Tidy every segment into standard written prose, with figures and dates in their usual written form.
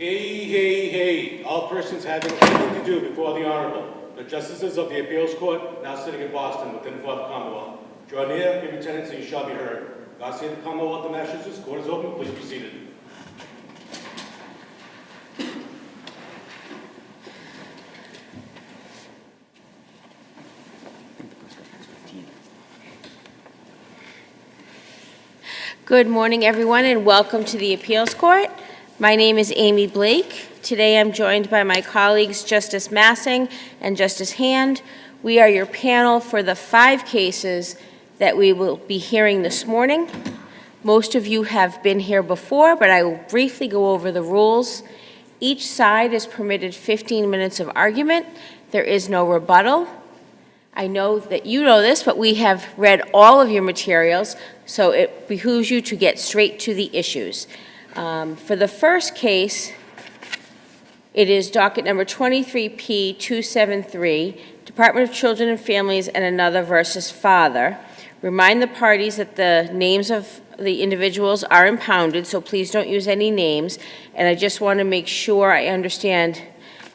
Hey. All persons having anything to do before the Honorable, the Justices of the Appeals Court, now sitting in Boston, within and for the Commonwealth. Draw near, give attendance, and you shall be heard. God save the Commonwealth of Massachusetts. Court is open. Please be seated. Good morning, everyone, and welcome to the Appeals Court. My name is Amy Blake. Today I'm joined by my colleagues Justice Massing and Justice Hand. We are your panel for the 5 cases that we will be hearing this morning. Most of you have been here before, but I will briefly go over the rules. Each side is permitted 15 minutes of argument. There is no rebuttal. I know that you know this, but we have read all of your materials, so it behooves you to get straight to the issues. For the first case, it is docket number 23P273, Department of Children and Families and Another versus Father. Remind the parties that the names of the individuals are impounded, so please don't use any names. And I just want to make sure I understand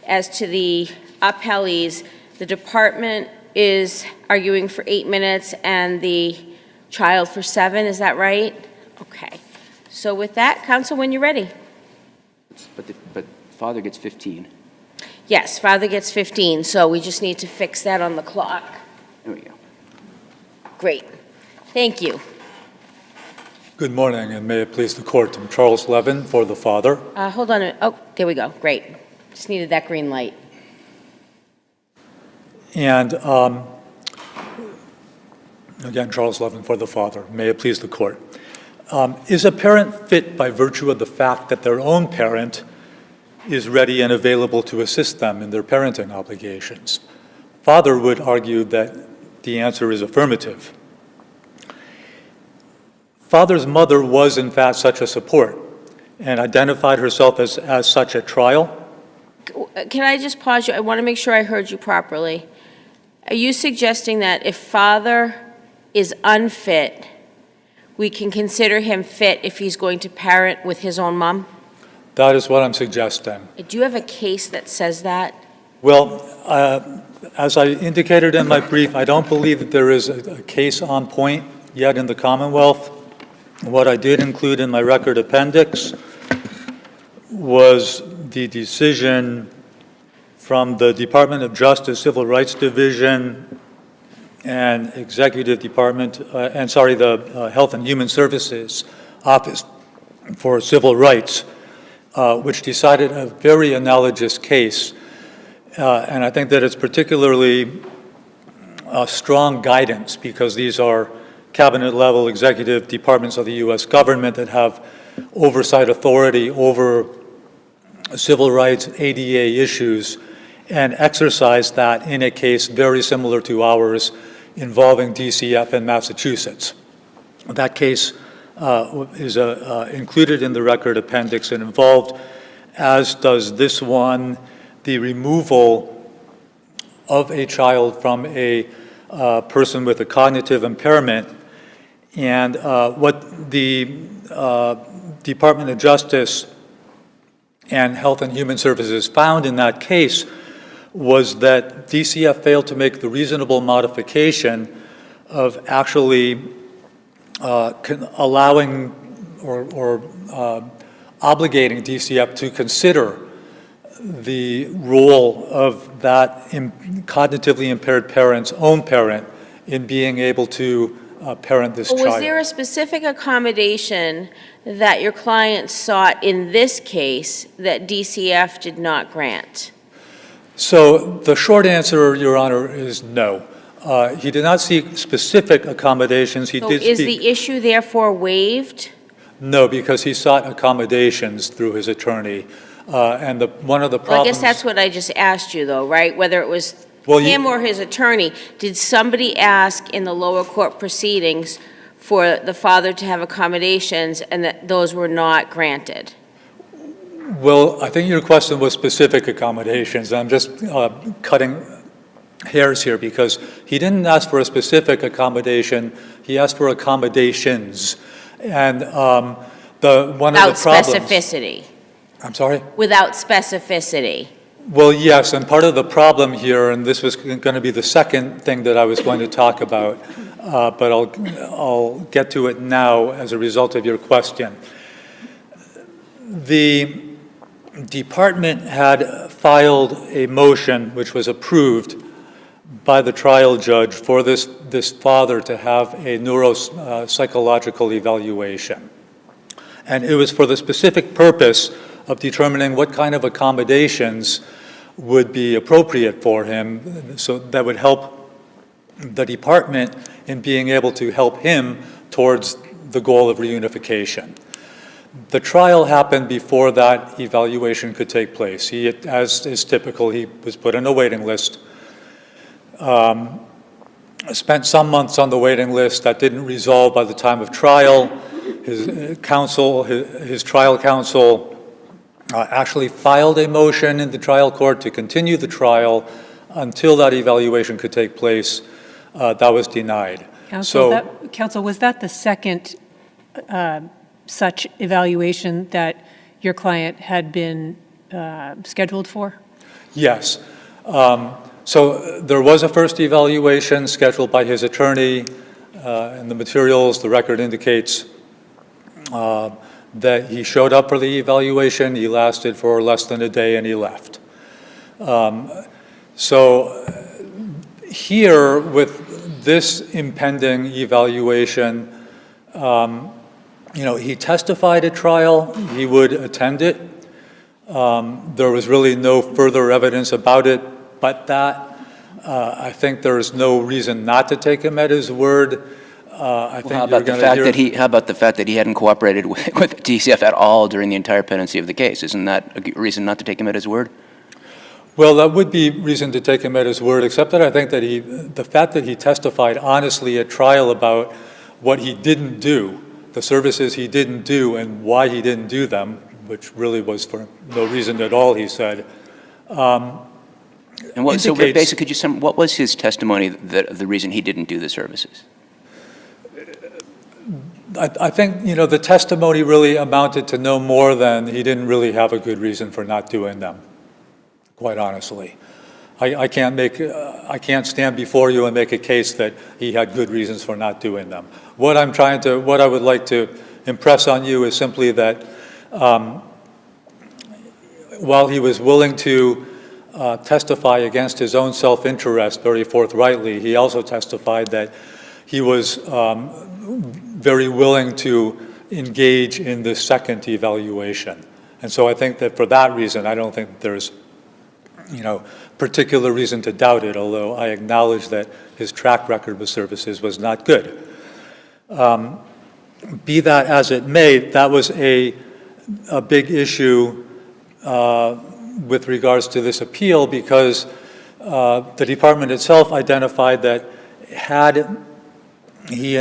as to the appellees, the department is arguing for 8 minutes and the child for 7, is that right? Okay. So with that, counsel, when you're ready. But father gets 15. Yes, father gets 15, so we just need to fix that on the clock. There we go. Great. Thank you. Good morning, and may it please the court. I'm Charles Levin for the father. Hold on a minute. Oh, there we go. Great. Just needed that green light. And again, Charles Levin for the father. May it please the court. Is a parent fit by virtue of the fact that their own parent is ready and available to assist them in their parenting obligations? Father would argue that the answer is affirmative. Father's mother was, in fact, such a support and identified herself as such at trial. Can I just pause you? I want to make sure I heard you properly. Are you suggesting that if father is unfit, we can consider him fit if he's going to parent with his own mom? That is what I'm suggesting. Do you have a case that says that? Well, as I indicated in my brief, I don't believe that there is a case on point yet in the Commonwealth. What I did include in my record appendix was the decision from the Department of Justice Civil Rights Division and Executive Department, the Health and Human Services Office for Civil Rights, which decided a very analogous case. And I think that it's particularly strong guidance because these are cabinet-level executive departments of the U.S. government that have oversight authority over civil rights, ADA issues, and exercise that in a case very similar to ours involving DCF in Massachusetts. That case is included in the record appendix and involved, as does this one, the removal of a child from a person with a cognitive impairment. And what the Department of Justice and Health and Human Services found in that case was that DCF failed to make the reasonable modification of actually allowing or obligating DCF to consider the role of that cognitively impaired parent's own parent in being able to parent this child. Was there a specific accommodation that your client sought in this case that DCF did not grant? So the short answer, Your Honor, is no. He did not seek specific accommodations. Is the issue therefore waived? No, because he sought accommodations through his attorney. And one of the problems... Well, I guess that's what I just asked you, though, right? Whether it was him or his attorney. Did somebody ask in the lower court proceedings for the father to have accommodations and that those were not granted? Well, I think your question was specific accommodations. I'm just cutting hairs here because he didn't ask for a specific accommodation. He asked for accommodations. And one of the problems... Specificity. I'm sorry? Without specificity. Well, yes, and part of the problem here, and this was going to be the second thing that I was going to talk about, but I'll get to it now as a result of your question. The department had filed a motion which was approved by the trial judge for this father to have a neuropsychological evaluation. And it was for the specific purpose of determining what kind of accommodations would be appropriate for him, so that would help the department in being able to help him towards the goal of reunification. The trial happened before that evaluation could take place. He, as is typical, he was put on a waiting list. Spent some months on the waiting list. That didn't resolve by the time of trial. His counsel, his trial counsel, actually filed a motion in the trial court to continue the trial until that evaluation could take place. That was denied. Counsel, was that the second such evaluation that your client had been scheduled for? Yes. So there was a first evaluation scheduled by his attorney. In the materials, the record indicates that he showed up for the evaluation. He lasted for less than a day and he left. So here, with this impending evaluation, he testified at trial. He would attend it. There was really no further evidence about it but that. I think there is no reason not to take him at his word. How about the fact that he hadn't cooperated with DCF at all during the entire pendency of the case? Isn't that a reason not to take him at his word? Well, that would be reason to take him at his word, except that I think that the fact that he testified honestly at trial about what he didn't do, the services he didn't do and why he didn't do them, which really was for no reason at all, he said. And what, so basically, what was his testimony that the reason he didn't do the services? I think, the testimony really amounted to no more than he didn't really have a good reason for not doing them, quite honestly. I can't stand before you and make a case that he had good reasons for not doing them. What I would like to impress on you is simply that while he was willing to testify against his own self-interest very forthrightly, he also testified that he was very willing to engage in the second evaluation. And so I think that for that reason, I don't think there's particular reason to doubt it, although I acknowledge that his track record with services was not good. Be that as it may, that was a big issue with regards to this appeal, because the department itself identified that had he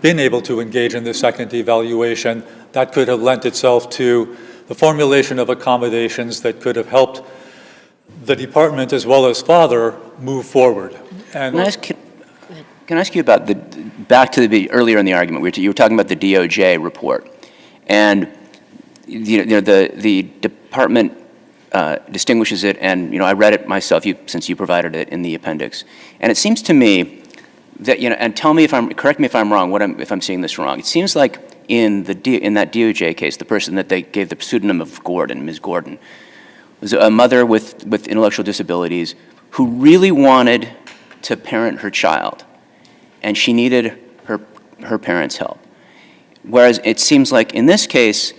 been able to engage in the second evaluation, that could have lent itself to the formulation of accommodations that could have helped the department as well as father move forward. And can I ask you about back to earlier in the argument, you were talking about the DOJ report, and the department distinguishes it, and I read it myself since you provided it in the appendix, and it seems to me that and correct me if I'm wrong, if I'm seeing this wrong. It seems like in that DOJ case, the person that they gave the pseudonym of Gordon, Ms. Gordon, was a mother with intellectual disabilities who really wanted to parent her child, and she needed her parents' help. Whereas it seems like in this case,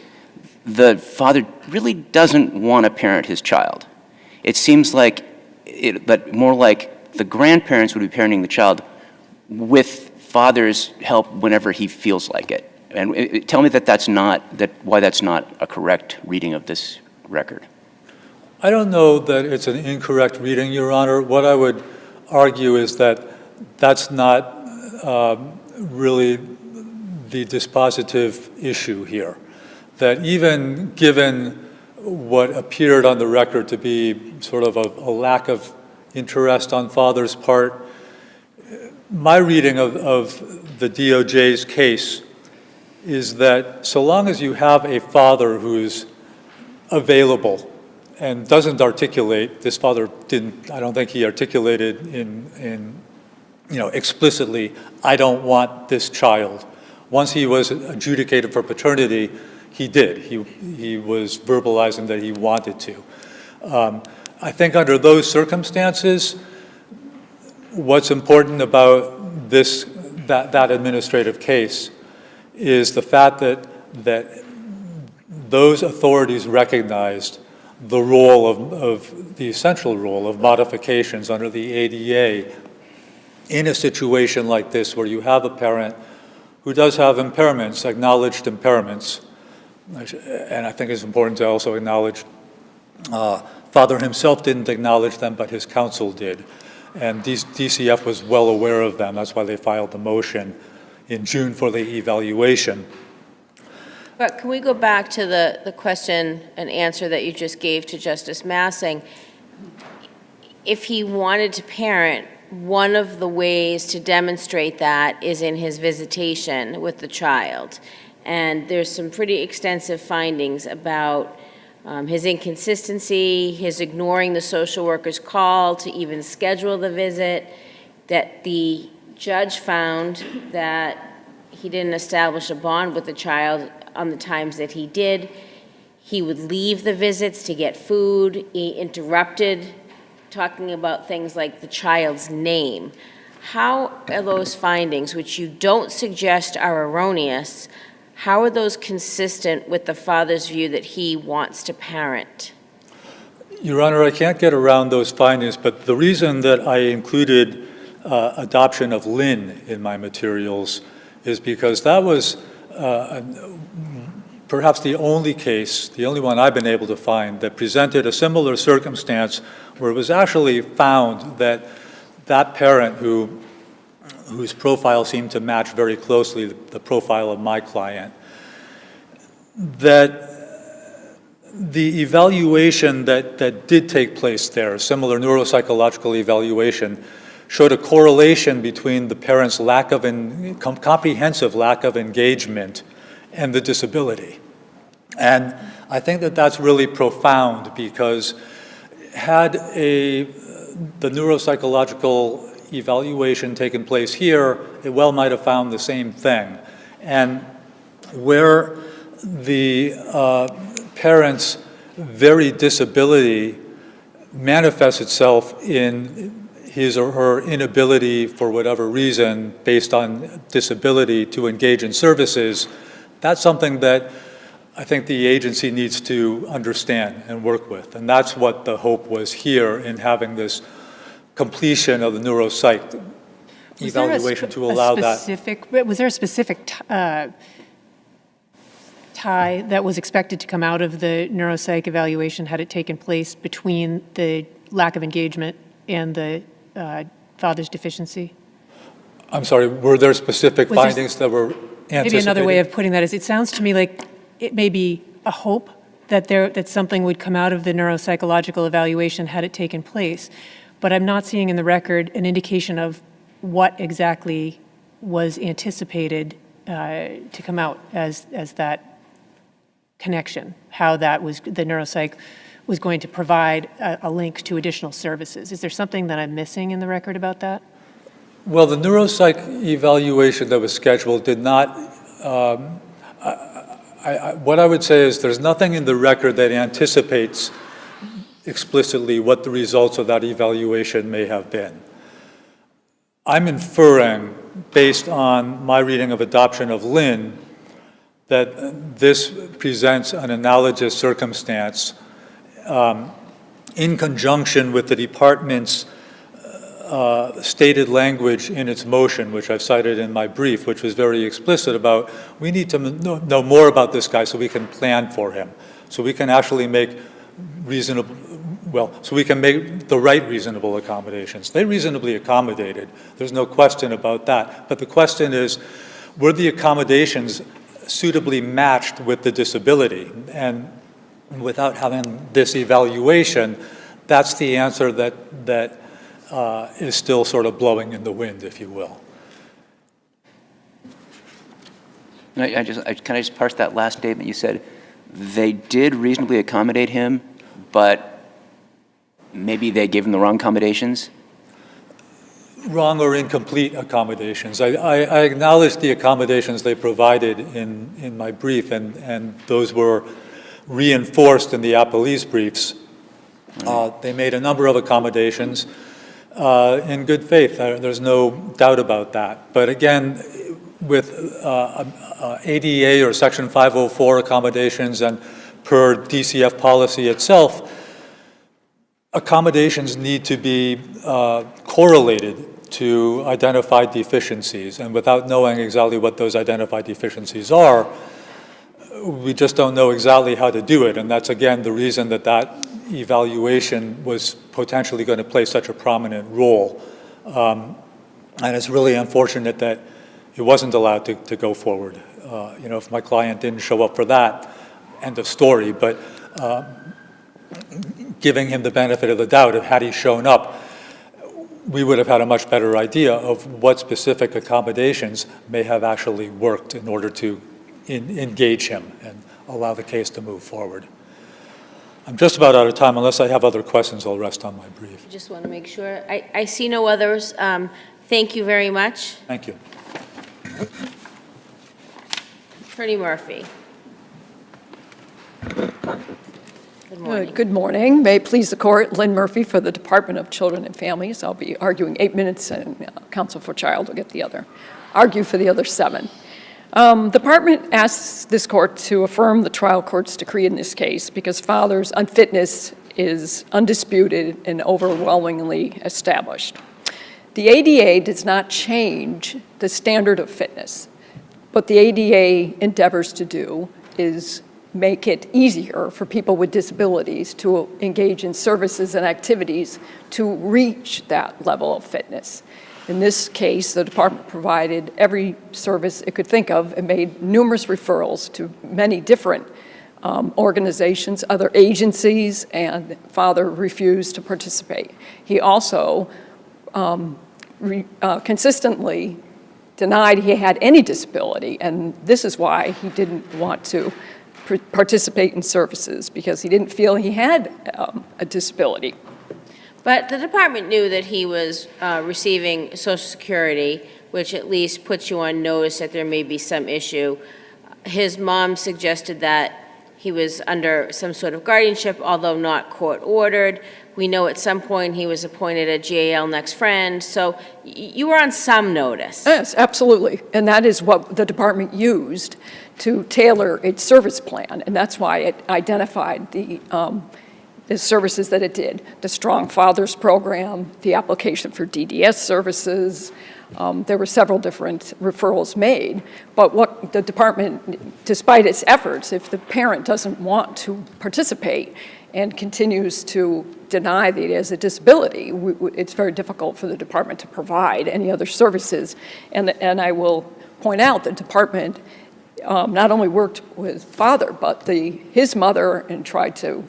the father really doesn't want to parent his child. It seems like but more like the grandparents would be parenting the child with father's help whenever he feels like it. And tell me why that's not a correct reading of this record. I don't know that it's an incorrect reading, Your Honor. What I would argue is that that's not really the dispositive issue here. That even given what appeared on the record to be sort of a lack of interest on father's part, my reading of the DOJ's case is that so long as you have a father who's available and doesn't articulate, this father didn't, I don't think he articulated explicitly, I don't want this child. Once he was adjudicated for paternity, he did. He was verbalizing that he wanted to. I think under those circumstances, what's important about that administrative case is the fact that those authorities recognized the role of the essential role of modifications under the ADA in a situation like this where you have a parent who does have impairments, acknowledged impairments, and I think it's important to also acknowledge father himself didn't acknowledge them, but his counsel did. And DCF was well aware of them. That's why they filed the motion in June for the evaluation. But can we go back to the question and answer that you just gave to Justice Massing? If he wanted to parent, one of the ways to demonstrate that is in his visitation with the child. And there's some pretty extensive findings about his inconsistency, his ignoring the social worker's call to even schedule the visit, that the judge found that he didn't establish a bond with the child on the times that he did. He would leave the visits to get food. He interrupted, talking about things like the child's name. How are those findings, which you don't suggest are erroneous, how are those consistent with the father's view that he wants to parent? Your Honor, I can't get around those findings, but the reason that I included adoption of Lynn in my materials is because that was perhaps the only case, the only one I've been able to find that presented a similar circumstance where it was actually found that that parent whose profile seemed to match very closely the profile of my client, that the evaluation that did take place there, a similar neuropsychological evaluation, showed a correlation between the parent's comprehensive lack of engagement and the disability. And I think that that's really profound because had the neuropsychological evaluation taken place here, it well might have found the same thing. And where the parent's very disability manifests itself in his or her inability for whatever reason based on disability to engage in services, that's something that I think the agency needs to understand and work with. And that's what the hope was here in having this completion of the neuropsych evaluation to allow that. Was there a specific tie that was expected to come out of the neuropsych evaluation had it taken place between the lack of engagement and the father's deficiency? I'm sorry, were there specific findings that were anticipated? Maybe another way of putting that is, it sounds to me like it may be a hope that something would come out of the neuropsychological evaluation had it taken place, but I'm not seeing in the record an indication of what exactly was anticipated to come out as that connection, how that was, the neuropsych was going to provide a link to additional services. Is there something that I'm missing in the record about that? Well, the neuropsych evaluation that was scheduled did not, what I would say is there's nothing in the record that anticipates explicitly what the results of that evaluation may have been. I'm inferring, based on my reading of adoption of Lynn, that this presents an analogous circumstance in conjunction with the department's stated language in its motion, which I've cited in my brief, which was very explicit about, we need to know more about this guy so we can plan for him, so we can actually make so we can make the right reasonable accommodations. They reasonably accommodated. There's no question about that. But the question is, were the accommodations suitably matched with the disability? And without having this evaluation, that's the answer that is still sort of blowing in the wind, if you will. Can I just parse that last statement? You said they did reasonably accommodate him, but maybe they gave him the wrong accommodations? Wrong or incomplete accommodations. I acknowledge the accommodations they provided in my brief, and those were reinforced in the appellee's briefs. They made a number of accommodations in good faith. There's no doubt about that. But again, with ADA or Section 504 accommodations and per DCF policy itself, accommodations need to be correlated to identified deficiencies. And without knowing exactly what those identified deficiencies are, we just don't know exactly how to do it. And that's, again, the reason that that evaluation was potentially going to play such a prominent role. And it's really unfortunate that it wasn't allowed to go forward. If my client didn't show up for that, end of story. But giving him the benefit of the doubt of had he shown up, we would have had a much better idea of what specific accommodations may have actually worked in order to engage him and allow the case to move forward. I'm just about out of time. Unless I have other questions, I'll rest on my brief. Just want to make sure. I see no others. Thank you very much. Thank you. Attorney Murphy. Good morning. Good morning. May it please the court, Lynn Murphy for the Department of Children and Families. I'll be arguing 8 minutes, and counsel for child will get argue for the other 7. The department asks this court to affirm the trial court's decree in this case because father's unfitness is undisputed and overwhelmingly established. The ADA does not change the standard of fitness. What the ADA endeavors to do is make it easier for people with disabilities to engage in services and activities to reach that level of fitness. In this case, the department provided every service it could think of and made numerous referrals to many different organizations, other agencies, and father refused to participate. He also consistently denied he had any disability, and this is why he didn't want to participate in services, because he didn't feel he had a disability. But the department knew that he was receiving Social Security, which at least puts you on notice that there may be some issue. His mom suggested that he was under some sort of guardianship, although not court-ordered. We know at some point he was appointed a GAL next friend, so you were on some notice. Yes, absolutely, and that is what the department used to tailor its service plan, and that's why it identified the services that it did. The Strong Fathers Program, the application for DDS services. There were several different referrals made, but what the department, despite its efforts, if the parent doesn't want to participate and continues to deny that he has a disability, it's very difficult for the department to provide any other services. And I will point out the department not only worked with father, but his mother, and tried to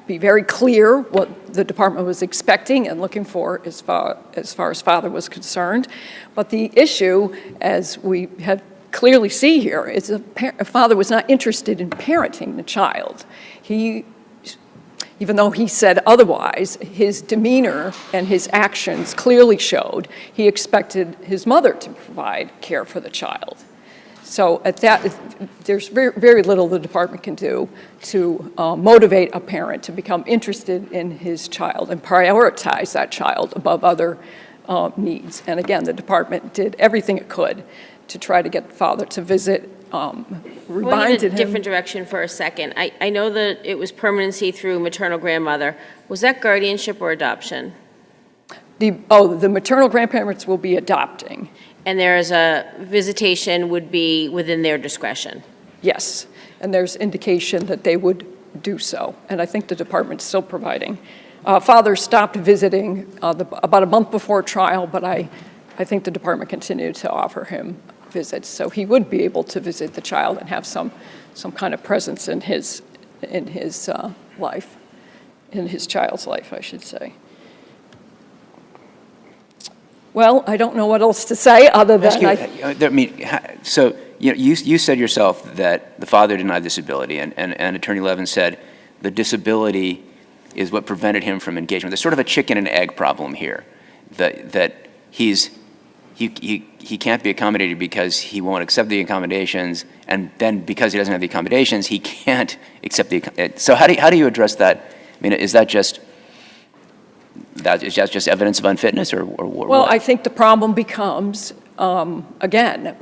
be very clear what the department was expecting and looking for as far as father was concerned. But the issue, as we have clearly see here, is a father was not interested in parenting the child. Even though he said otherwise, his demeanor and his actions clearly showed he expected his mother to provide care for the child. So at that, there's very, very little the department can do to motivate a parent to become interested in his child and prioritize that child above other needs. And again, the department did everything it could to try to get father to visit, reminded him. A different direction for a second. I know that it was permanency through maternal grandmother. Was that guardianship or adoption? The maternal grandparents will be adopting. And there is a visitation would be within their discretion? Yes, and there's indication that they would do so, and I think the department's still providing. Father stopped visiting about a month before trial, but I think the department continued to offer him visits, so he would be able to visit the child and have some kind of presence in his life, in his child's life, I should say. Well, I don't know what else to say other than so you said yourself that the father denied disability, and Attorney Levin said the disability is what prevented him from engagement. There's sort of a chicken and egg problem here, that he can't be accommodated because he won't accept the accommodations, and then because he doesn't have the accommodations, he can't accept the. So how do you address that? I mean, is that just evidence of unfitness, or what? Well, I think the problem becomes, again,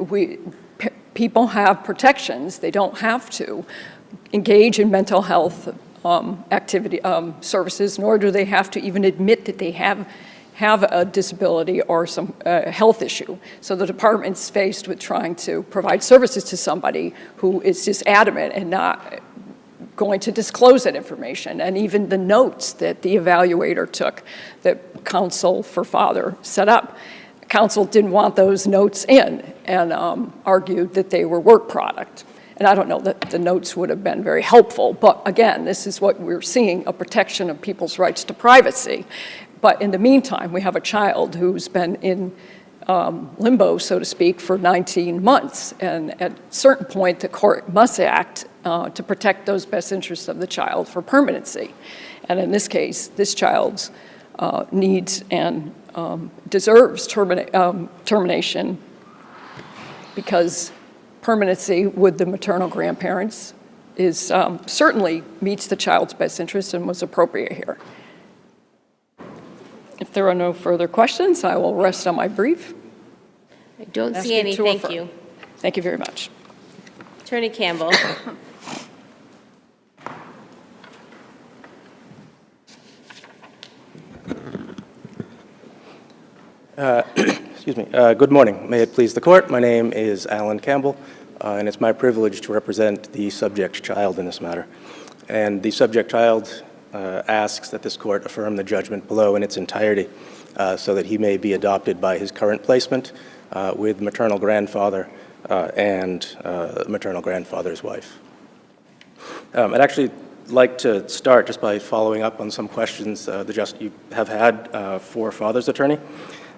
people have protections. They don't have to engage in mental health activity services, nor do they have to even admit that they have a disability or some health issue. So the department's faced with trying to provide services to somebody who is just adamant and not going to disclose that information. And even the notes that the evaluator took, that counsel for father set up, counsel didn't want those notes in and argued that they were work product. And I don't know that the notes would have been very helpful, but again, this is what we're seeing, a protection of people's rights to privacy. But in the meantime, we have a child who's been in limbo, so to speak, for 19 months. And at a certain point, the court must act to protect those best interests of the child for permanency. And in this case, this child's needs and deserves termination, because permanency with the maternal grandparents is certainly meets the child's best interest and was appropriate here. If there are no further questions, I will rest on my brief. I don't Ask see you any, to thank refer. you. Thank you very much. Attorney Campbell. Excuse me. Good morning. May it please the court. My name is Alan Campbell, and it's my privilege to represent the subject child in this matter. And the subject child asks that this court affirm the judgment below in its entirety so that he may be adopted by his current placement with maternal grandfather and maternal grandfather's wife. I'd actually like to start just by following up on some questions you have had for father's attorney.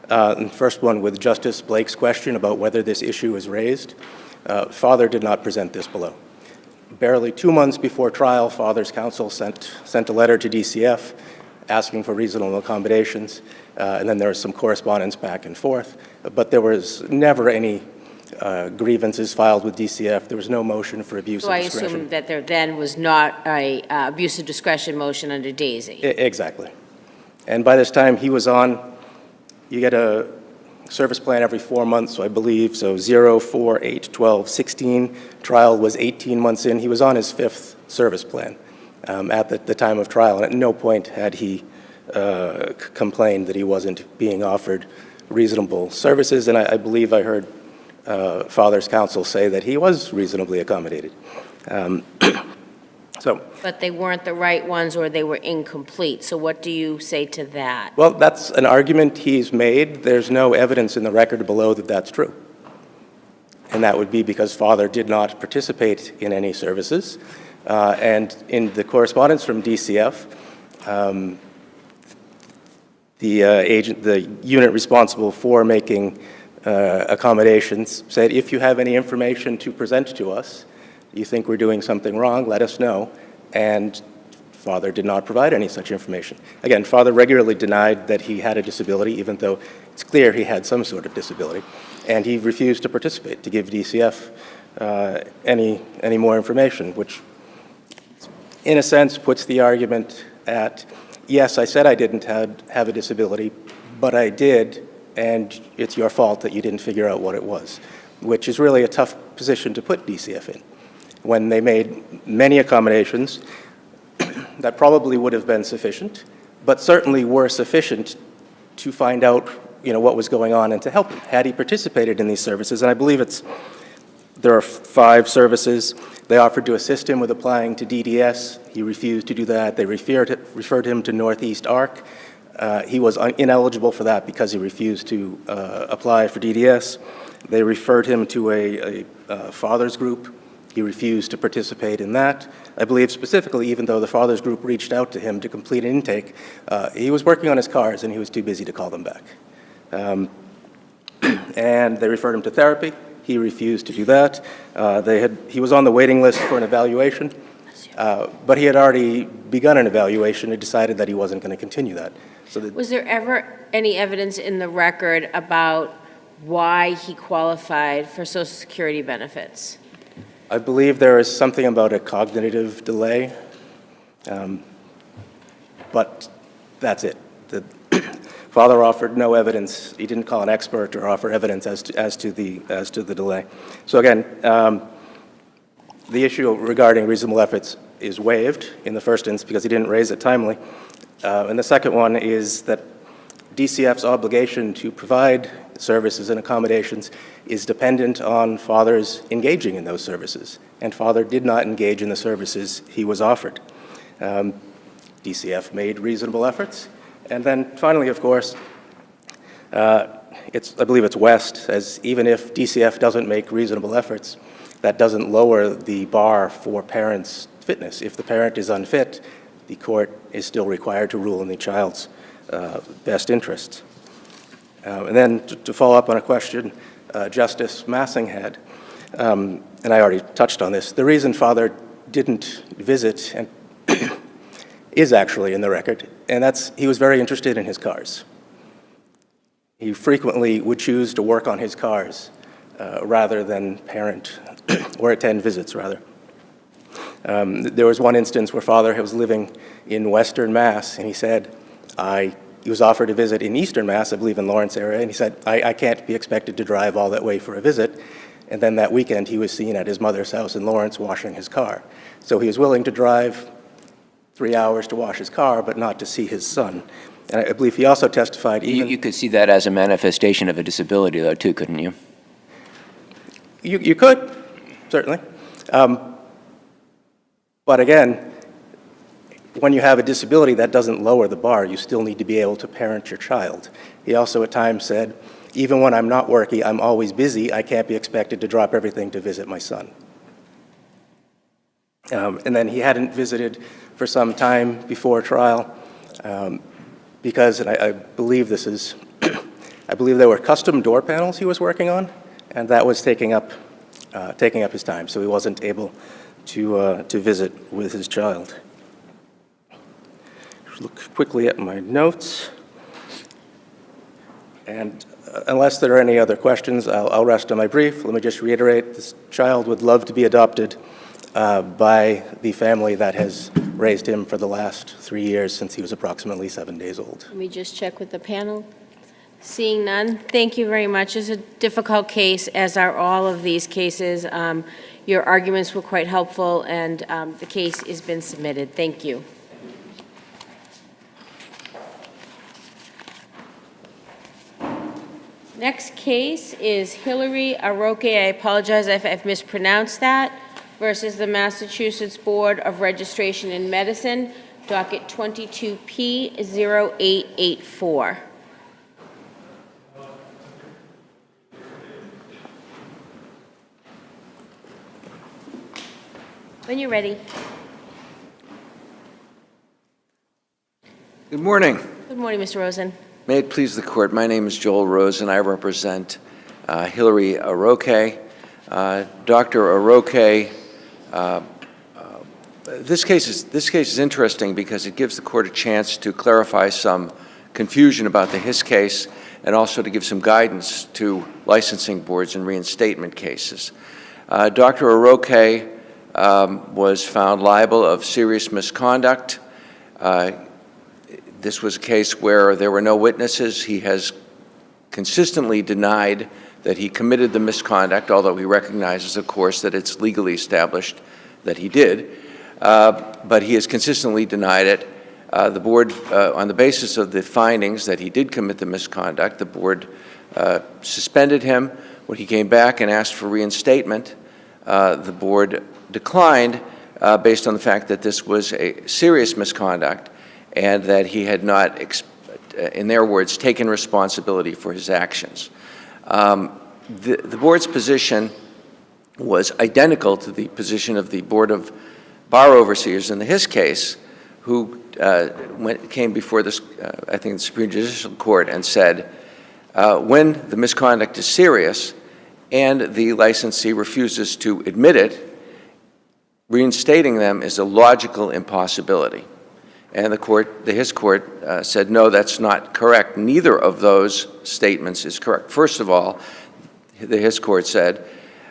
The first one with Justice Blake's question about whether this issue is raised. Father did not present this below. Barely 2 months before trial, father's counsel sent a letter to DCF asking for reasonable accommodations, and then there was some correspondence back and forth, but there was never any grievances filed with DCF. There was no motion for abuse of discretion. So I assume that there then was not a abuse of discretion motion under Daisy. Exactly. And by this time, he was on, you get a service plan every 4 months, so I believe, so 0, 4, 8, 12, 16. Trial was 18 months in. He was on his 5th service plan at the time of trial, and at no point had he complained that he wasn't being offered reasonable services, and I believe I heard father's counsel say that he was reasonably accommodated. But they weren't the right ones, or they were incomplete. So what do you say to that? Well, that's an argument he's made. There's no evidence in the record below that that's true. And that would be because father did not participate in any services. And in the correspondence from DCF, the unit responsible for making accommodations said, if you have any information to present to us, you think we're doing something wrong, let us know. And father did not provide any such information. Again, father regularly denied that he had a disability, even though it's clear he had some sort of disability. And he refused to participate, to give DCF any more information, which in a sense puts the argument at, yes, I said I didn't have a disability, but I did, and it's your fault that you didn't figure out what it was, which is really a tough position to put DCF in. When they made many accommodations that probably would have been sufficient, but certainly were sufficient to find out, what was going on and to help him, had he participated in these services. And I believe there are 5 services. They offered to assist him with applying to DDS. He refused to do that. They referred him to Northeast ARC. He was ineligible for that because he refused to apply for DDS. They referred him to a father's group. He refused to participate in that. I believe specifically, even though the father's group reached out to him to complete an intake, he was working on his cars and he was too busy to call them back. And they referred him to therapy. He refused to do that. He was on the waiting list for an evaluation, but he had already begun an evaluation and decided that he wasn't going to continue that. Was there ever any evidence in the record about why he qualified for Social Security benefits? I believe there is something about a cognitive delay, but that's it. The father offered no evidence. He didn't call an expert or offer evidence as to the delay. So again, the issue regarding reasonable efforts is waived in the first instance because he didn't raise it timely. And the second one is that DCF's obligation to provide services and accommodations is dependent on fathers engaging in those services, and father did not engage in the services he was offered. DCF made reasonable efforts, and then finally, of course, I believe it's West, as even if DCF doesn't make reasonable efforts, that doesn't lower the bar for parents' fitness. If the parent is unfit, the court is still required to rule in the child's best interests. And then to follow up on a question Justice Massing had, and I already touched on this, the reason father didn't visit and is actually in the record, and that's he was very interested in his cars. He frequently would choose to work on his cars rather than parent or attend visits, rather. There was one instance where father was living in Western Mass, and he said, he was offered a visit in Eastern Mass, I believe in Lawrence area, and he said, I can't be expected to drive all that way for a visit. And then that weekend, he was seen at his mother's house in Lawrence washing his car. So he was willing to drive 3 hours to wash his car, but not to see his son. And I believe he also testified even... You could see that as a manifestation of a disability, though, too, couldn't you? You could, certainly. But again, when you have a disability, that doesn't lower the bar. You still need to be able to parent your child. He also at times said, even when I'm not working, I'm always busy. I can't be expected to drop everything to visit my son. And then he hadn't visited for some time before trial because, and I believe this is, I believe there were custom door panels he was working on, and that was taking up his time, so he wasn't able to visit with his child. Look quickly at my notes. And unless there are any other questions, I'll rest on my brief. Let me just reiterate, this child would love to be adopted by the family that has raised him for the last 3 years since he was approximately 7 days old. Let me just check with the panel. Seeing none, thank you very much. It's a difficult case, as are all of these cases. Your arguments were quite helpful, and the case has been submitted. Thank you. Next case is Hillary Aroke, I apologize if I've mispronounced that, versus the Massachusetts Board of Registration in Medicine, docket 22P0884. When you're ready. Good morning. Good morning, Mr. Rosen. May it please the court, my name is Joel Rosen. I represent Hillary Aroke. Dr. Aroke, this case is interesting because it gives the court a chance to clarify some confusion about the HIS case and also to give some guidance to licensing boards in reinstatement cases. Dr. Aroke was found liable of serious misconduct. This was a case where there were no witnesses. He has consistently denied that he committed the misconduct, although he recognizes, of course, that it's legally established that he did. But he has consistently denied it. The board, on the basis of the findings that he did commit the misconduct, the board suspended him. When he came back and asked for reinstatement, the board declined based on the fact that this was a serious misconduct and that he had not, in their words, taken responsibility for his actions. The board's position was identical to the position of the Board of Bar Overseers in the HIS case, who came before this, I think, the Supreme Judicial Court and said, when the misconduct is serious and the licensee refuses to admit it, reinstating them is a logical impossibility. And his court said, no, that's not correct. Neither of those statements is correct. First of all, his court said,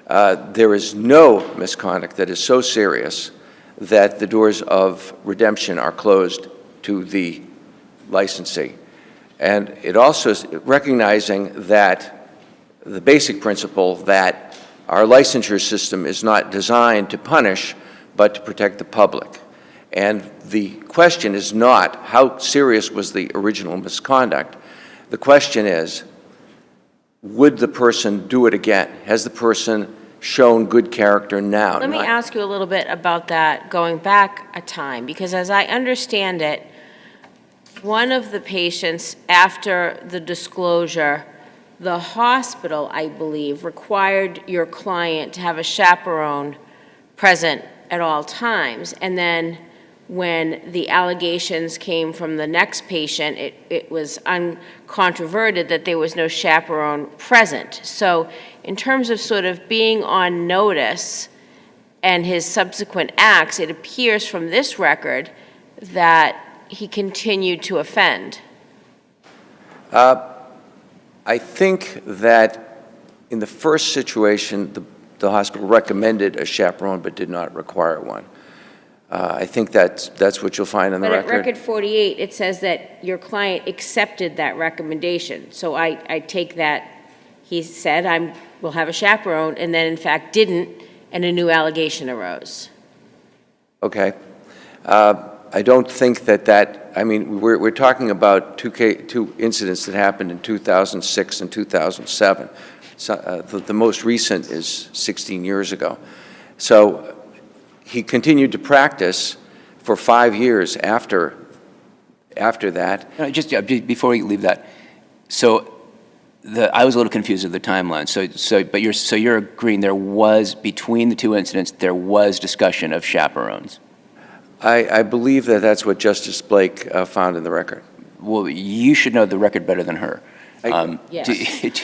there is no misconduct that is so serious that the doors of redemption are closed to the licensee. And it also is recognizing that the basic principle that our licensure system is not designed to punish, but to protect the public. And the question is not how serious was the original misconduct. The question is, would the person do it again? Has the person shown good character now? Let me ask you a little bit about that, going back a time, because as I understand it, one of the patients, after the disclosure, the hospital, I believe, required your client to have a chaperone present at all times. And then when the allegations came from the next patient, it was uncontroverted that there was no chaperone present. So in terms of sort of being on notice and his subsequent acts, it appears from this record that he continued to offend. I think that in the first situation, the hospital recommended a chaperone but did not require one. I think that's what you'll find in the record. But at record 48, it says that your client accepted that recommendation. So I take that he said, we'll have a chaperone, and then in fact didn't, and a new allegation arose. Okay. I don't think that, I mean, we're talking about two incidents that happened in 2006 and 2007. So, the most recent is 16 years ago. So he continued to practice for 5 years after that. Just before we leave that, so I was a little confused with the timeline. So you're agreeing there was, between the two incidents, there was discussion of chaperones. I believe that that's what Justice Blake found in the record. Well, you should know the record better than her. Yes. Is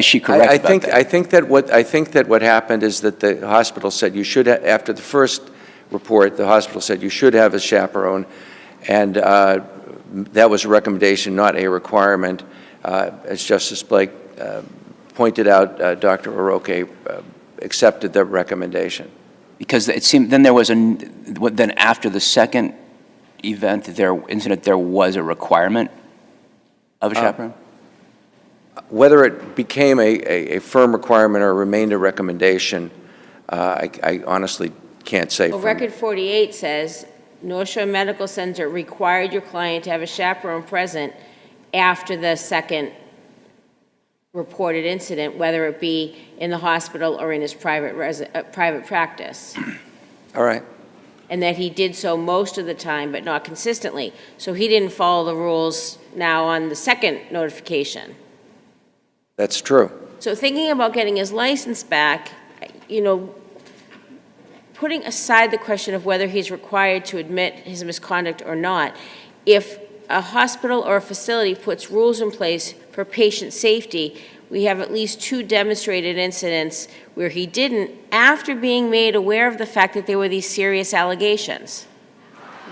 she correct about that? I think that what happened is that the hospital said you should, after the first report, the hospital said you should have a chaperone, and that was a recommendation, not a requirement. As Justice Blake pointed out, Dr. Oroke accepted the recommendation. Because it seemed then there was then after the second incident there was a requirement of a chaperone? Whether it became a firm requirement or remained a recommendation, I honestly can't say. Well, record 48 says North Shore Medical Center required your client to have a chaperone present after the second reported incident, whether it be in the hospital or in his private practice. All right. And that he did so most of the time, but not consistently. So he didn't follow the rules now on the second notification. That's true. So thinking about getting his license back, putting aside the question of whether he's required to admit his misconduct or not, if a hospital or a facility puts rules in place for patient safety, we have at least 2 demonstrated incidents where he didn't, after being made aware of the fact that there were these serious allegations.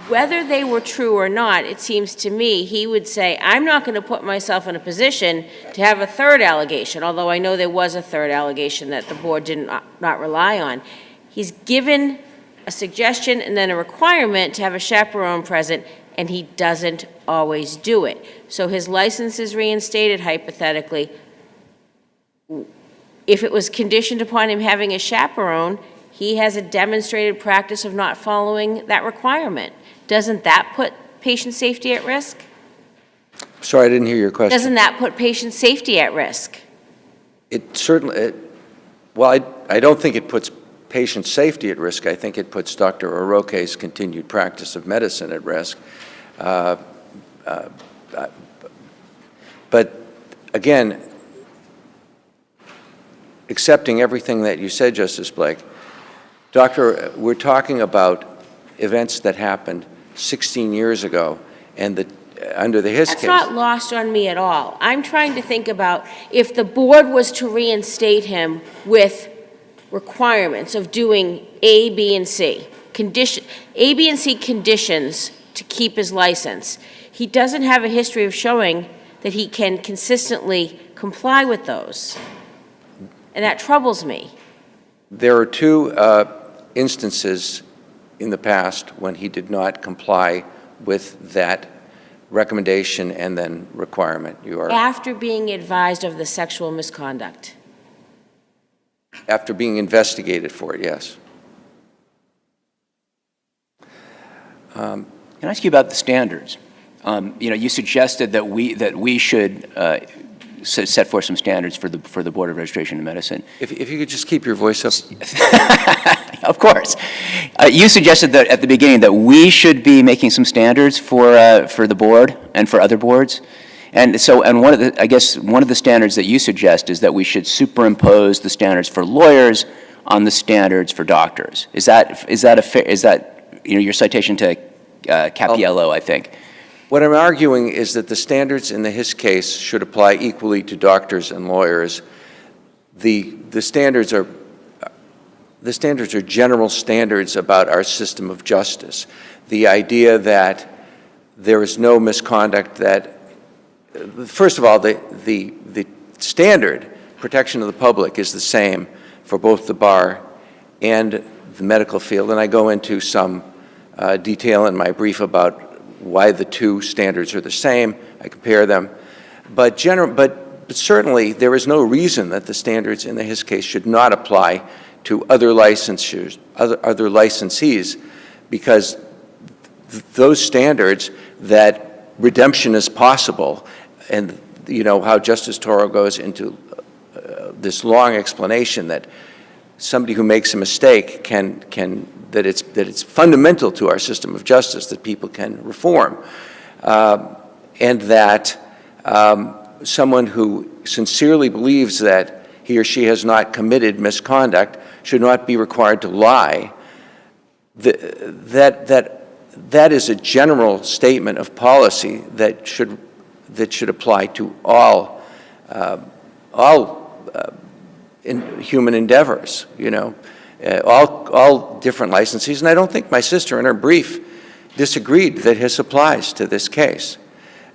Whether they were true or not, it seems to me he would say, I'm not going to put myself in a position to have a third allegation, although I know there was a third allegation that the board did not rely on. He's given a suggestion and then a requirement to have a chaperone present, and he doesn't always do it. So his license is reinstated, hypothetically. If it was conditioned upon him having a chaperone, he has a demonstrated practice of not following that requirement. Doesn't that put patient safety at risk? Sorry, I didn't hear your question. Doesn't that put patient safety at risk? It certainly, well, I don't think it puts patient safety at risk. I think it puts Dr. Oroke's continued practice of medicine at risk. But again, accepting everything that you said, Justice Blake, we're talking about events that happened 16 years ago, and under the Hiss That's case. not lost on me at all. I'm trying to think about if the board was to reinstate him with requirements of doing A, B, and C, A, B, and C conditions to keep his license. He doesn't have a history of showing that he can consistently comply with those. And that troubles me. There are two instances in the past when he did not comply with that recommendation and then requirement. You are After being advised of the sexual misconduct. after being investigated for it, yes. Can I ask you about the standards? You suggested that we should set forth some standards for the Board of Registration in Medicine. If you could just keep your voice up. Of course. You suggested that at the beginning that we should be making some standards for the board and for other boards. And one of the standards that you suggest is that we should superimpose the standards for lawyers on the standards for doctors. Is that your citation to Cappiello, I think? What I'm arguing is that the standards in the Hiss case should apply equally to doctors and lawyers. The standards are general standards about our system of justice. The idea that there is no misconduct, that, first of all, the standard protection of the public is the same for both the bar and the medical field, and I go into some detail in my brief about why the two standards are the same. I compare them. But certainly there is no reason that the standards in the Hiss case should not apply to other licensees, because those standards that redemption is possible, and how Justice Toro goes into this long explanation that somebody who makes a mistake that it's fundamental to our system of justice that people can reform, and that someone who sincerely believes that he or she has not committed misconduct should not be required to lie. That is a general statement of policy that should apply to all human endeavors. All different licensees, and I don't think my sister in her brief disagreed that Hiss applies to this case.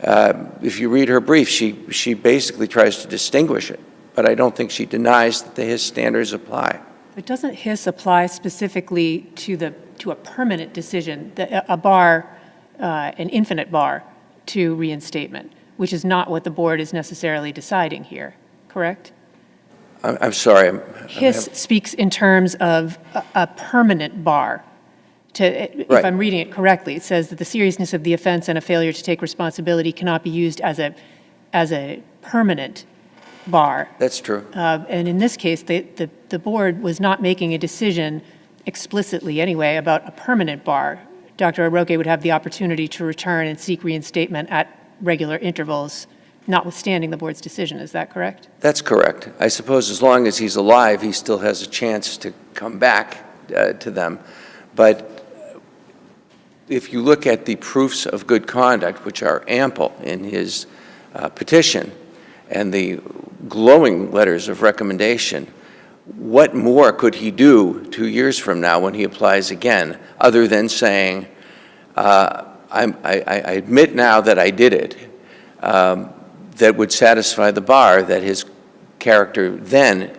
If you read her brief, she basically tries to distinguish it, but I don't think she denies that the Hiss standards apply. But doesn't Hiss apply specifically to a permanent decision, a bar, an infinite bar to reinstatement, which is not what the board is necessarily deciding here, correct? I'm sorry. Hiss speaks in terms of a permanent bar. If I'm reading it correctly, it says that the seriousness of the offense and a failure to take responsibility cannot be used as a permanent bar. That's true. And in this case, the board was not making a decision explicitly anyway about a permanent bar. Dr. Aroke would have the opportunity to return and seek reinstatement at regular intervals, notwithstanding the board's decision. Is that correct? That's correct. I suppose as long as he's alive, he still has a chance to come back to them. But if you look at the proofs of good conduct, which are ample in his petition, and the glowing letters of recommendation, what more could he do 2 years from now when he applies again, other than saying, I admit now that I did it, that would satisfy the bar that his character then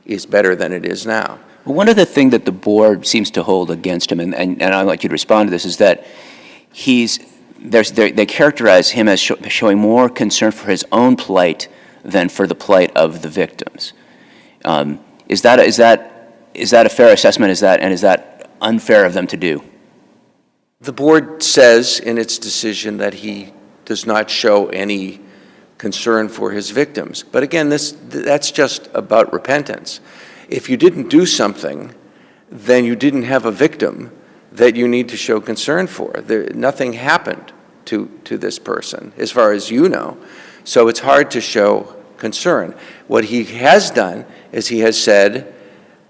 is better than it is now? Well, one of the things that the board seems to hold against him, and I'd like you to respond to this, is that they characterize him as showing more concern for his own plight than for the plight of the victims. Is that a fair assessment? Is that unfair of them to do? The board says in its decision that he does not show any concern for his victims. But again, that's just about repentance. If you didn't do something, then you didn't have a victim that you need to show concern for. Nothing happened to this person, as far as you know. So it's hard to show concern. What he has done is he has said,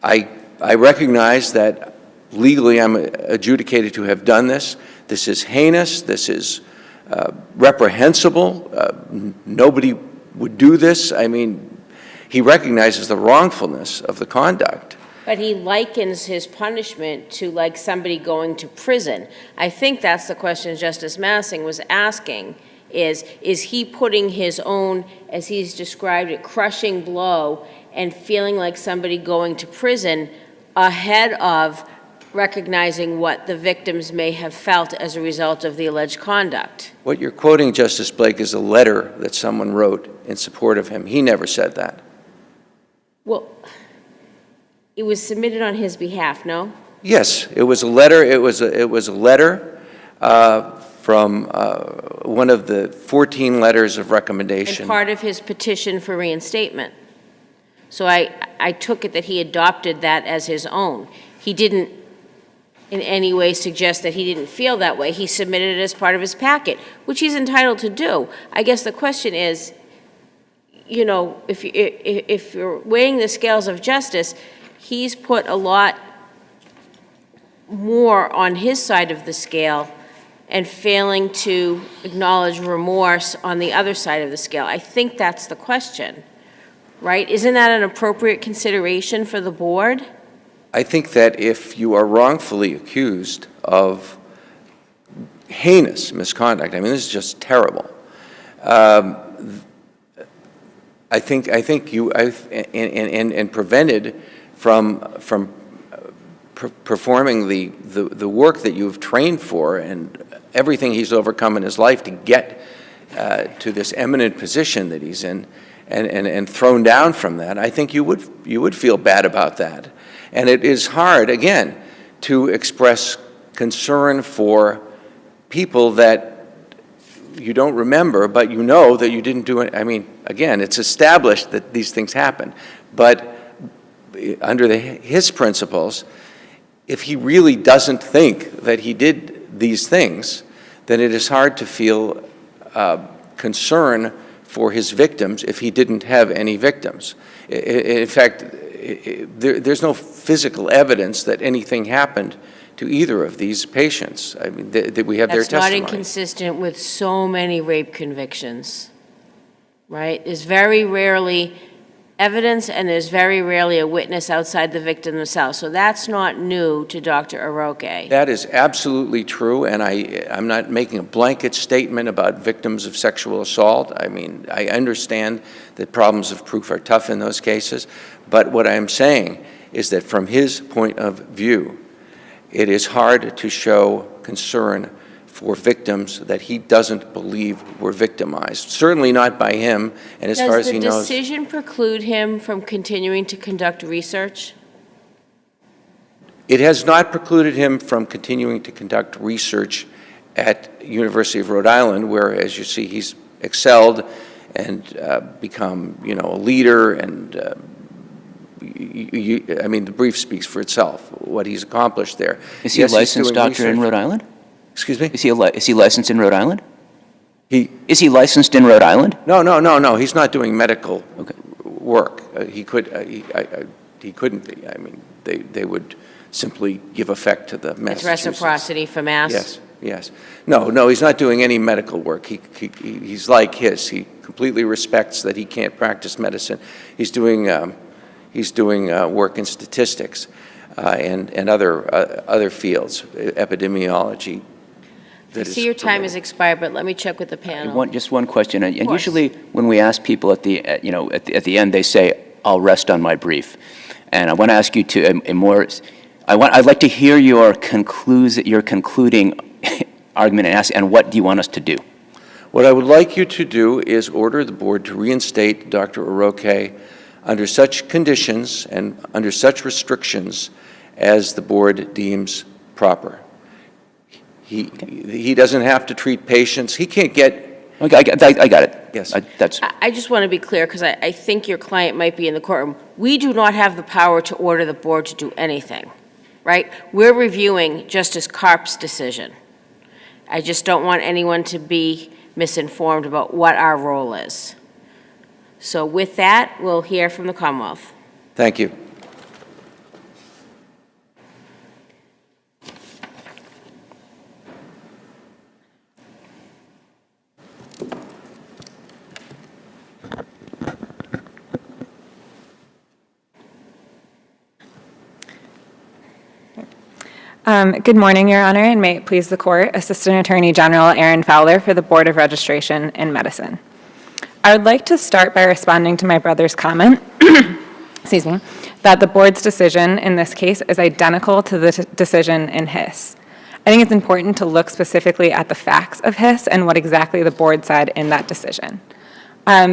I recognize that legally I'm adjudicated to have done this. This is heinous. This is reprehensible. Nobody would do this. I mean, he recognizes the wrongfulness of the conduct. But he likens his punishment to like somebody going to prison. I think that's the question Justice Massing was asking, is he putting his own, as he's described it, crushing blow and feeling like somebody going to prison ahead of recognizing what the victims may have felt as a result of the alleged conduct? What you're quoting, Justice Blake, is a letter that someone wrote in support of him. He never said that. Well, it was submitted on his behalf, no? Yes, it was a letter. It was a letter from one of the 14 letters of recommendation. And part of his petition for reinstatement. So I took it that he adopted that as his own. He didn't in any way suggest that he didn't feel that way. He submitted it as part of his packet, which he's entitled to do. I guess the question is, you know, if you're weighing the scales of justice, he's put a lot more on his side of the scale and failing to acknowledge remorse on the other side of the scale. I think that's the question, right? Isn't that an appropriate consideration for the board? I think that if you are wrongfully accused of heinous misconduct, I mean, this is just terrible. I think you and prevented from performing the work that you've trained for and everything he's overcome in his life to get to this eminent position that he's in, and thrown down from that. I think you would feel bad about that, and it is hard again to express concern for people that you don't remember, but you know that you didn't do it. I mean, again, it's established that these things happen, but under his principles, if he really doesn't think that he did these things, then it is hard to feel concern for his victims if he didn't have any victims. In fact, there's no physical evidence that anything happened to either of these patients. I mean, that we have their testimony. That's not inconsistent with so many rape convictions, right? There's very rarely evidence, and there's very rarely a witness outside the victim themselves. So that's not new to Dr. Aroke. That is absolutely true, and I'm not making a blanket statement about victims of sexual assault. I mean, I understand that problems of proof are tough in those cases, but what I'm saying is that from his point of view, it is hard to show concern for victims that he doesn't believe were victimized. Certainly not by him, and as far as he knows. Does the decision preclude him from continuing to conduct research? It has not precluded him from continuing to conduct research at University of Rhode Island, where, as you see, he's excelled and become, you know, a leader. And I mean, the brief speaks for itself, what he's accomplished there. Is he a licensed doctor in Rhode Island? Excuse me? Is he licensed in Rhode Island? Is he licensed in Rhode Island? No. He's not doing medical work. He couldn't be. I mean, they would simply give effect to the Massachusetts. It's reciprocity for Mass? Yes. No, he's not doing any medical work. He's like his. He completely respects that he can't practice medicine. He's doing work in statistics and other fields, epidemiology. I see your time has expired, but let me check with the panel. Just one question. And usually when we ask people at the end, they say, "I'll rest on my brief." And I want to ask you to I'd like to hear your concluding argument and what do you want us to do? What I would like you to do is order the board to reinstate Dr. Aroke under such conditions and under such restrictions as the board deems proper. He doesn't have to treat patients. He can't get... Okay, I got it. Yes. I just want to be clear, because I think your client might be in the courtroom. We do not have the power to order the board to do anything, right? We're reviewing Justice Karp's decision. I just don't want anyone to be misinformed about what our role is. So with that, we'll hear from the Commonwealth. Thank you. Good morning, Your Honor, and may it please the Court, Assistant Attorney General Erin Fowler for the Board of Registration in Medicine. I would like to start by responding to my brother's comment, excuse me, that the Board's decision in this case is identical to the decision in Hiss. I think it's important to look specifically at the facts of Hiss and what exactly the Board said in that decision.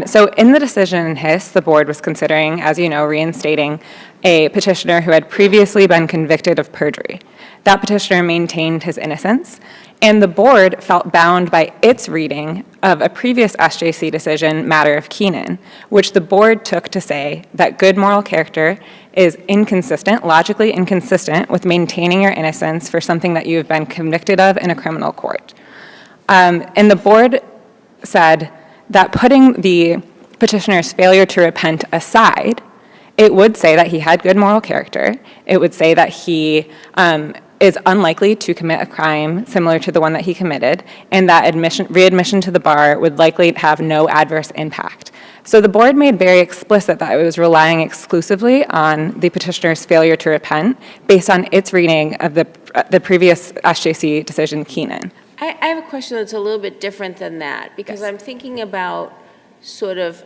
So in the decision in Hiss, the Board was considering, as you know, reinstating a petitioner who had previously been convicted of perjury. That petitioner maintained his innocence, and the Board felt bound by its reading of a previous SJC decision, Matter of Keenan, which the Board took to say that good moral character is inconsistent, logically inconsistent, with maintaining your innocence for something that you have been convicted of in a criminal court. And the Board said that putting the petitioner's failure to repent aside, it would say that he had good moral character. It would say that he is unlikely to commit a crime similar to the one that he committed, and that readmission to the bar would likely have no adverse impact. So the Board made very explicit that it was relying exclusively on the petitioner's failure to repent based on its reading of the previous SJC decision, Keenan. I have a question that's a little bit different than that, because Yes. I'm thinking about sort of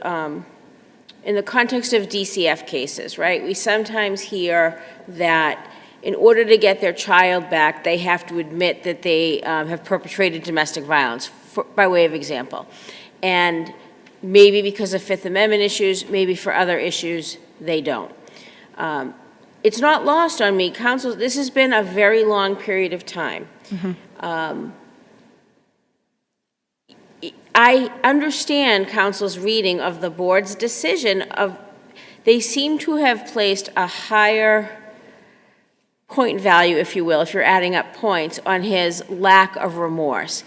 in the context of DCF cases, right? We sometimes hear that in order to get their child back, they have to admit that they have perpetrated domestic violence, by way of example. And maybe because of Fifth Amendment issues, maybe for other issues, they don't. It's not lost on me, counsel, this has been a very long period of time. I understand counsel's reading of the Board's decision of, they seem to have placed a higher point value, if you will, if you're adding up points, on his lack of remorse.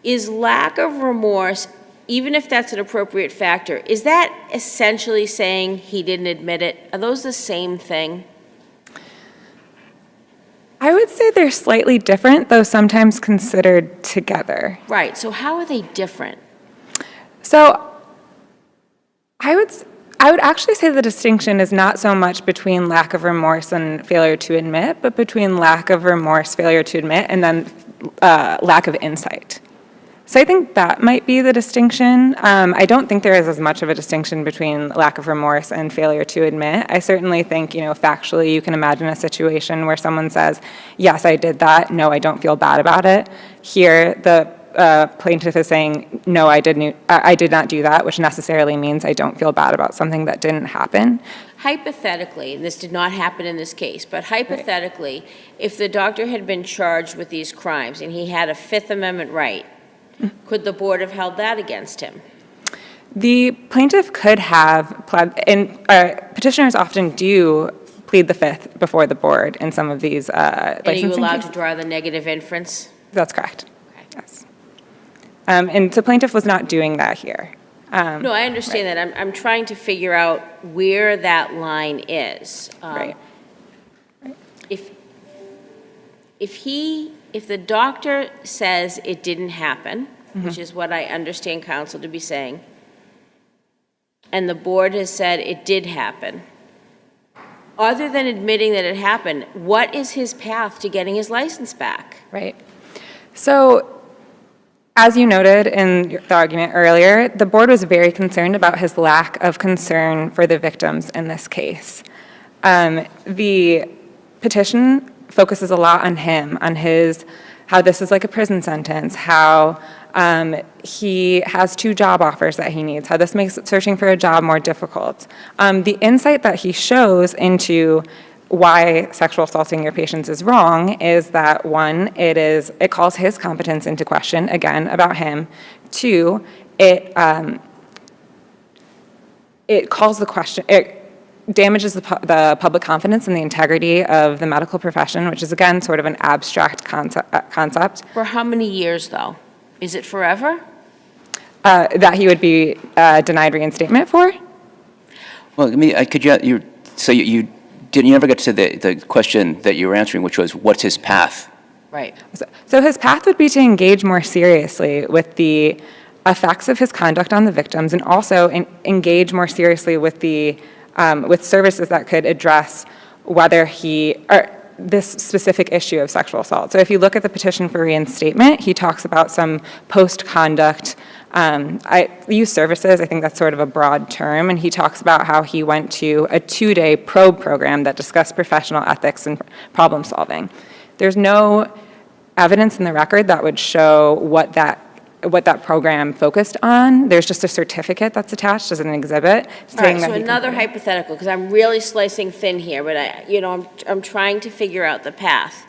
Is lack of remorse, even if that's an appropriate factor, is that essentially saying he didn't admit it? Are those the same thing? I would say they're slightly different, though sometimes considered together. Right, so how are they different? So I would actually say the distinction is not so much between lack of remorse and failure to admit, but between lack of remorse, failure to admit, and then lack of insight. So I think that might be the distinction. I don't think there is as much of a distinction between lack of remorse and failure to admit. I certainly think, factually, you can imagine a situation where someone says, yes, I did that, no, I don't feel bad about it. Here, the plaintiff is saying, no, I did not do that, which necessarily means I don't feel bad about something that didn't happen. Hypothetically, and this did not happen in this case, but hypothetically, if the doctor had been charged with these crimes and he had a Fifth Amendment right, could the Board have held that against him? The plaintiff could have pled, and petitioners often do plead the Fifth before the Board in some of these licensing And are you allowed cases. to draw the negative inference? That's correct. Yes. And the plaintiff was not doing that here. No, I understand that. I'm trying to figure out where that line is. Right. If the doctor says it didn't happen, which is what I understand counsel to be saying, and the Board has said it did happen, other than admitting that it happened, what is his path to getting his license back? Right. So, as you noted in the argument earlier, the Board was very concerned about his lack of concern for the victims in this case. The petition focuses a lot on him, on how this is like a prison sentence, how he has 2 job offers that he needs, how this makes searching for a job more difficult. The insight that he shows into why sexual assaulting your patients is wrong is that, 1, it calls his competence into question, again, about him. 2, it calls the question, it damages the public confidence in the integrity of the medical profession, which is, again, sort of an abstract concept. For how many years, though? Is it forever? That he would be denied reinstatement for? Well, you never get to the question that you were answering, which was, what's his path? Right. So his path would be to engage more seriously with the effects of his conduct on the victims, and also engage more seriously with the with services that could address whether this specific issue of sexual assault. So if you look at the petition for reinstatement, he talks about some post-conduct youth services. I think that's sort of a broad term, and he talks about how he went to a 2-day probe program that discussed professional ethics and problem solving. There's no evidence in the record that would show what that program focused on. There's just a certificate that's attached as an exhibit All right, so another hypothetical, because I'm really slicing thin here, but I'm trying to figure out the path.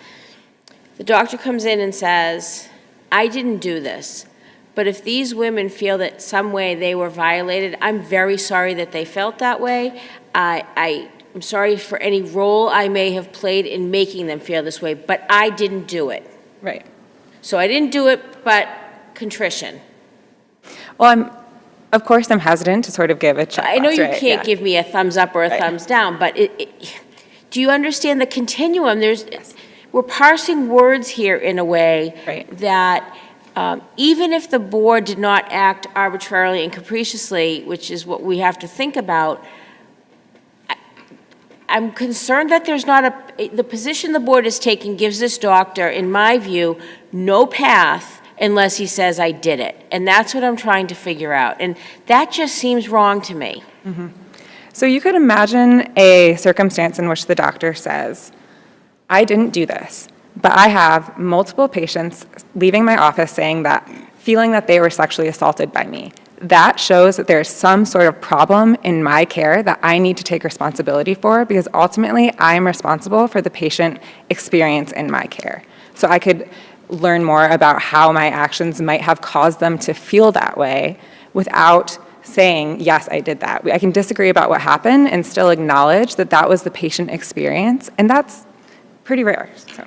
The doctor comes in and says, I didn't do this, but if these women feel that some way they were violated, I'm very sorry that they felt that way. I'm sorry for any role I may have played in making them feel this way, but I didn't do it. Right. So I didn't do it, but contrition. Well, of course, I'm hesitant to sort of give a checkbox. I know you can't give me a thumbs up or a thumbs down, but do you understand the continuum? We're parsing words here in a way that even if the board did not act arbitrarily and capriciously, which is what we have to think about, I'm concerned that there's not the position the board is taking gives this doctor, in my view, no path unless he says, I did it. And that's what I'm trying to figure out. And that just seems wrong to me. Mm-hmm. So you could imagine a circumstance in which the doctor says, I didn't do this, but I have multiple patients leaving my office feeling that they were sexually assaulted by me. That shows that there's some sort of problem in my care that I need to take responsibility for, because ultimately I'm responsible for the patient experience in my care. So I could learn more about how my actions might have caused them to feel that way without saying, yes, I did that. I can disagree about what happened and still acknowledge that that was the patient experience, and that's pretty rare. So.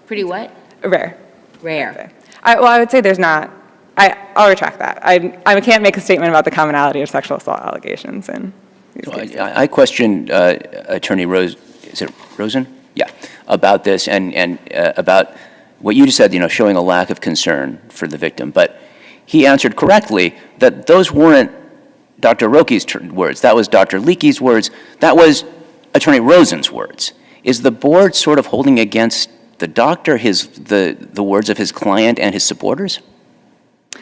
Pretty what? Rare. Rare. I would say there's not. I'll retract that. I can't make a statement about the commonality of sexual assault allegations in these cases. I questioned Attorney Rosen? Yeah, about this and about what you just said, showing a lack of concern for the victim. But he answered correctly that those weren't Dr. Roki's words. That was Dr. Leakey's words. That was Attorney Rosen's words. Is the board sort of holding against the doctor the words of his client and his supporters?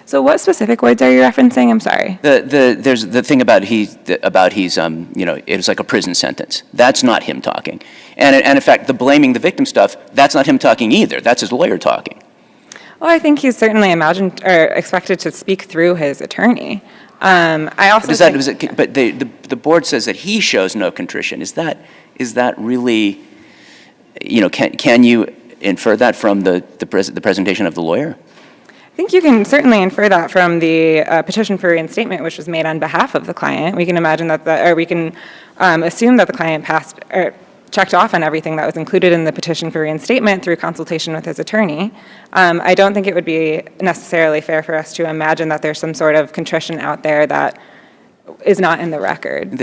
So what specific words are you referencing? I'm sorry. There's the thing about he's it was like a prison sentence. That's not him talking. And in fact, the blaming the victim stuff, that's not him talking either. That's his lawyer talking. Well, I think he's certainly imagined or expected to speak through his attorney. I also but the board says that he shows no contrition. Is that really, can you infer that from the presentation of the lawyer? I think you can certainly infer that from the petition for reinstatement, which was made on behalf of the client. We can imagine that, we can assume that the client passed or checked off on everything that was included in the petition for reinstatement through consultation with his attorney. I don't think it would be necessarily fair for us to imagine that there's some sort of contrition out there that is not in the record.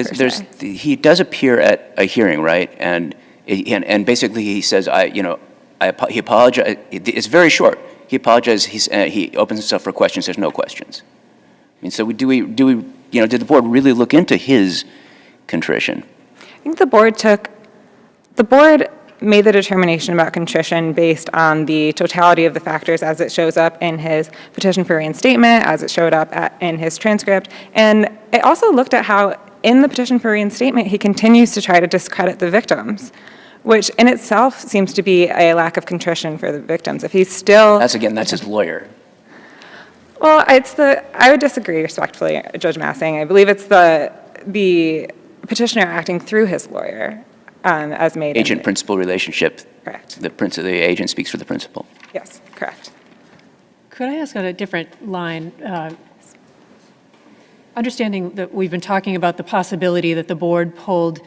He does appear at a hearing, right? And basically he says, he apologized. It's very short. He apologizes. He opens himself for questions. There's no questions. I mean, so did the board really look into his contrition? I think the board made the determination about contrition based on the totality of the factors as it shows up in his petition for reinstatement, as it showed up in his transcript, and it also looked at how in the petition for reinstatement he continues to try to discredit the victims, which in itself seems to be a lack of contrition for the victims. If he's still... That's his lawyer. Well, I would disagree respectfully, Judge Massing. I believe it's the petitioner acting through his lawyer as made... Agent-principal relationship. Correct. The agent speaks for the principal. Yes, correct. Could I ask on a different line? Understanding that we've been talking about the possibility that the board pulled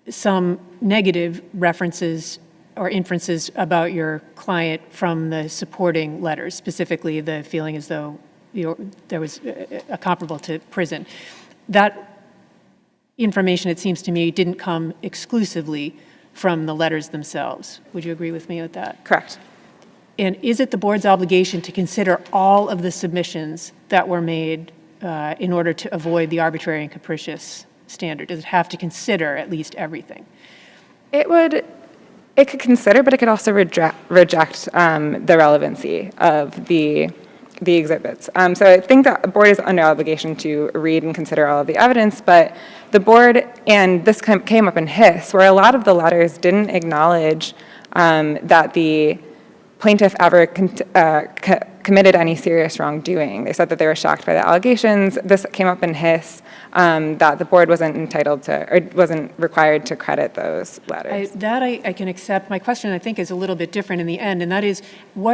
some negative references or inferences about your client from the supporting letters, specifically the feeling as though there was a comparable to prison. That information, it seems to me, didn't come exclusively from the letters themselves. Would you agree with me with that? Correct. And is it the board's obligation to consider all of the submissions that were made in order to avoid the arbitrary and capricious standard? Does it have to consider at least everything? It would, It could consider, but it could also reject the relevancy of the exhibits. So I think that the board is under obligation to read and consider all of the evidence, but the board, and this came up in Hiss, where a lot of the letters didn't acknowledge that the plaintiff ever committed any serious wrongdoing. They said that they were shocked by the allegations. This came up in Hiss, that the board wasn't entitled to, or wasn't required to credit those letters. I can accept. My question, I think, is a little bit different in the end, and that is,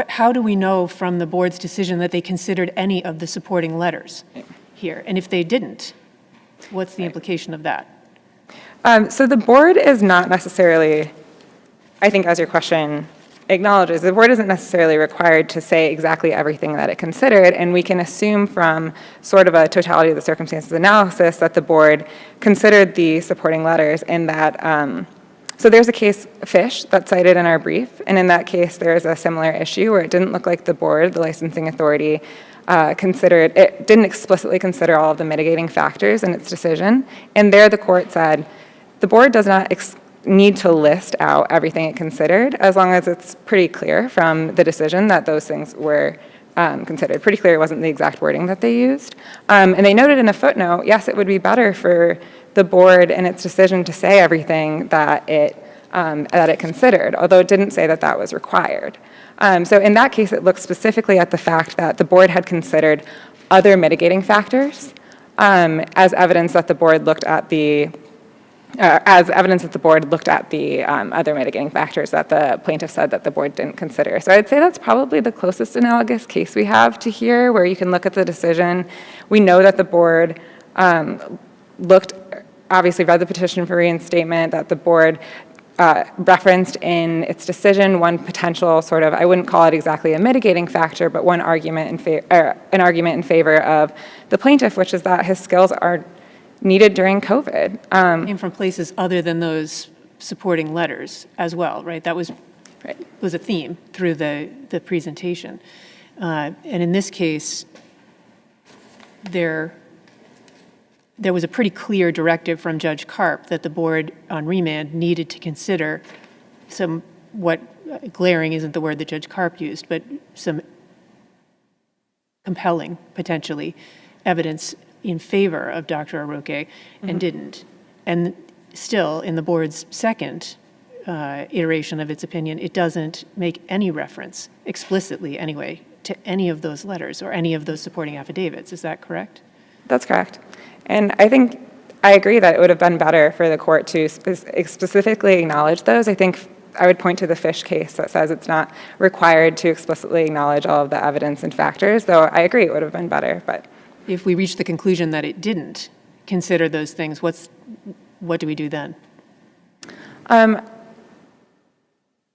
how do we know from the board's decision that they considered any of the supporting letters here? And if they didn't, what's the implication of that? So the board is not necessarily, I think as your question acknowledges, the board isn't necessarily required to say exactly everything that it considered, and we can assume from sort of a totality of the circumstances analysis that the board considered the supporting letters, and that, so there's a case, Fish, that's cited in our brief, and in that case there is a similar issue where it didn't look like the board, the licensing authority, it didn't explicitly consider all of the mitigating factors in its decision, and there the court said, the board does not need to list out everything it considered, as long as it's pretty clear from the decision that those things were considered. Pretty clear it wasn't the exact wording that they used. And they noted in a footnote, yes, it would be better for the board in its decision to say everything that it considered, although it didn't say that that was required. So in that case, it looked specifically at the fact that the board had considered other mitigating factors as evidence that the board looked at the other mitigating factors that the plaintiff said that the board didn't consider. So I'd say that's probably the closest analogous case we have to here, where you can look at the decision. We know that the board obviously read the petition for reinstatement, that the board referenced in its decision one potential sort of, I wouldn't call it exactly a mitigating factor, but one argument an argument in favor of the plaintiff, which is that his skills are needed during COVID. Came from places other than those supporting letters as well, right? That was a theme through the presentation. And in this case, there was a pretty clear directive from Judge Karp that the board on remand needed to consider some, what glaring isn't the word that Judge Karp used, but some compelling, potentially, evidence in favor of Dr. Aroque and didn't. And still, in the board's second iteration of its opinion, it doesn't make any reference, explicitly anyway, to any of those letters or any of those supporting affidavits. Is that correct? That's correct. And I agree that it would have been better for the court to specifically acknowledge those. I think I would point to the Fish case that says it's not required to explicitly acknowledge all of the evidence and factors, though I agree it would have been better, but. If we reach the conclusion that it didn't consider those things, what do we do then?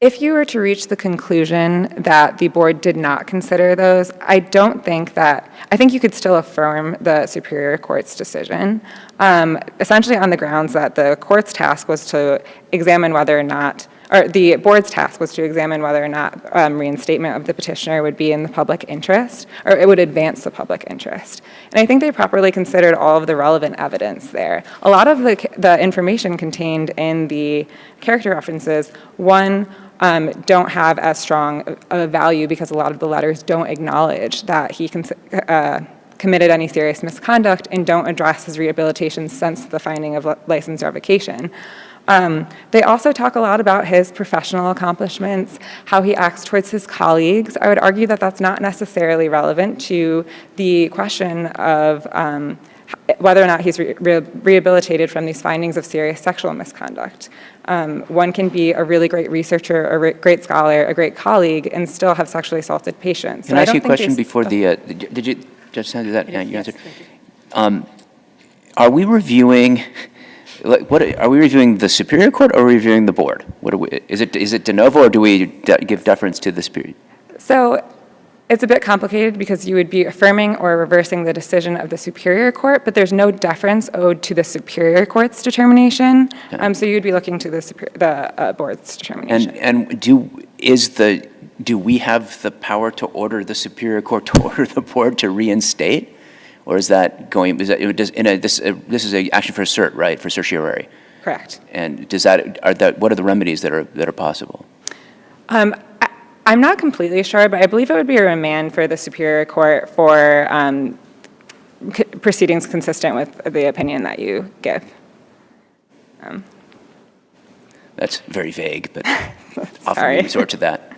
If you were to reach the conclusion that the board did not consider those, I think you could still affirm the Superior Court's decision, essentially on the grounds that the court's task was to examine whether or not, or the board's task was to examine whether or not reinstatement of the petitioner would be in the public interest, or it would advance the public interest. And I think they properly considered all of the relevant evidence there. A lot of the information contained in the character references, don't have as strong a value because a lot of the letters don't acknowledge that he committed any serious misconduct and don't address his rehabilitation since the finding of license revocation. They also talk a lot about his professional accomplishments, how he acts towards his colleagues. I would argue that that's not necessarily relevant to the question of whether or not he's rehabilitated from these findings of serious sexual misconduct. One can be a really great researcher, a great scholar, a great colleague, and still have sexually assaulted patients. Can I ask you a question before did you just do that? Yeah, you answered. Are we reviewing, are we reviewing the Superior Court or are we reviewing the board? Is it de novo or do we give deference to the Superior? So it's a bit complicated because you would be affirming or reversing the decision of the Superior Court, but there's no deference owed to the Superior Court's determination. So you'd be looking to the board's determination. And do we have the power to order the Superior Court to order the board to reinstate, or is that going? This is an action for cert, right? For certiorari. Correct. And what are the remedies that are possible? I'm not completely sure, but I believe it would be a remand for the Superior Court for proceedings consistent with the opinion that you give. That's very vague, but often Sorry. we resort to that.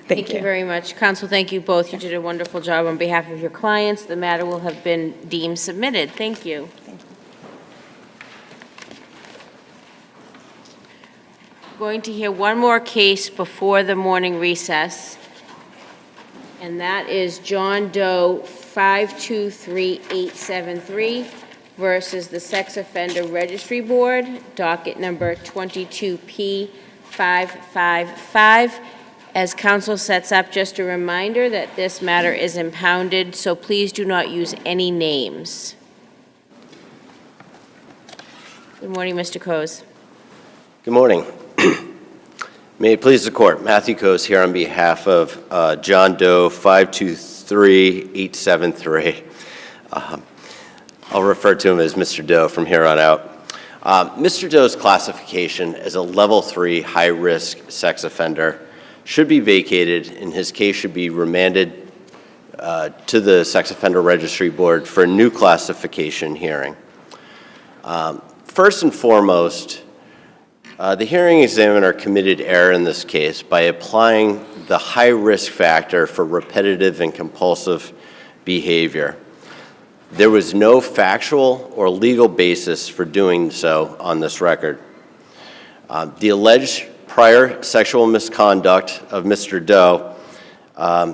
Thank you very much. Counsel, thank you both. You did a wonderful job on behalf of your clients. The matter will have been deemed submitted. Thank you. Going to hear one more case before the morning recess, and that is John Doe 523873 versus the Sex Offender Registry Board, docket number 22P555. As counsel sets up, just a reminder that this matter is impounded, so please do not use any names. Good morning, Mr. Coase. Good morning. May it please the court, Matthew Coase here on behalf of John Doe 523873. I'll refer to him as Mr. Doe from here on out. Mr. Doe's classification as a level 3 high-risk sex offender should be vacated, and his case should be remanded to the Sex Offender Registry Board for a new classification hearing. First and foremost, the hearing examiner committed error in this case by applying the high-risk factor for repetitive and compulsive behavior. There was no factual or legal basis for doing so on this record. The alleged prior sexual misconduct of Mr. Doe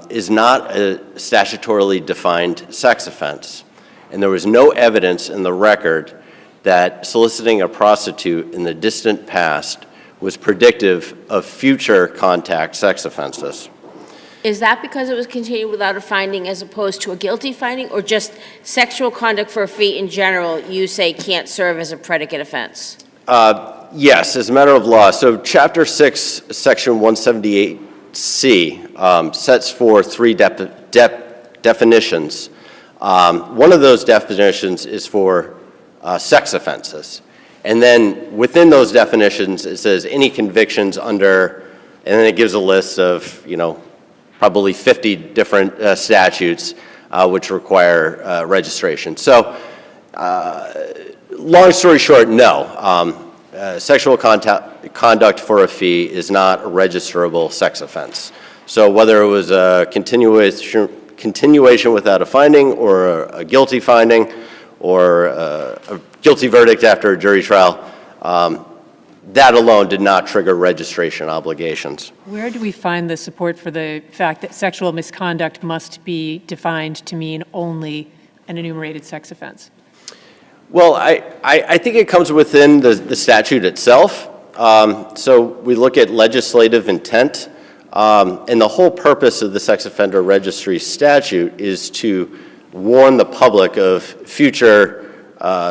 is not a statutorily defined sex offense, and there was no evidence in the record that soliciting a prostitute in the distant past was predictive of future contact sex offenses. Is that because it was continued without a finding as opposed to a guilty finding, or just sexual conduct for a fee in general you say can't serve as a predicate offense? Yes, as a matter of law. So Chapter 6, Section 178C sets forth 3 definitions. One of those definitions is for sex offenses. And then within those definitions, it says any convictions under, and then it gives a list of, probably 50 different statutes which require registration. So long story short, no. Sexual conduct for a fee is not a registerable sex offense. So whether it was a continuation without a finding, or a guilty finding, or a guilty verdict after a jury trial, that alone did not trigger registration obligations. Where do we find the support for the fact that sexual misconduct must be defined to mean only an enumerated sex offense? Well, I think it comes within the statute itself. So we look at legislative intent, and the whole purpose of the Sex Offender Registry statute is to warn the public of future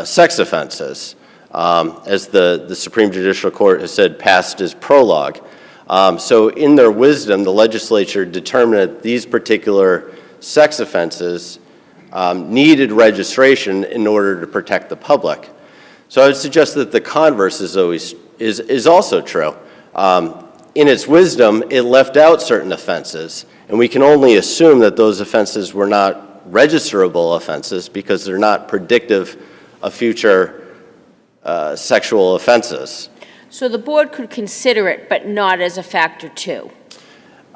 sex offenses. As the Supreme Judicial Court has said, past is prologue. So in their wisdom, the legislature determined that these particular sex offenses needed registration in order to protect the public. So I would suggest that the converse is also true. In its wisdom, it left out certain offenses, and we can only assume that those offenses were not registerable offenses because they're not predictive of future sexual offenses. So the board could consider it, but not as a factor 2?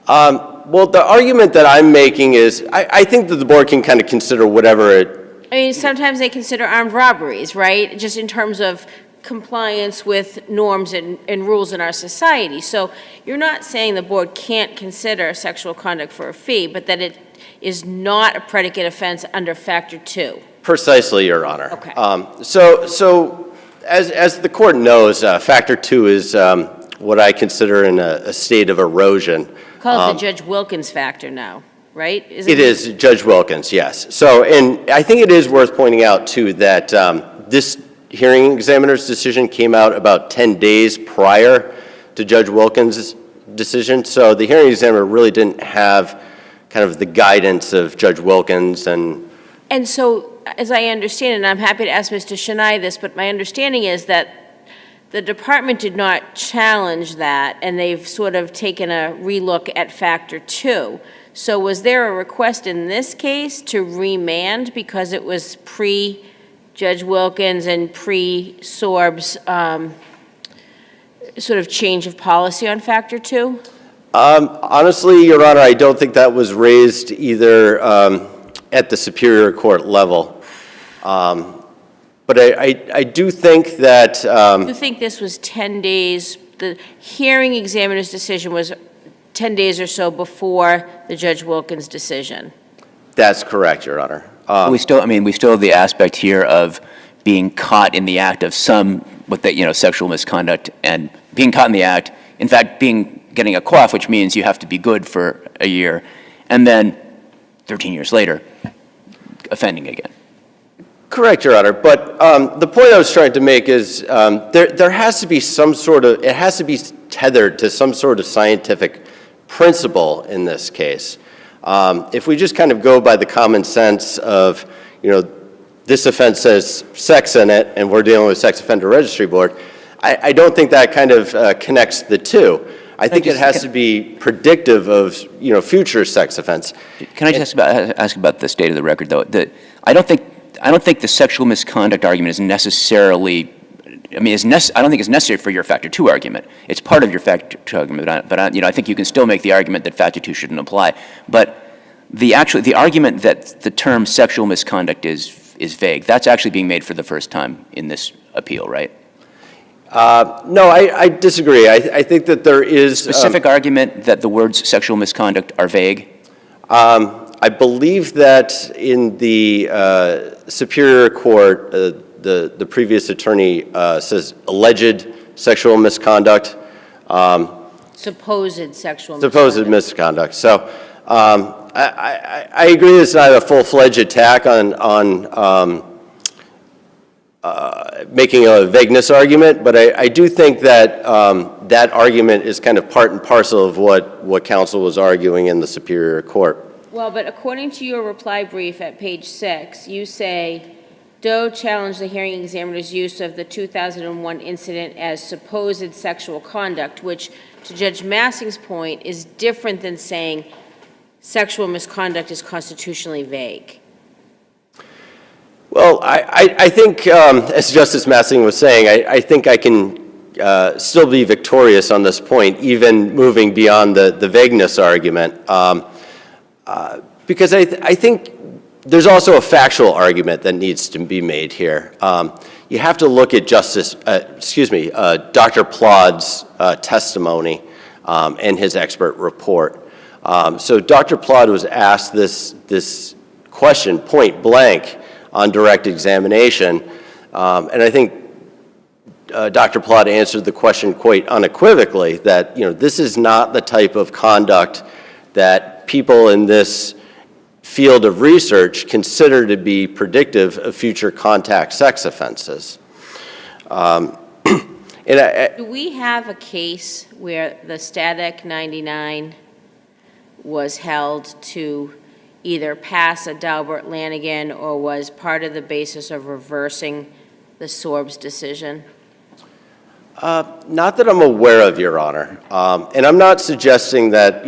Well, the argument that I'm making is, I think that the board can kind of consider whatever it... I mean, sometimes they consider armed robberies, right? Just in terms of compliance with norms and rules in our society. So you're not saying the board can't consider sexual conduct for a fee, but that it is not a predicate offense under factor 2? Precisely, Your Honor. Okay. So as the court knows, factor 2 is what I consider in a state of erosion. Call it the Judge Wilkins factor now, right? It is Judge Wilkins, yes. So, and I think it is worth pointing out, too, that this hearing examiner's decision came out about 10 days prior to Judge Wilkins' decision. So the hearing examiner really didn't have kind of the guidance of Judge Wilkins. And so, as I understand it, and I'm happy to ask Mr. Shanai this, but my understanding is that the department did not challenge that, and they've sort of taken a relook at factor 2. So was there a request in this case to remand because it was pre-Judge Wilkins and pre-Sorb's sort of change of policy on factor 2? Honestly, Your Honor, I don't think that was raised either at the Superior Court level. But I do think that... You think this was 10 days, the hearing examiner's decision was 10 days or so before the Judge Wilkins decision? That's correct, Your Honor. We still have the aspect here of being caught in the act of sexual misconduct and being caught in the act, in fact, getting a cough, which means you have to be good for a year, and then 13 years later, offending again. Correct, Your Honor. But the point I was trying to make is there has to be some sort of, it has to be tethered to some sort of scientific principle in this case. If we just kind of go by the common sense of, this offense says sex in it, and we're dealing with Sex Offender Registry Board, I don't think that kind of connects the two. I think it has to be predictive of, future sex offense. Can I just ask about the state of the record, though? I don't think the sexual misconduct argument is necessarily, I don't think it's necessary for your factor 2 argument. It's part of your factor 2 argument, but I think you can still make the argument that factor 2 shouldn't apply. But the argument that the term sexual misconduct is vague, that's actually being made for the first time in this appeal, right? No, I disagree. I think that there is... Specific argument that the words sexual misconduct are vague? I believe that in the Superior Court, the previous attorney says alleged sexual misconduct. Supposed sexual misconduct. Supposed misconduct. So I agree it's not a full-fledged attack on making a vagueness argument, but I do think that that argument is kind of part and parcel of what counsel was arguing in the Superior Court. Well, but according to your reply brief at page 6, you say, Doe challenged the hearing examiner's use of the 2001 incident as supposed sexual conduct, which, to Judge Massing's point, is different than saying sexual misconduct is constitutionally vague. Well, I think, as Justice Massing was saying, I think I can still be victorious on this point, even moving beyond the vagueness argument, because I think there's also a factual argument that needs to be made here. You have to look at Dr. Plodd's testimony and his expert report. So Dr. Plodd was asked this question point blank on direct examination, and I think Dr. Plodd answered the question quite unequivocally that this is not the type of conduct that people in this field of research consider to be predictive of future contact sex offenses. Do we have a case where the Static 99 was held to either pass a Daubert-Lanigan or was part of the basis of reversing the Sorb's decision? Not that I'm aware of, Your Honor. And I'm not suggesting that,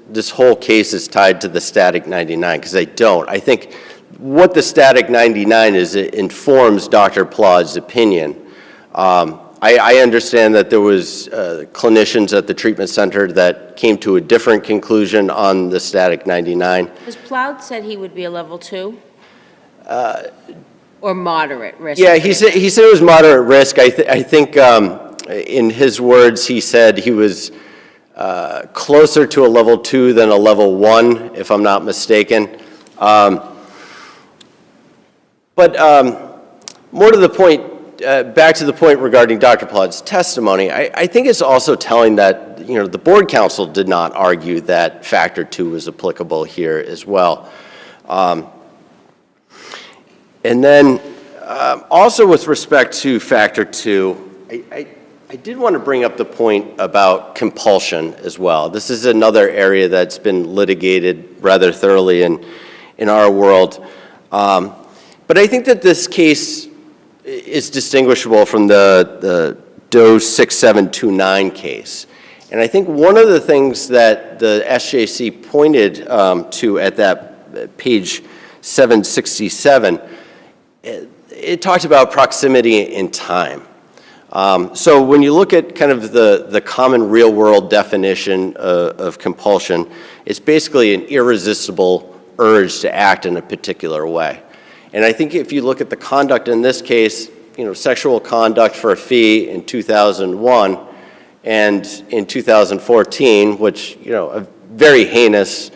this whole case is tied to the Static 99, because I don't. I think what the Static 99 is, it informs Dr. Plodd's opinion. I understand that there was clinicians at the treatment center that came to a different conclusion on the Static 99. Because Plodd said he would be a level 2? Or moderate risk? Yeah, he said it was moderate risk. I think in his words, he said he was closer to a level 2 than a level 1, if I'm not mistaken. But more to the point, back to the point regarding Dr. Plodd's testimony, I think it's also telling that, the board counsel did not argue that factor 2 was applicable here as well. And then also with respect to factor 2, I did want to bring up the point about compulsion as well. This is another area that's been litigated rather thoroughly in our world. But I think that this case is distinguishable from the Doe 6729 case. And I think one of the things that the SJC pointed to at that page 767, it talked about proximity in time. So when you look at kind of the common real-world definition of compulsion, it's basically an irresistible urge to act in a particular way. And I think if you look at the conduct in this case, sexual conduct for a fee in 2001 and in 2014, which, a very heinous,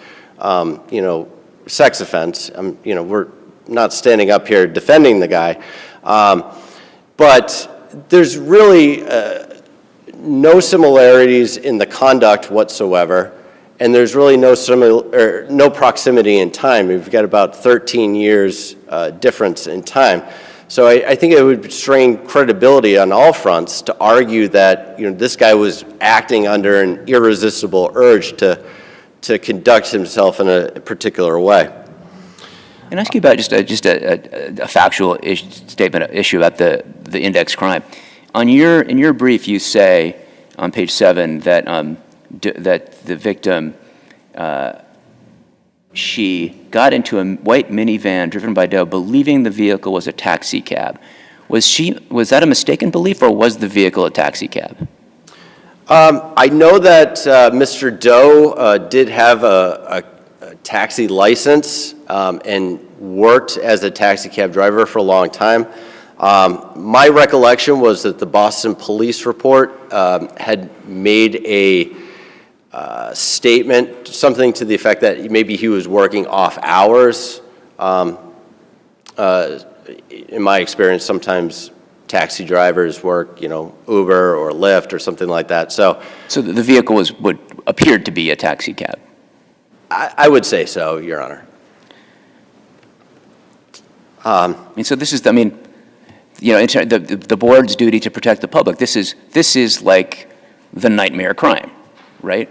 sex offense. We're not standing up here defending the guy. But there's really no similarities in the conduct whatsoever, and there's really no proximity in time. We've got about 13 years difference in time. So I think it would strain credibility on all fronts to argue that this guy was acting under an irresistible urge to conduct himself in a particular way. Can I ask you about just a factual issue about the index crime? In your brief, you say on page 7 that that the victim she got into a white minivan driven by Doe, believing the vehicle was a taxi cab. Was that a mistaken belief, or was the vehicle a taxi cab? I know that Mr. Doe did have a taxi license and worked as a taxi cab driver for a long time. My recollection was that the Boston police report had made a statement, something to the effect that maybe he was working off hours. In my experience, sometimes taxi drivers work, Uber or Lyft or something like that. So the vehicle appeared to be a taxi cab. I would say so, Your Honor. So this is, the board's duty to protect the public. This is like the nightmare crime, right?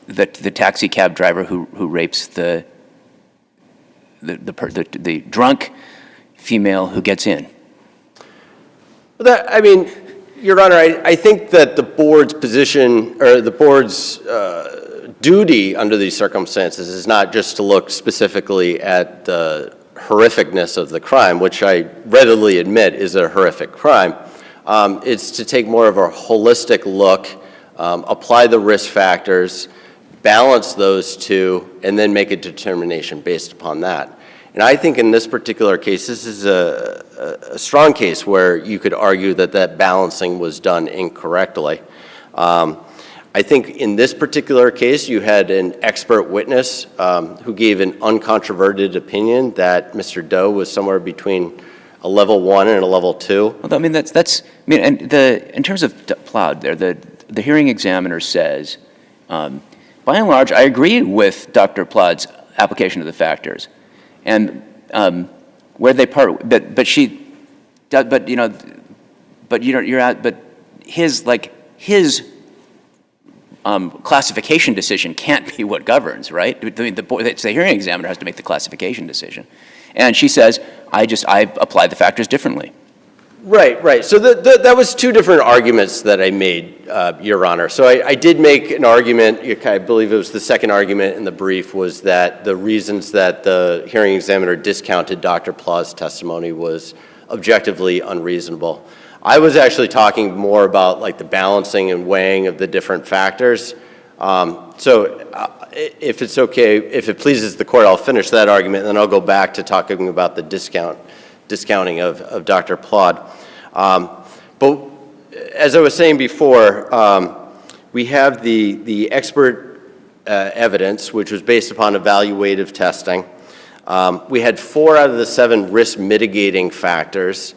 The taxi cab driver who rapes the drunk female who gets in. Your Honor, I think that the board's position, or the board's duty under these circumstances is not just to look specifically at the horrificness of the crime, which I readily admit is a horrific crime. It's to take more of a holistic look, apply the risk factors, balance those two, and then make a determination based upon that. And I think in this particular case, this is a strong case where you could argue that that balancing was done incorrectly. I think in this particular case, you had an expert witness who gave an uncontroverted opinion that Mr. Doe was somewhere between a level 1 and a level 2. Well, in terms of Plowd there, the hearing examiner says, by and large, I agree with Dr. Plowd's application of the factors. And where they part, but his classification decision can't be what governs, right? The hearing examiner has to make the classification decision, and she says, I apply the factors differently. Right. So that was two different arguments that I made, Your Honor. So I did make an argument, I believe it was the second argument in the brief, was that the reasons that the hearing examiner discounted Dr. Plow's testimony was objectively unreasonable. I was actually talking more about like the balancing and weighing of the different factors. So if it's okay, if it pleases the court, I'll finish that argument, and then I'll go back to talking about the discounting of Dr. Plowd. But as I was saying before, we have the expert evidence, which was based upon evaluative testing. We had 4 out of the 7 risk mitigating factors.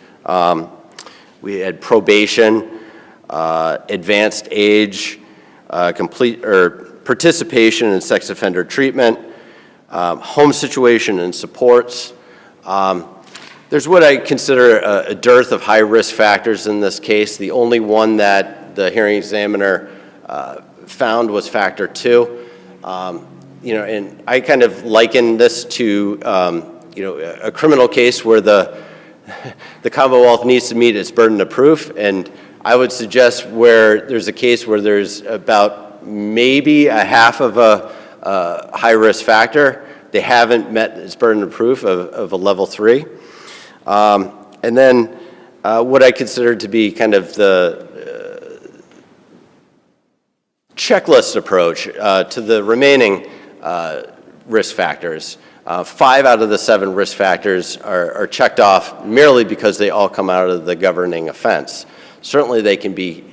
We had probation, advanced age, participation in sex offender treatment, home situation and supports. There's what I consider a dearth of high-risk factors in this case. The only one that the hearing examiner found was factor 2. And I kind of liken this to, a criminal case where the the Commonwealth needs to meet its burden of proof, and I would suggest where there's a case where there's about maybe a half of a high-risk factor, they haven't met its burden of proof of a level 3. And then what I consider to be kind of the checklist approach to the remaining risk factors. 5 out of the 7 risk factors are checked off merely because they all come out of the governing offense. Certainly they can be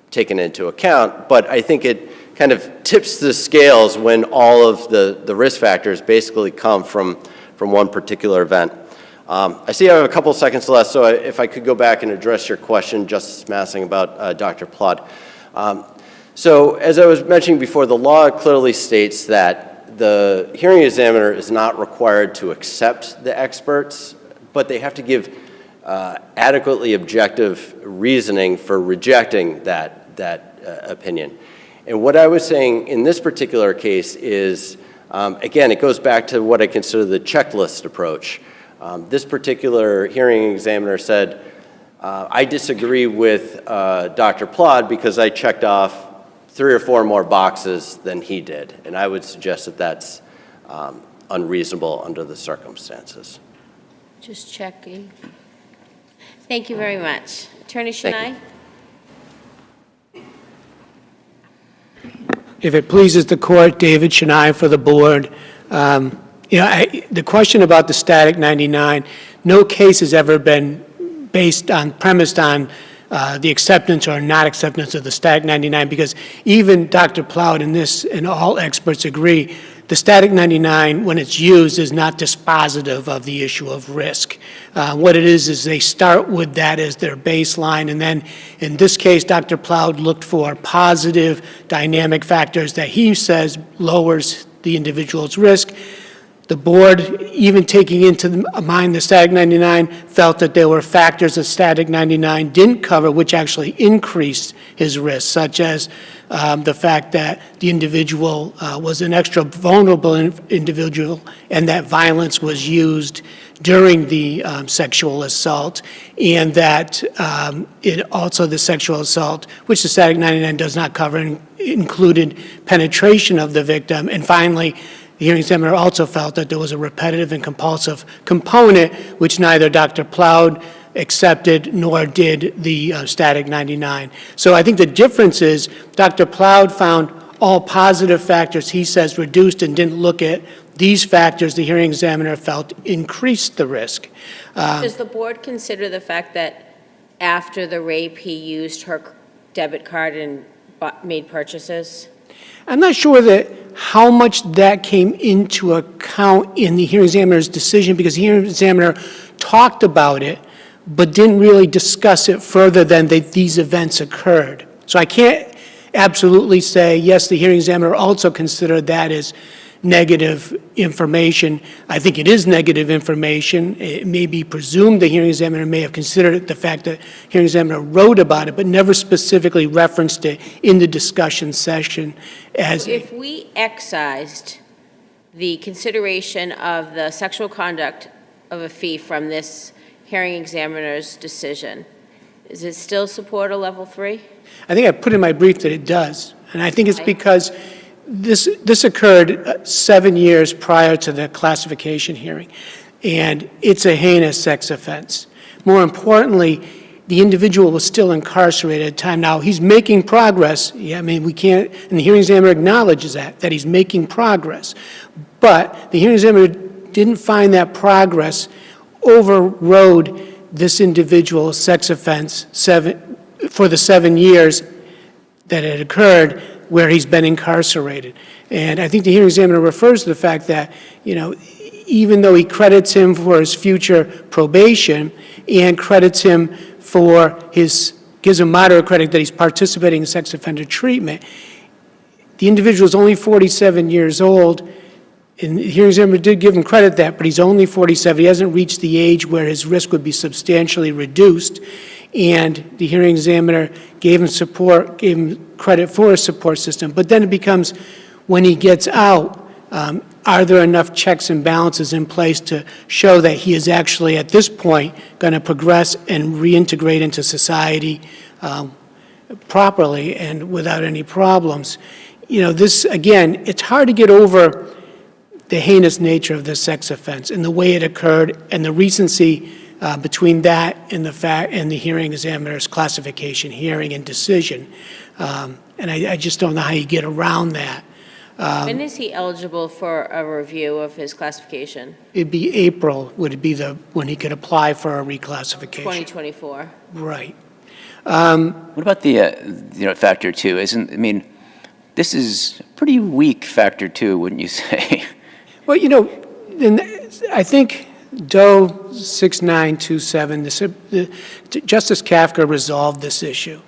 taken into account, but I think it kind of tips the scales when all of the risk factors basically come from one particular event. I see I have a couple seconds left, so if I could go back and address your question, Justice Massing, about Dr. Plodd. So as I was mentioning before, the law clearly states that the hearing examiner is not required to accept the experts, but they have to give adequately objective reasoning for rejecting that opinion. And what I was saying in this particular case is, again, it goes back to what I consider the checklist approach. This particular hearing examiner said, I disagree with Dr. Plodd because I checked off 3 or 4 more boxes than he did. And I would suggest that that's unreasonable under the circumstances. Just checking. Thank you very much. Attorney Shanai? If it pleases the court, David Shanai for the board. The question about the static 99, no case has ever been premised on the acceptance or not acceptance of the static 99, because even Dr. Ploud and all experts agree, the static 99, when it's used, is not dispositive of the issue of risk. What it is they start with that as their baseline, and then in this case, Dr. Ploud looked for positive dynamic factors that he says lowers the individual's risk. The board, even taking into mind the static 99, felt that there were factors that static 99 didn't cover which actually increased his risk, such as the fact that the individual was an extra vulnerable individual and that violence was used during the sexual assault, and that also the sexual assault, which the static 99 does not cover, included penetration of the victim. And finally, the hearing examiner also felt that there was a repetitive and compulsive component, which neither Dr. Ploud accepted nor did the static 99. So I think the difference is Dr. Ploud found all positive factors he says reduced and didn't look at these factors the hearing examiner felt increased the risk. Does the board consider the fact that after the rape he used her debit card and made purchases? I'm not sure that how much that came into account in the hearing examiner's decision, because the hearing examiner talked about it, but didn't really discuss it further than these events occurred. So I can't absolutely say, yes, the hearing examiner also considered that as negative information. I think it is negative information. It may be presumed the hearing examiner may have considered the fact that the hearing examiner wrote about it, but never specifically referenced it in the discussion session. As if we excised the consideration of the sexual conduct of a fee from this hearing examiner's decision, does it still support a level 3? I think I put in my brief that it does, and I think it's because this occurred 7 years prior to the classification hearing, and it's a heinous sex offense. More importantly, the individual was still incarcerated at the time. Now, he's making progress. Yeah, I mean, we can't, and the hearing examiner acknowledges that he's making progress. But the hearing examiner didn't find that progress overrode this individual's sex offense for the 7 years that it occurred where he's been incarcerated. And I think the hearing examiner refers to the fact that, even though he credits him for his future probation and credits him for gives him moderate credit that he's participating in sex offender treatment, the individual is only 47 years old, and the hearing examiner did give him credit that, but he's only 47. He hasn't reached the age where his risk would be substantially reduced. And the hearing examiner gave him credit for his support system. But then it becomes, when he gets out, are there enough checks and balances in place to show that he is actually, at this point, going to progress and reintegrate into society properly and without any problems? You know, this, again, it's hard to get over the heinous nature of this sex offense and the way it occurred and the recency between that and the hearing examiner's classification, hearing, and decision. And I just don't know how you get around that. When is he eligible for a review of his classification? It'd be April, would it be when he could apply for a reclassification? 2024. Right. What about the, factor two? This is a pretty weak factor two, wouldn't you say? Well, I think Doe 6927, Justice Kafka resolved this issue.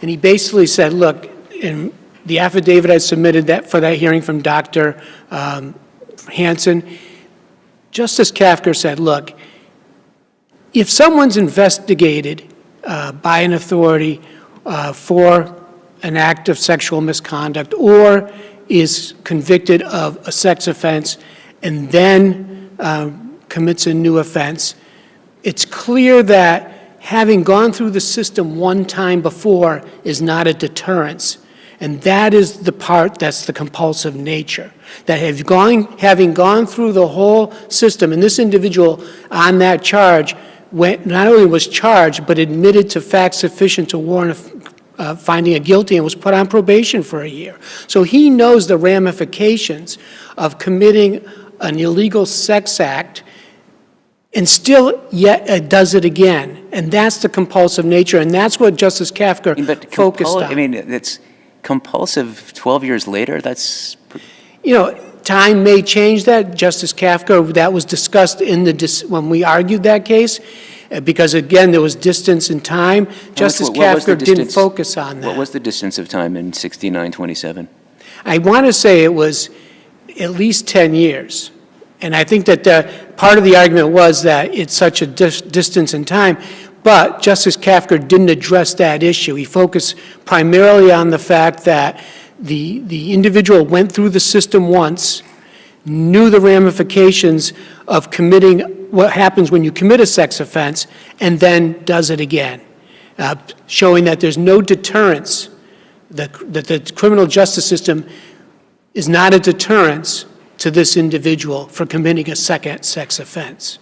And he basically said, look, in the affidavit I submitted for that hearing from Dr. Hansen, Justice Kafka said, look, if someone's investigated by an authority for an act of sexual misconduct or is convicted of a sex offense and then commits a new offense, it's clear that having gone through the system one time before is not a deterrence. And that is the part that's the compulsive nature. That having gone through the whole system, and this individual on that charge not only was charged, but admitted to facts sufficient to warrant finding a guilty and was put on probation for a year. So he knows the ramifications of committing an illegal sex act and still yet does it again. And that's the compulsive nature, and that's what Justice Kafka focused on. It's compulsive 12 years later? That's... Time may change that. Justice Kafka, that was discussed when we argued that case, because again, there was distance in time. Justice Kafka didn't focus on that. What was the distance of time in 6927? I want to say it was at least 10 years. And I think that part of the argument was that it's such a distance in time, but Justice Kafka didn't address that issue. He focused primarily on the fact that the individual went through the system once, knew the ramifications of committing what happens when you commit a sex offense, and then does it again, showing that there's no deterrence, that the criminal justice system is not a deterrence to this individual for committing a second sex offense.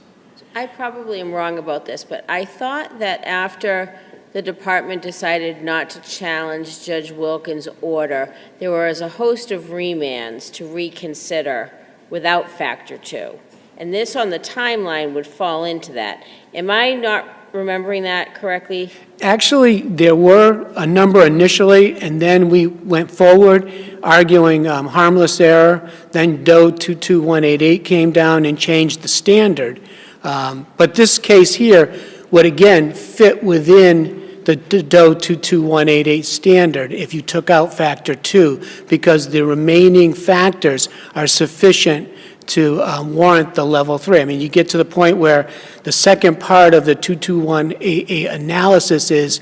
I probably am wrong about this, but I thought that after the department decided not to challenge Judge Wilkins' order, there was a host of remands to reconsider without factor two. And this on the timeline would fall into that. Am I not remembering that correctly? Actually, there were a number initially, and then we went forward arguing harmless error. Then Doe 22188 came down and changed the standard. But this case here would again fit within the Doe 22188 standard if you took out factor two, because the remaining factors are sufficient to warrant the level three. I mean, you get to the point where the second part of the 22188 analysis is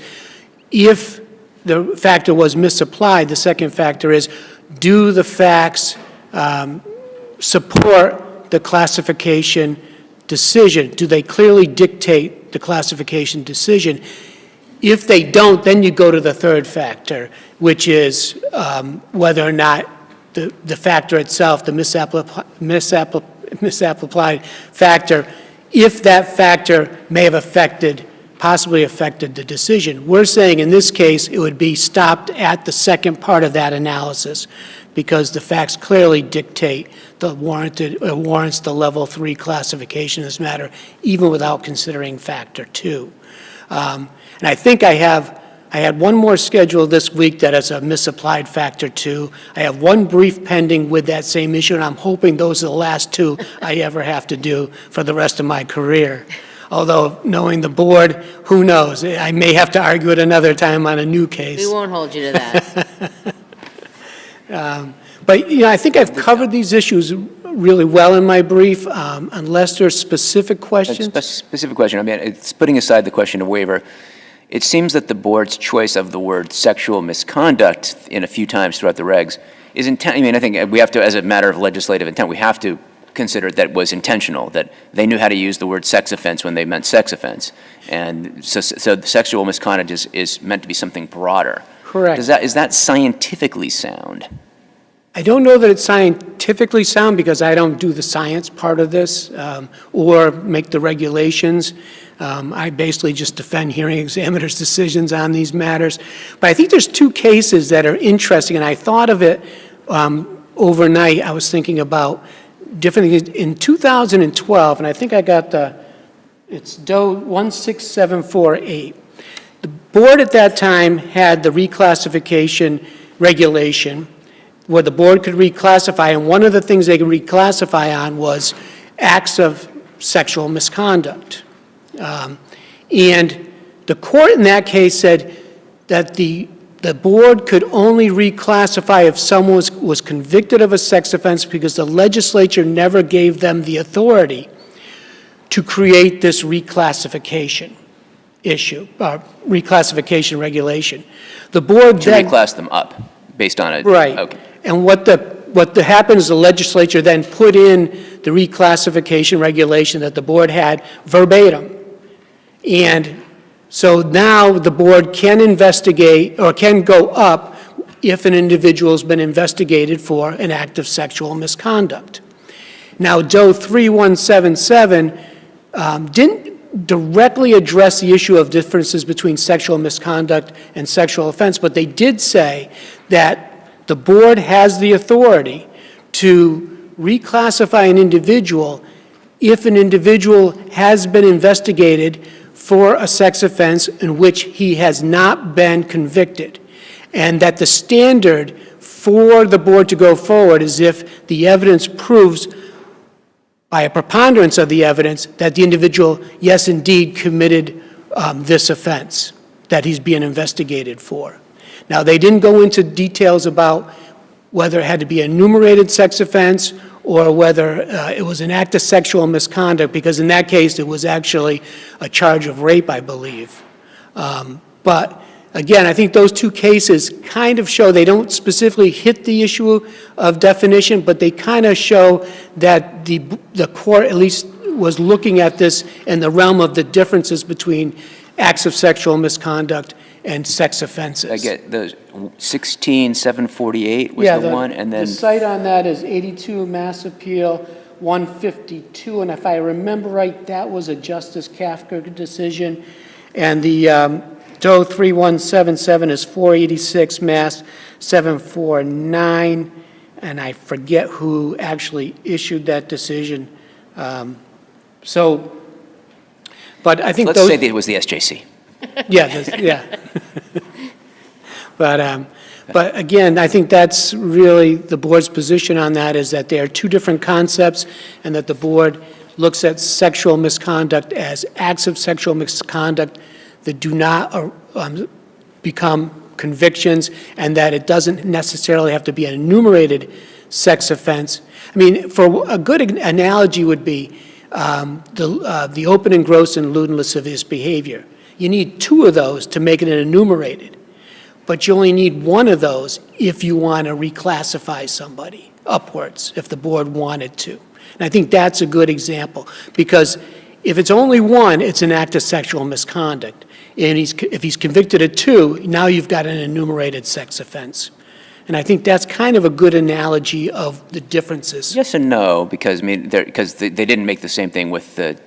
if the factor was misapplied, the second factor is, do the facts support the classification decision? Do they clearly dictate the classification decision? If they don't, then you go to the third factor, which is whether or not the factor itself, the misapplied factor, if that factor may have possibly affected the decision. We're saying in this case it would be stopped at the second part of that analysis because the facts clearly dictate warrants the level 3 classification of this matter, even without considering factor 2. And I think I had one more scheduled this week that is a misapplied factor 2. I have one brief pending with that same issue, and I'm hoping those are the last two I ever have to do for the rest of my career. Although, knowing the board, who knows? I may have to argue it another time on a new case. We won't hold you to that. But, I think I've covered these issues really well in my brief, unless there's specific questions. Specific question. I mean, it's putting aside the question of waiver. It seems that the board's choice of the word sexual misconduct in a few times throughout the regs is intent, I mean, I think we have to, as a matter of legislative intent, we have to consider that was intentional, that they knew how to use the word sex offense when they meant sex offense. And so sexual misconduct is meant to be something broader. Correct. Is that scientifically sound? I don't know that it's scientifically sound because I don't do the science part of this or make the regulations. I basically just defend hearing examiners' decisions on these matters. But I think there's two cases that are interesting, and I thought of it overnight. I was thinking about different things. In 2012, and I think I got it's Doe 16748. The board at that time had the reclassification regulation where the board could reclassify, and one of the things they could reclassify on was acts of sexual misconduct. And the court in that case said that the board could only reclassify if someone was convicted of a sex offense because the legislature never gave them the authority to create this reclassification issue, reclassification regulation. The board To then... reclass them up based on it? Right. Okay. And what happened is the legislature then put in the reclassification regulation that the board had verbatim. And so now the board can investigate or can go up if an individual has been investigated for an act of sexual misconduct. Now, Doe 3177 didn't directly address the issue of differences between sexual misconduct and sexual offense, but they did say that the board has the authority to reclassify an individual if an individual has been investigated for a sex offense in which he has not been convicted, and that the standard for the board to go forward is if the evidence proves by a preponderance of the evidence that the individual, yes, indeed, committed this offense that he's being investigated for. Now, they didn't go into details about whether it had to be a enumerated sex offense or whether it was an act of sexual misconduct, because in that case, it was actually a charge of rape, I believe. But again, I think those two cases kind of show, they don't specifically hit the issue of definition, but they kind of show that the court at least was looking at this in the realm of the differences between acts of sexual misconduct and sex offenses. I get the 16748 was the one, and then... The cite on that is 82 Mass Appeal 152, and if I remember right, that was a Justice Kafka decision. And the Doe 3177 is 486 Mass 749, and I forget who actually issued that decision. But I think Let's say that it was the SJC. Yeah. But again, I think that's really the board's position on that, is that they are two different concepts, and that the board looks at sexual misconduct as acts of sexual misconduct that do not become convictions, and that it doesn't necessarily have to be an enumerated sex offense. I mean, for a good analogy would be the open, engrossed, and lewd and lascivious behavior. You need two of those to make it an enumerated, but you only need one of those if you want to reclassify somebody upwards, if the board wanted to. And I think that's a good example, because if it's only one, it's an act of sexual misconduct. And if he's convicted of two, now you've got an enumerated sex offense. And I think that's kind of a good analogy of the differences. Yes and no, because they didn't make the same thing with the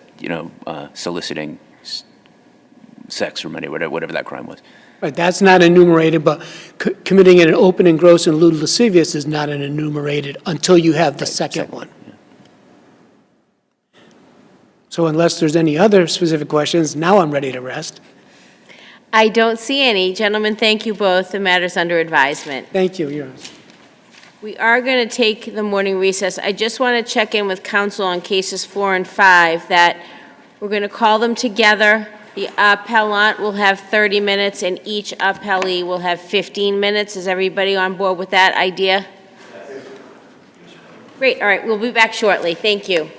soliciting sex for money, whatever that crime was. Right, that's not enumerated, but committing an open, engrossed, and lewd, lascivious is not an enumerated until you have the second one. Yeah. So unless there's any other specific questions, now I'm ready to rest. I don't see any. Gentlemen, thank you both. The matter's under advisement. Thank you, Your Honor. We are going to take the morning recess. I just want to check in with counsel on cases 4 and 5, that we're going to call them together. The appellant will have 30 minutes, and each appellee will have 15 minutes. Is everybody on board with that idea? Great. All right. We'll be back shortly. Thank you.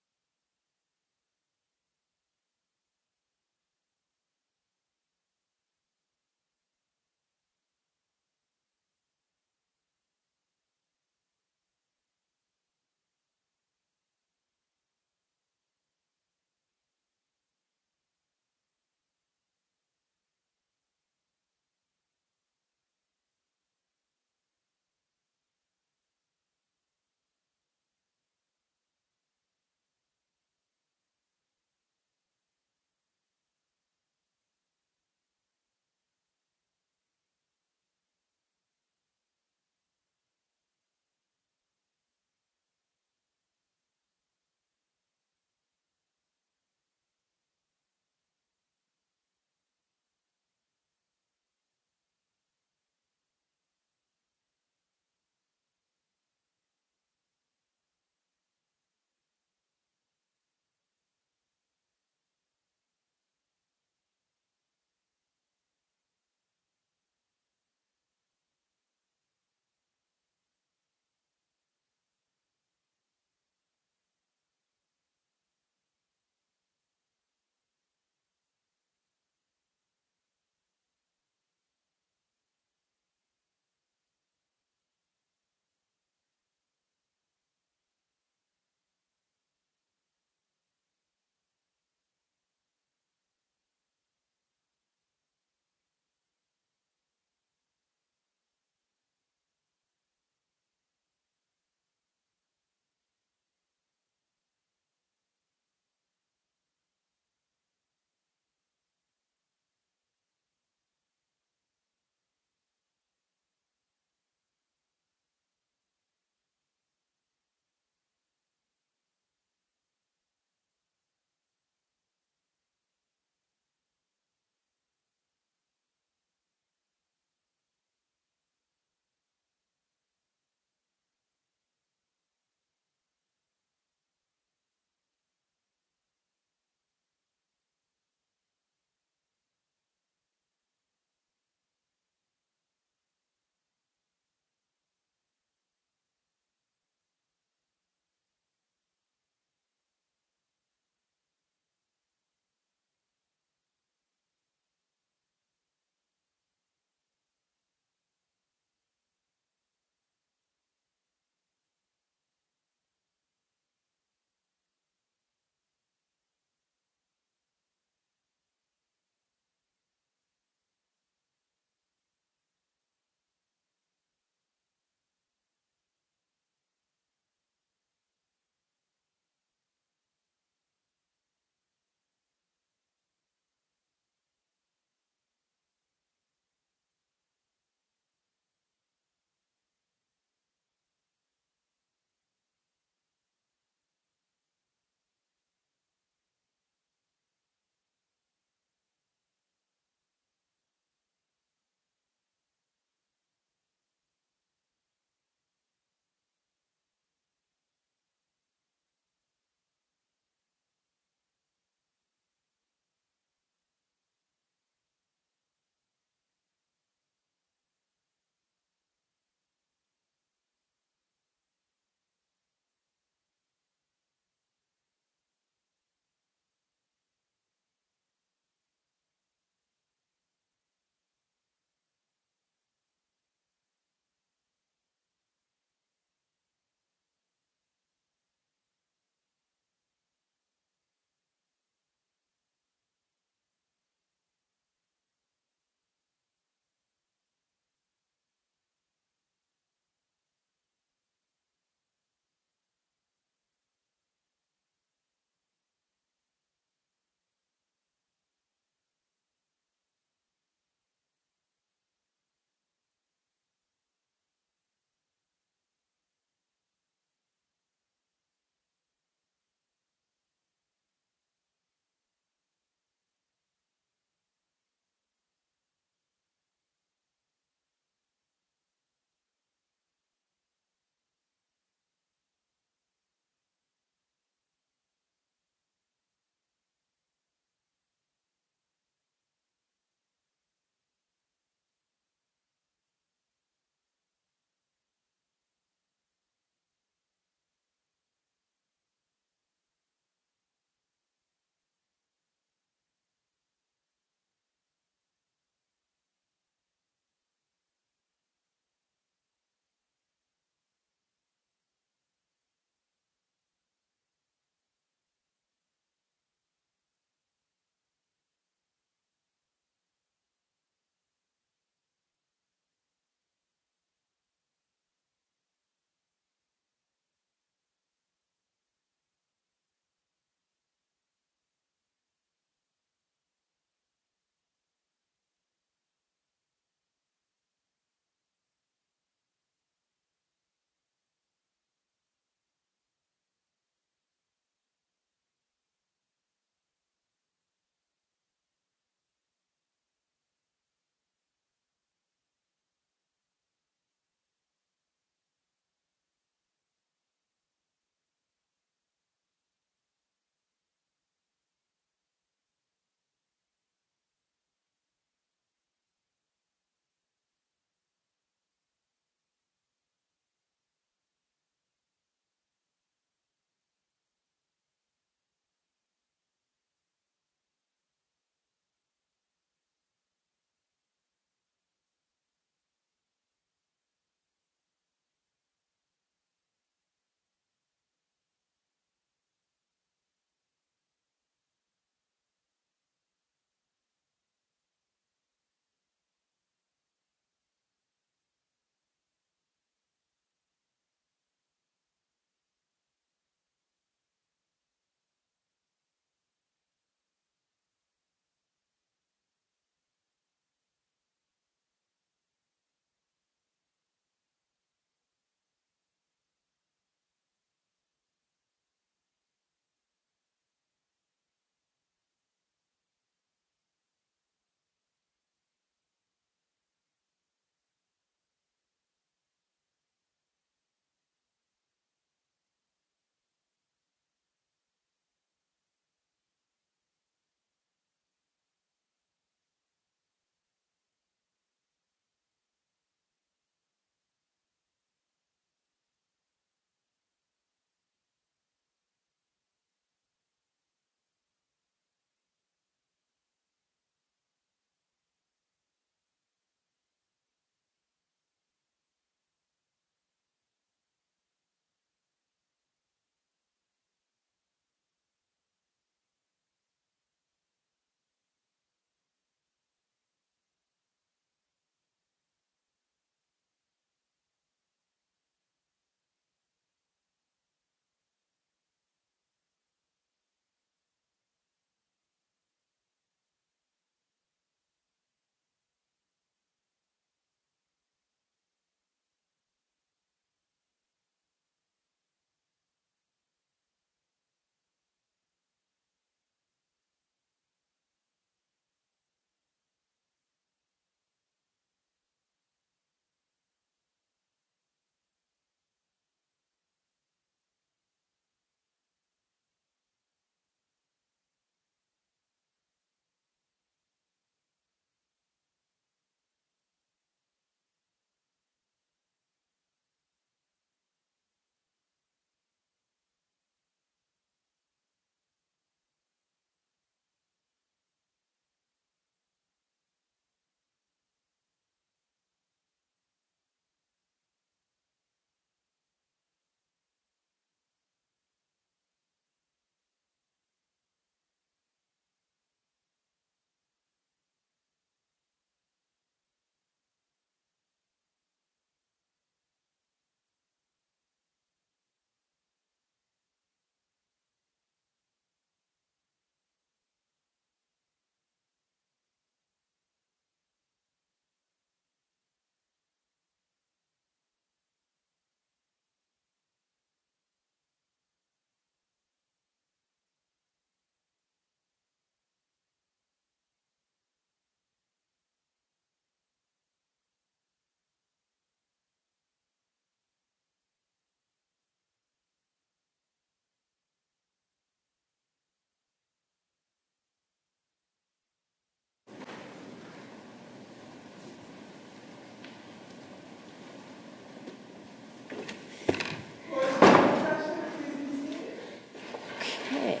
Okay.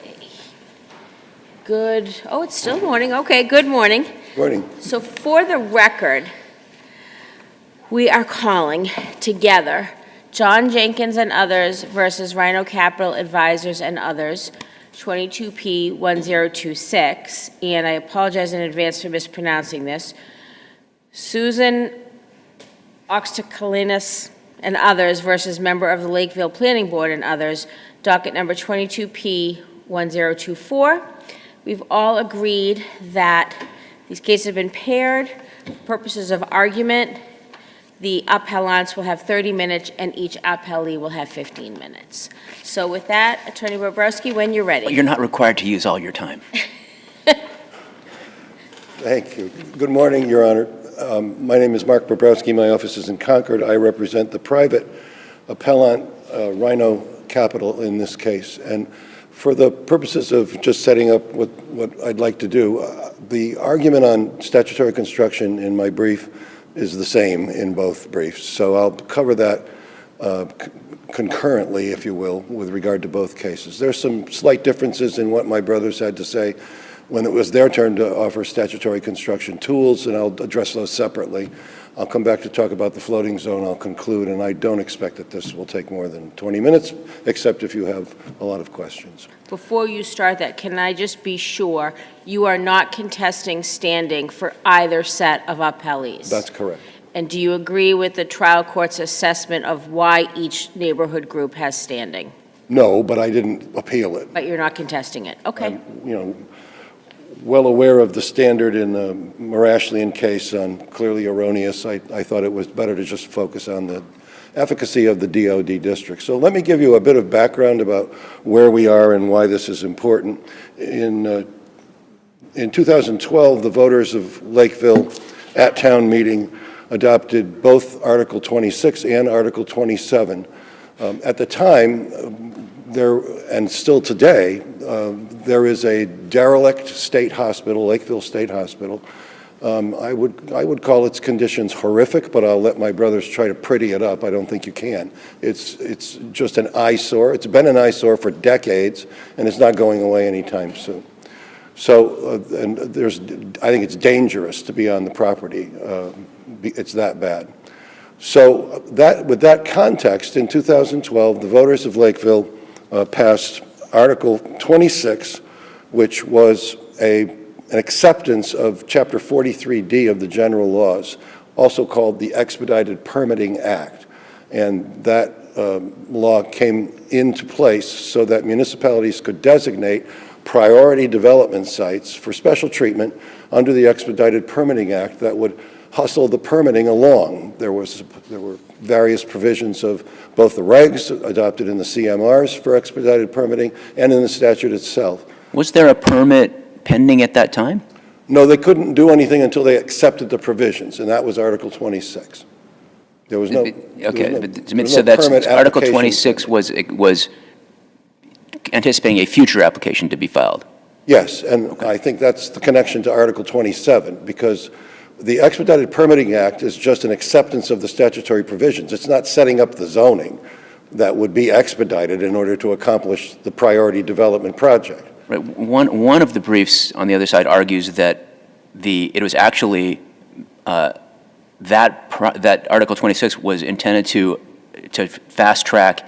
Good, oh, it's still morning, okay, good morning. Morning. So for the record, we are calling together John Jenkins and others versus Rhino Capital Advisors and others, 22P1026, and I apologize in advance for mispronouncing this. Susan Oxtakalinis and others versus member of the Lakeville Planning Board and others, docket number 22P1024. We've all agreed that these cases have been paired for purposes of argument. The appellants will have 30 minutes, and each appellee will have 15 minutes. So with that, Attorney Bobrowski, when you're ready. You're not required to use all your time. Thank you. Good morning, Your Honor. My name is Mark Bobrowski. My office is in Concord. I represent the private appellant, Rhino Capital, in this case. And for the purposes of just setting up what I'd like to do, the argument on statutory construction in my brief is the same in both briefs. So I'll cover that concurrently, if you will, with regard to both cases. There's some slight differences in what my brothers had to say when it was their turn to offer statutory construction tools, and I'll address those separately. I'll come back to talk about the floating zone. I'll conclude, and I don't expect that this will take more than 20 minutes, except if you have a lot of questions. Before you start that, can I just be sure you are not contesting standing for either set of appellees? That's correct. And do you agree with the trial court's assessment of why each neighborhood group has standing? No, but I didn't appeal it. But you're not contesting it, okay. I'm, well aware of the standard in the Marashlian case on clearly erroneous. I thought it was better to just focus on the efficacy of the DOD district. So let me give you a bit of background about where we are and why this is important. In 2012, the voters of Lakeville at town meeting adopted both Article 26 and Article 27. At the time, and still today, there is a derelict state hospital, Lakeville State Hospital. I would call its conditions horrific, but I'll let my brothers try to pretty it up. I don't think you can. It's just an eyesore. It's been an eyesore for decades, and it's not going away anytime soon. So, and I think it's dangerous to be on the property. It's that bad. So with that context, in 2012, the voters of Lakeville passed Article 26, which was an acceptance of Chapter 43D of the general laws, also called the Expedited Permitting Act. And that law came into place so that municipalities could designate priority development sites for special treatment under the Expedited Permitting Act that would hustle the permitting along. There were various provisions of both the regs adopted in the CMRs for expedited permitting and in the statute itself. Was there a permit pending at that time? No, they couldn't do anything until they accepted the provisions, and that was Article 26. There was no. So that's Article 26 was anticipating a future application to be filed. Yes, and I think that's the connection to Article 27, because the Expedited Permitting Act is just an acceptance of the statutory provisions. It's not setting up the zoning that would be expedited in order to accomplish the priority development project. Right. One of the briefs on the other side argues that it was actually that Article 26 was intended to fast track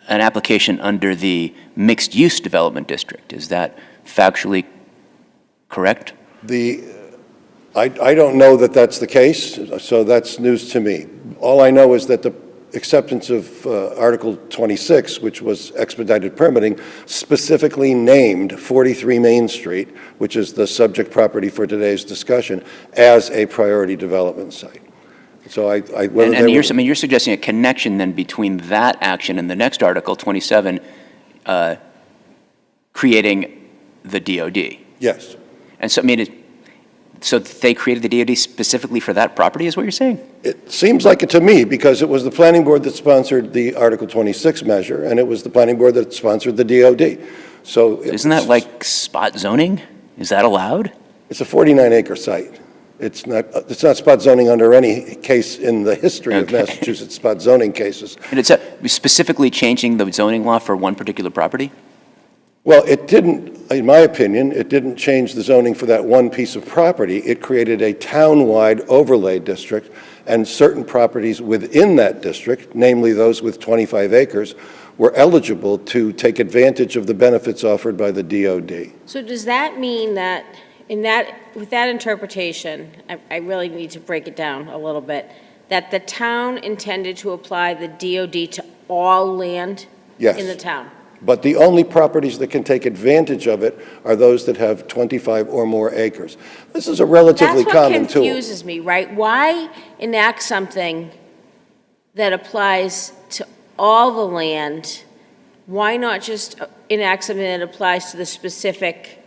an application under the mixed use development district. Is that factually correct? I don't know that that's the case, so that's news to me. All I know is that the acceptance of Article 26, which was expedited permitting, specifically named 43 Main Street, which is the subject property for today's discussion, as a priority development site. So you're suggesting a connection then between that action and the next Article 27 creating the DOD? Yes. And so, so they created the DOD specifically for that property, is what you're saying? It seems like it to me, because it was the planning board that sponsored the Article 26 measure, and it was the planning board that sponsored the DOD. So isn't that like spot zoning? Is that allowed? It's a 49-acre site. It's not spot zoning under any case in the history of Massachusetts spot zoning cases. And it's specifically changing the zoning law for one particular property? Well, it didn't, in my opinion, it didn't change the zoning for that one piece of property. It created a town-wide overlay district, and certain properties within that district, namely those with 25 acres, were eligible to take advantage of the benefits offered by the DOD. So does that mean that, with that interpretation, I really need to break it down a little bit, that the town intended to apply the DOD to all land Yes. in the town? But the only properties that can take advantage of it are those that have 25 or more acres. This is a relatively common That's tool. what confuses me, right? Why enact something that applies to all the land? Why not just enact something that applies to the specific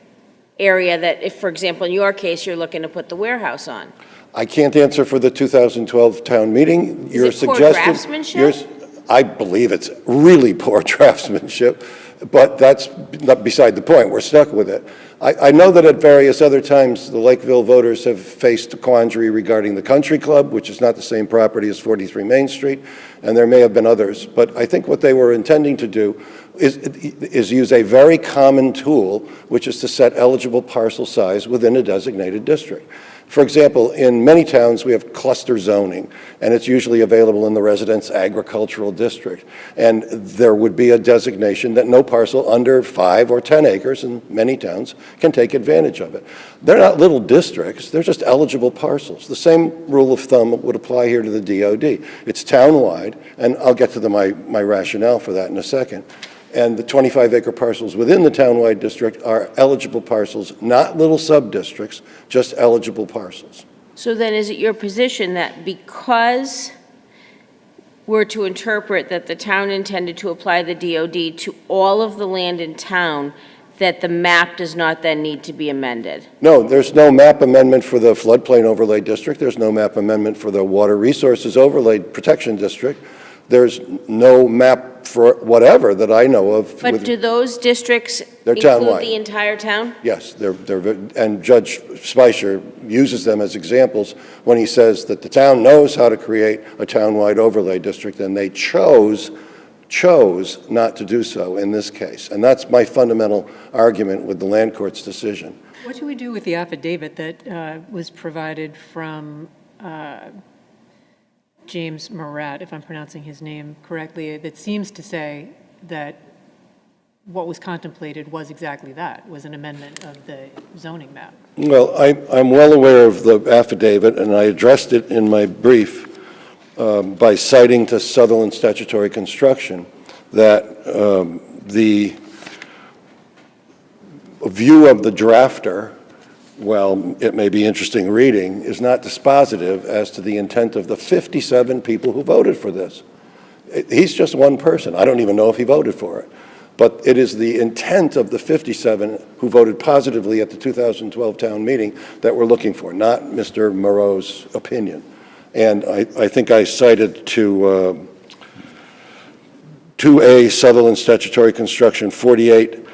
area that, if, for example, in your case, you're looking to put the warehouse on? I can't answer for the 2012 town meeting. Is it poor draftsmanship? I believe it's really poor draftsmanship, but that's not beside the point. We're stuck with it. I know that at various other times, the Lakeville voters have faced a quandary regarding the Country Club, which is not the same property as 43 Main Street, and there may have been others. But I think what they were intending to do is use a very common tool, which is to set eligible parcel size within a designated district. For example, in many towns, we have cluster zoning, and it's usually available in the residence agricultural district. And there would be a designation that no parcel under 5 or 10 acres in many towns can take advantage of it. They're not little districts, they're just eligible parcels. The same rule of thumb would apply here to the DOD. It's town-wide, and I'll get to my rationale for that in a second. And the 25-acre parcels within the townwide district are eligible parcels, not little sub-districts, just eligible parcels. So then is it your position that because we're to interpret that the town intended to apply the DOD to all of the land in town, that the map does not then need to be amended? No, there's no map amendment for the floodplain overlay district. There's no map amendment for the water resources overlay protection district. There's no map for whatever that I know of. But do those districts They're include townwide. the entire town? Yes, and Judge Spicer uses them as examples when he says that the town knows how to create a townwide overlay district, and they chose not to do so in this case. And that's my fundamental argument with the land court's decision. What do we do with the affidavit that was provided from James Murat, if I'm pronouncing his name correctly, that seems to say that what was contemplated was exactly that, was an amendment of the zoning map? Well, I'm well aware of the affidavit, and I addressed it in my brief by citing to Sutherland statutory construction that the view of the drafter, well, it may be interesting reading, is not dispositive as to the intent of the 57 people who voted for this. He's just one person. I don't even know if he voted for it. But it is the intent of the 57 who voted positively at the 2012 town meeting that we're looking for, not Mr. Moreau's opinion. And I think I cited to 2A Sutherland statutory construction 48:12,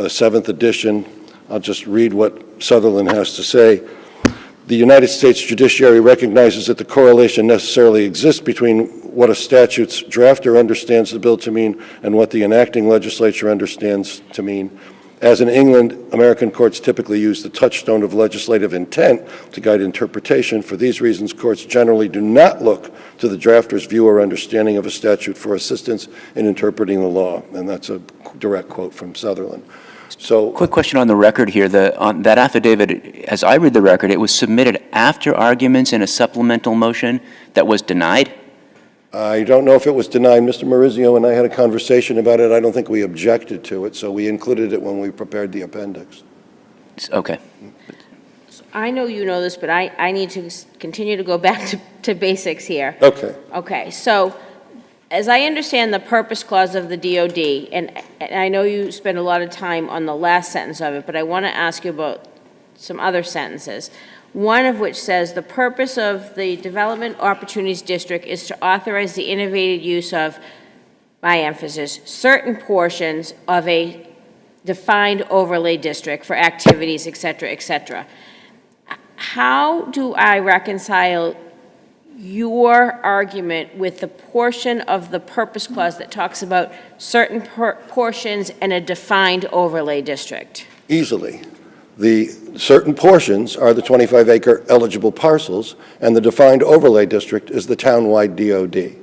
7th edition. I'll just read what Sutherland has to say. The United States judiciary recognizes that the correlation necessarily exists between what a statute's drafter understands the bill to mean and what the enacting legislature understands to mean. As in England, American courts typically use the touchstone of legislative intent to guide interpretation. For these reasons, courts generally do not look to the drafter's view or understanding of a statute for assistance in interpreting the law. And that's a direct quote from Sutherland. So, quick question on the record here. On that affidavit, as I read the record, it was submitted after arguments in a supplemental motion that was denied? I don't know if it was denied. Mr. Maurizio and I had a conversation about it. I don't think we objected to it, so we included it when we prepared the appendix. Okay. I know you know this, but I need to continue to go back to basics here. Okay. Okay, so as I understand the purpose clause of the DOD, and I know you spent a lot of time on the last sentence of it, but I want to ask you about some other sentences. One of which says, the purpose of the Development Opportunities District is to authorize the innovative use of, by emphasis, certain portions of a defined overlay district for activities, et cetera, et cetera. How do I reconcile your argument with the portion of the purpose clause that talks about certain portions and a defined overlay district? Easily. The certain portions are the 25-acre eligible parcels, and the defined overlay district is the townwide DOD.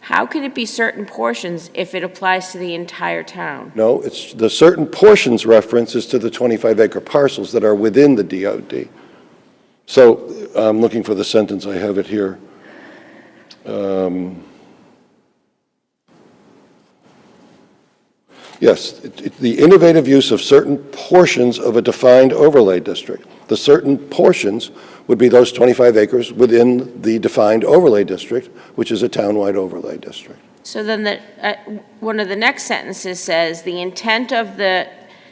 How can it be certain portions if it applies to the entire town? No, it's the certain portions reference is to the 25-acre parcels that are within the DOD. So I'm looking for the sentence. I have it here. Yes, the innovative use of certain portions of a defined overlay district. The certain portions would be those 25 acres within the defined overlay district, which is a townwide overlay district. So then one of the next sentences says, the intent of the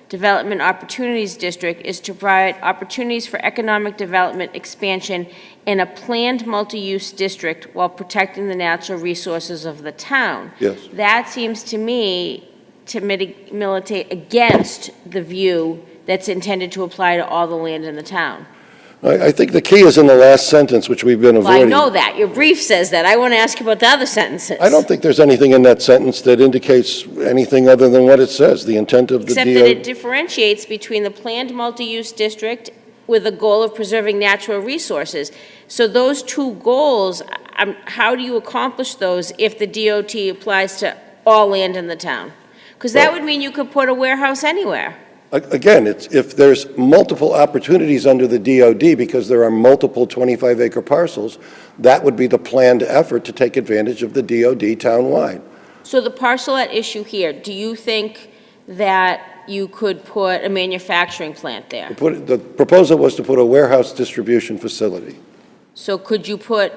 Development Opportunities District is to provide opportunities for economic development expansion in a planned multi-use district while protecting the natural resources of the town. Yes. That seems to me to militate against the view that's intended to apply to all the land in the town. I think the key is in the last sentence, which we've been Well, avoiding. I know that. Your brief says that. I want to ask you about the other sentences. I don't think there's anything in that sentence that indicates anything other than what it says, the intent of the Except that it differentiates between the planned multi-use district with the goal of preserving natural resources. So those two goals, how do you accomplish those if the DOT applies to all land in the town? Because that would mean you could put a warehouse anywhere. Again, if there's multiple opportunities under the DOD because there are multiple 25-acre parcels, that would be the planned effort to take advantage of the DOD townwide. So the parcel at issue here, do you think that you could put a manufacturing plant there? The proposal was to put a warehouse distribution facility. So could you put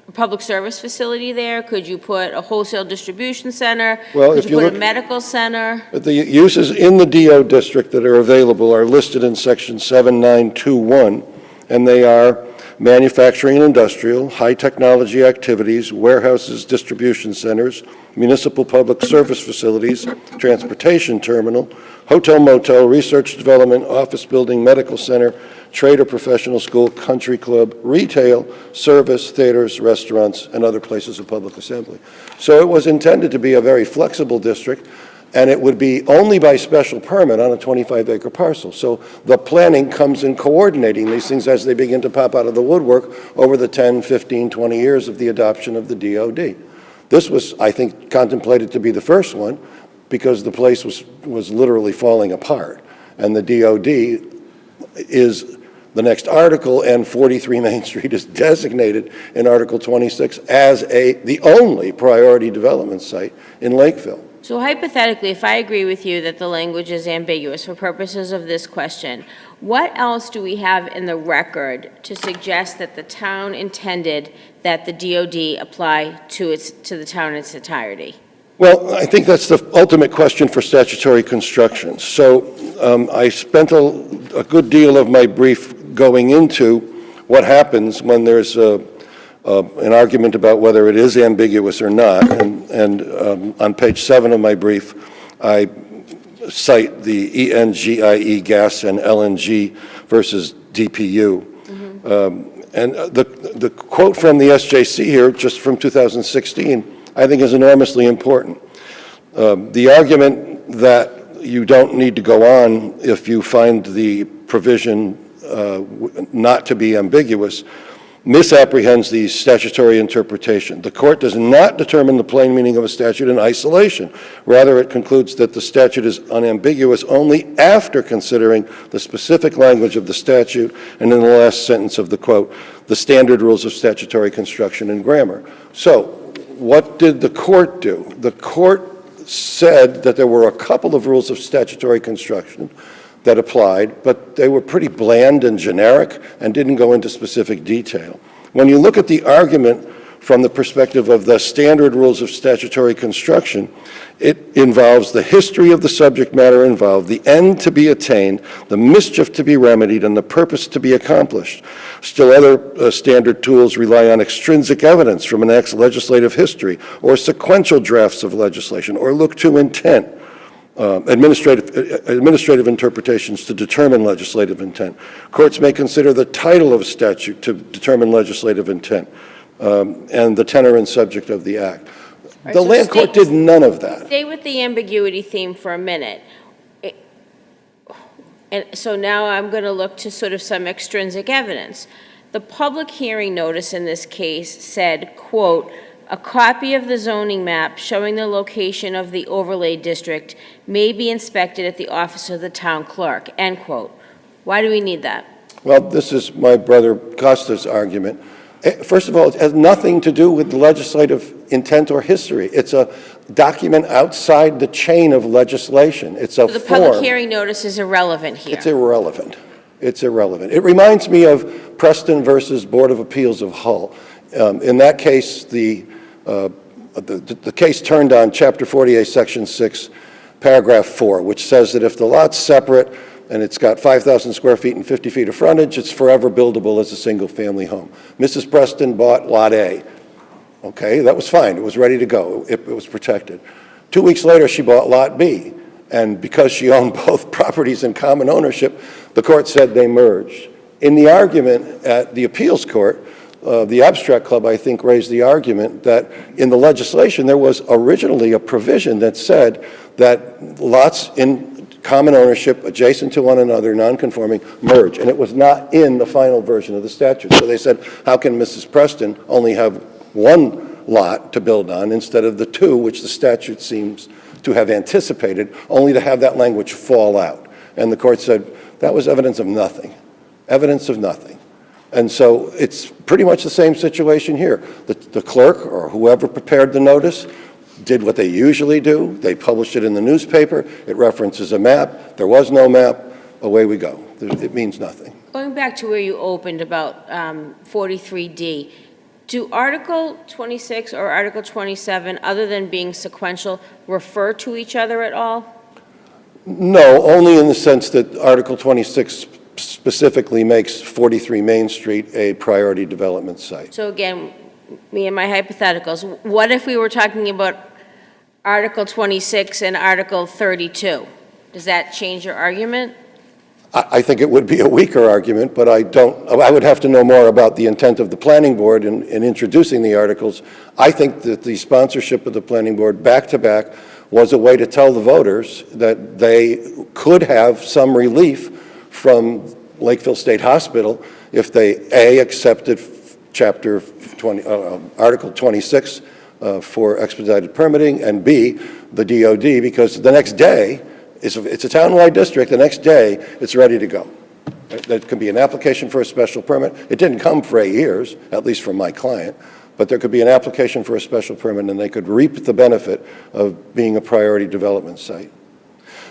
a public service facility there? Could you put a wholesale distribution center? Well, Could if you you put a look- medical center? The uses in the DO district that are available are listed in section 7921, and they are manufacturing and industrial, high-technology activities, warehouses, distribution centers, municipal public service facilities, transportation terminal, hotel motel, research development, office building, medical center, trade or professional school, country club, retail, service, theaters, restaurants, and other places of public assembly. So it was intended to be a very flexible district, and it would be only by special permit on a 25-acre parcel. So the planning comes in coordinating these things as they begin to pop out of the woodwork over the 10, 15, 20 years of the adoption of the DOD. This was, I think, contemplated to be the first one because the place was literally falling apart. And the DOD is the next article, and 43 Main Street is designated in Article 26 as the only priority development site in Lakeville. So hypothetically, if I agree with you that the language is ambiguous for purposes of this question, what else do we have in the record to suggest that the town intended that the DOD apply to the town in its entirety? Well, I think that's the ultimate question for statutory construction. So I spent a good deal of my brief going into what happens when there's an argument about whether it is ambiguous or not. And on page 7 of my brief, I cite the ENGIE gas and LNG versus DPU. And the quote from the SJC here, just from 2016, I think is enormously important. The argument that you don't need to go on if you find the provision not to be ambiguous misapprehends the statutory interpretation. The court does not determine the plain meaning of a statute in isolation. Rather, it concludes that the statute is unambiguous only after considering the specific language of the statute and in the last sentence of the quote, the standard rules of statutory construction and grammar. So, what did the court do? The court said that there were a couple of rules of statutory construction that applied, but they were pretty bland and generic and didn't go into specific detail. When you look at the argument from the perspective of the standard rules of statutory construction, it involves the history of the subject matter involved, the end to be attained, the mischief to be remedied, and the purpose to be accomplished. Still other standard tools rely on extrinsic evidence from an act's legislative history or sequential drafts of legislation or look to intent. administrative interpretations to determine legislative intent. Courts may consider the title of a statute to determine legislative intent and the tenor and subject of the act. Right, The so land court did none of that. Stay with the ambiguity theme for a minute. And so now I'm going to look to sort of some extrinsic evidence. The public hearing notice in this case said, quote, "A copy of the zoning map showing the location of the overlay district may be inspected at the office of the town clerk," end quote. Why do we need that? Well, this is my brother Costa's argument. First of all, it has nothing to do with legislative intent or history. It's a document outside the chain of legislation. It's a So the form. public hearing notice is irrelevant here. It's irrelevant. It's irrelevant. It reminds me of Preston versus Board of Appeals of Hull. In that case, the case turned on Chapter 48, Section 6, Paragraph 4, which says that if the lot's separate and it's got 5,000 square feet and 50 feet of frontage, it's forever buildable as a single-family home. Mrs. Preston bought Lot A. Okay, that was fine. It was ready to go. It was protected. 2 weeks later, she bought Lot B. And because she owned both properties in common ownership, the court said they merged. In the argument at the appeals court, the Abstract Club, I think, raised the argument that in the legislation there was originally a provision that said that lots in common ownership adjacent to one another, non-conforming, merge. And it was not in the final version of the statute. So they said, how can Mrs. Preston only have one lot to build on instead of the two, which the statute seems to have anticipated, only to have that language fall out? And the court said, that was evidence of nothing. Evidence of nothing. And so it's pretty much the same situation here. The clerk or whoever prepared the notice did what they usually do. They published it in the newspaper. It references a map. There was no map. Away we go. It means nothing. Going back to where you opened about 43D, do Article 26 or Article 27, other than being sequential, refer to each other at all? No, only in the sense that Article 26 specifically makes 43 Main Street a priority development site. So again, me and my hypotheticals, what if we were talking about Article 26 and Article 32? Does that change your argument? I think it would be a weaker argument, but I would have to know more about the intent of the planning board in introducing the articles. I think that the sponsorship of the planning board back-to-back was a way to tell the voters that they could have some relief from Lakeville State Hospital if they, A, accepted Chapter 20, Article 26 for expedited permitting, and B, the DOD, because the next day, it's a townwide district, the next day, it's ready to go. There could be an application for a special permit. It didn't come for 8 years, at least from my client, but there could be an application for a special permit and they could reap the benefit of being a priority development site.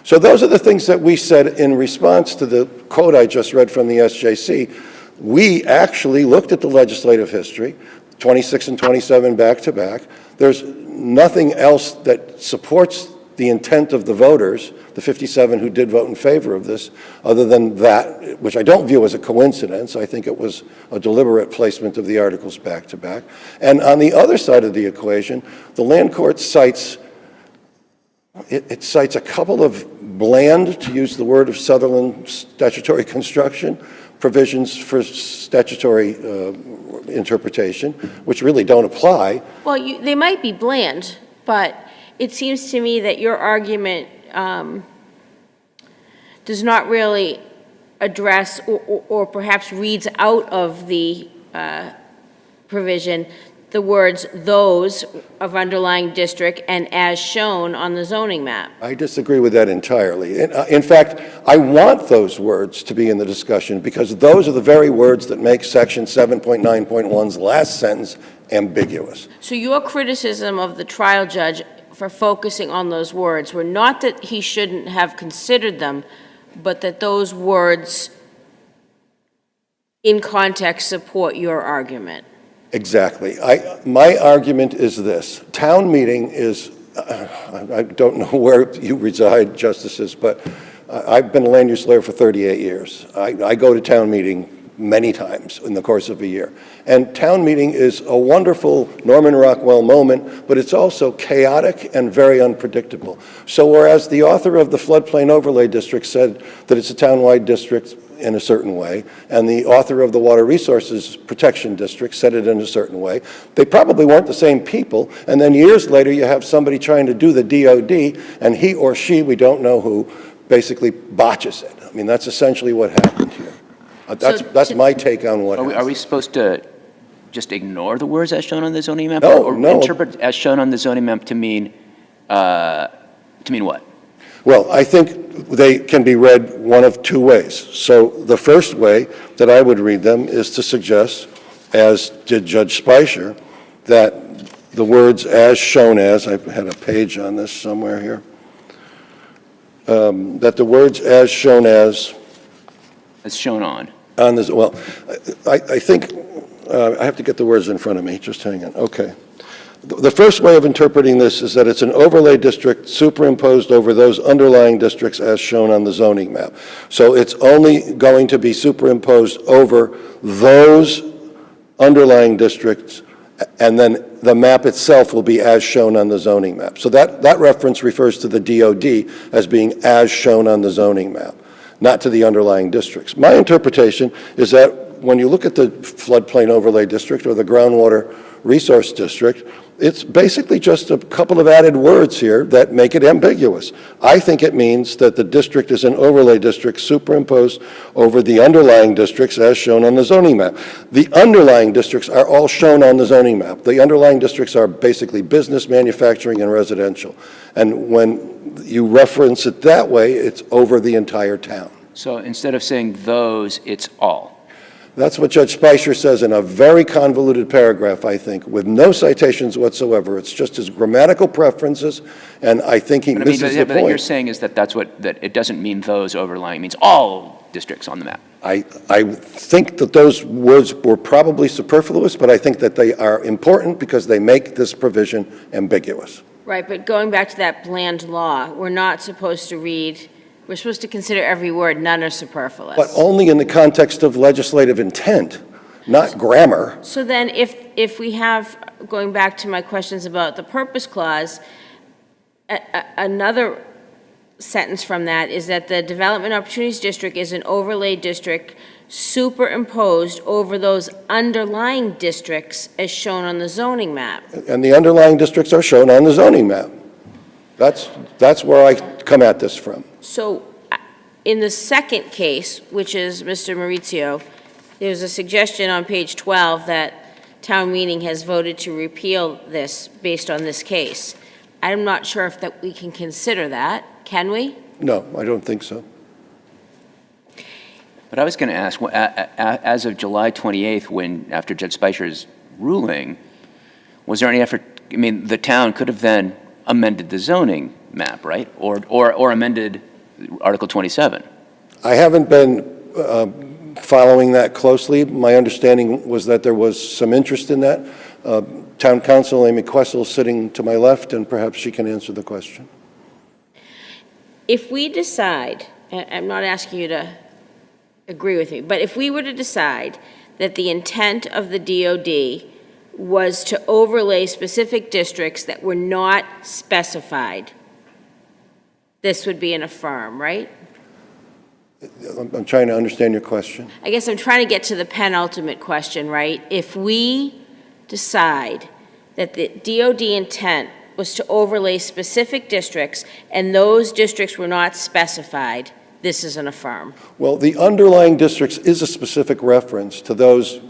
So those are the things that we said in response to the quote I just read from the SJC. We actually looked at the legislative history, 26 and 27 back to back. There's nothing else that supports the intent of the voters, the 57 who did vote in favor of this, other than that, which I don't view as a coincidence. I think it was a deliberate placement of the articles back to back. And on the other side of the equation, the land court cites, it cites a couple of bland, to use the word of Sutherland statutory construction, provisions for statutory interpretation, which really don't apply. Well, they might be bland, but it seems to me that your argument does not really address or perhaps reads out of the provision the words "those" of underlying district and "as shown" on the zoning map. I disagree with that entirely. In fact, I want those words to be in the discussion because those are the very words that make Section 7.9.1's last sentence ambiguous. So your criticism of the trial judge for focusing on those words were not that he shouldn't have considered them, but that those words in context support your argument. Exactly. My argument is this. Town meeting is, I don't know where you reside, Justices, but I've been a land use lawyer for 38 years. I go to town meeting many times in the course of a year. And town meeting is a wonderful Norman Rockwell moment, but it's also chaotic and very unpredictable. So whereas the author of the floodplain overlay district said that it's a townwide district in a certain way, and the author of the water resources protection district said it in a certain way, they probably weren't the same people, and then years later you have somebody trying to do the DOD, and he or she, we don't know who, basically botches it. I mean, that's essentially what happened here. That's my take on what happened. Are we supposed to just ignore the words as shown on the zoning map? No, or no. interpret as shown on the zoning map to mean what? Well, I think they can be read one of two ways. So the first way that I would read them is to suggest, as did Judge Speicher, that the words as shown as, I had a page on this somewhere here, that the words as shown as shown on this, well, I think, I have to get the words in front of me, just hang on, okay. The first way of interpreting this is that it's an overlay district superimposed over those underlying districts as shown on the zoning map. So it's only going to be superimposed over those underlying districts, and then the map itself will be as shown on the zoning map. So that reference refers to the DOD as being as shown on the zoning map, not to the underlying districts. My interpretation is that when you look at the floodplain overlay district or the groundwater resource district, it's basically just a couple of added words here that make it ambiguous. I think it means that the district is an overlay district superimposed over the underlying districts as shown on the zoning map. The underlying districts are all shown on the zoning map. The underlying districts are basically business, manufacturing, and residential. And when you reference it that way, it's over the entire town. So instead of saying those, it's all. That's what Judge Speicher says in a very convoluted paragraph, I think, with no citations whatsoever. It's just his grammatical preferences, and I think he misses the But what you're point. saying is that that it doesn't mean those overlying, it means all districts on the map. I think that those words were probably superfluous, but I think that they are important because they make this provision ambiguous. Right, but going back to that bland law, we're not supposed to read, we're supposed to consider every word, none are superfluous. But only in the context of legislative intent, not grammar. So then if we have, going back to my questions about the purpose clause, another sentence from that is that the Development Opportunities District is an overlay district superimposed over those underlying districts as shown on the zoning map. And the underlying districts are shown on the zoning map. That's where I come at this from. So in the second case, which is Mr. Maurizio, there's a suggestion on page 12 that town meeting has voted to repeal this based on this case. I'm not sure if that we can consider that. Can we? No, I don't think so. But I was going to ask, as of July 28th, after Judge Speicher's ruling, was there any effort, I mean, the town could have then amended the zoning map, right? Or amended Article 27? I haven't been following that closely. My understanding was that there was some interest in that. Town Counsel Amy Questle sitting to my left, and perhaps she can answer the question. If we decide, and I'm not asking you to agree with me, but if we were to decide that the intent of the DOD was to overlay specific districts that were not specified, this would be an affirm, right? I'm trying to understand your question. I guess I'm trying to get to the penultimate question, right? If we decide that the DOD intent was to overlay specific districts and those districts were not specified, this is an affirm. Well, the underlying districts is a specific reference to those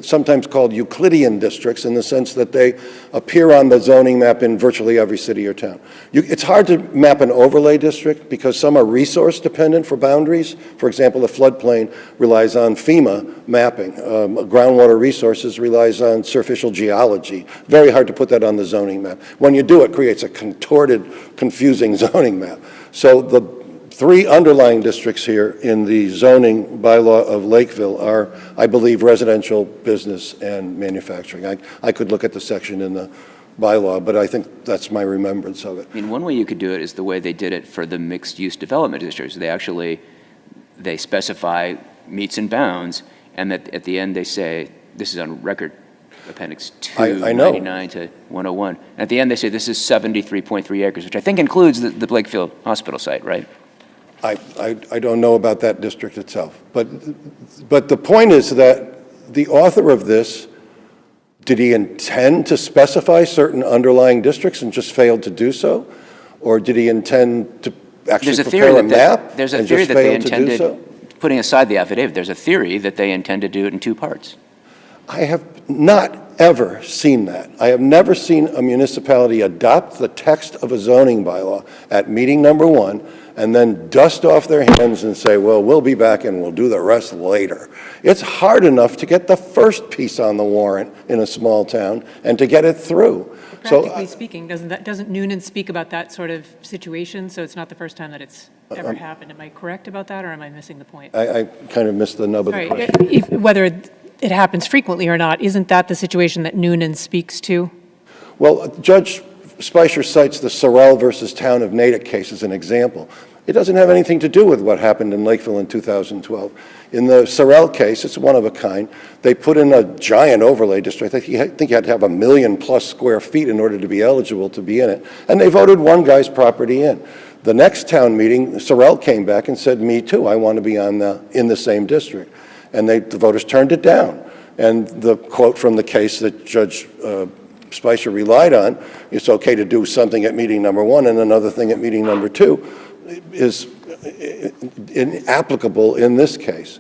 sometimes called Euclidean districts in the sense that they appear on the zoning map in virtually every city or town. It's hard to map an overlay district because some are resource dependent for boundaries. For example, the floodplain relies on FEMA mapping. Groundwater resources relies on surficial geology. Very hard to put that on the zoning map. When you do, it creates a contorted, confusing zoning map. So the three underlying districts here in the zoning bylaw of Lakeville are, I believe, residential, business, and manufacturing. I could look at the section in the bylaw, but I think that's my remembrance of it. I mean, one way you could do it is the way they did it for the mixed-use development districts. They specify meets and bounds, and that at the end they say, this is on record, Appendix I know. 299 to 101. And at the end they say this is 73.3 acres, which I think includes the Blakefield Hospital site, right? I don't know about that district itself. But the point is that the author of this, did he intend to specify certain underlying districts and just failed to do so? Or did he intend to actually prepare a map There's a and theory just that they fail to do intended, so? putting aside the affidavit, there's a theory that they intend to do it in two parts. I have not ever seen that. I have never seen a municipality adopt the text of a zoning bylaw at meeting number 1 and then dust off their hands and say, well, we'll be back and we'll do the rest later. It's hard enough to get the first piece on the warrant in a small town and to get it through. Practically speaking, doesn't Noonan speak about that sort of situation? So it's not the first time that it's ever happened. Am I correct about that, or am I missing the point? I kind of missed the nub of the question. Sorry, whether it happens frequently or not, isn't that the situation that Noonan speaks to? Well, Judge Spicer cites the Sorrell versus Town of Natick case as an example. It doesn't have anything to do with what happened in Lakeville in 2012. In the Sorrell case, it's one of a kind. They put in a giant overlay district. I think you had to have 1 million plus square feet in order to be eligible to be in it. And they voted one guy's property in. The next town meeting, Sorrell came back and said, me too, I want to be in the same district. And the voters turned it down. And the quote from the case that Judge Spicer relied on, it's okay to do something at meeting number 1 and another thing at meeting number 2, is inapplicable in this case.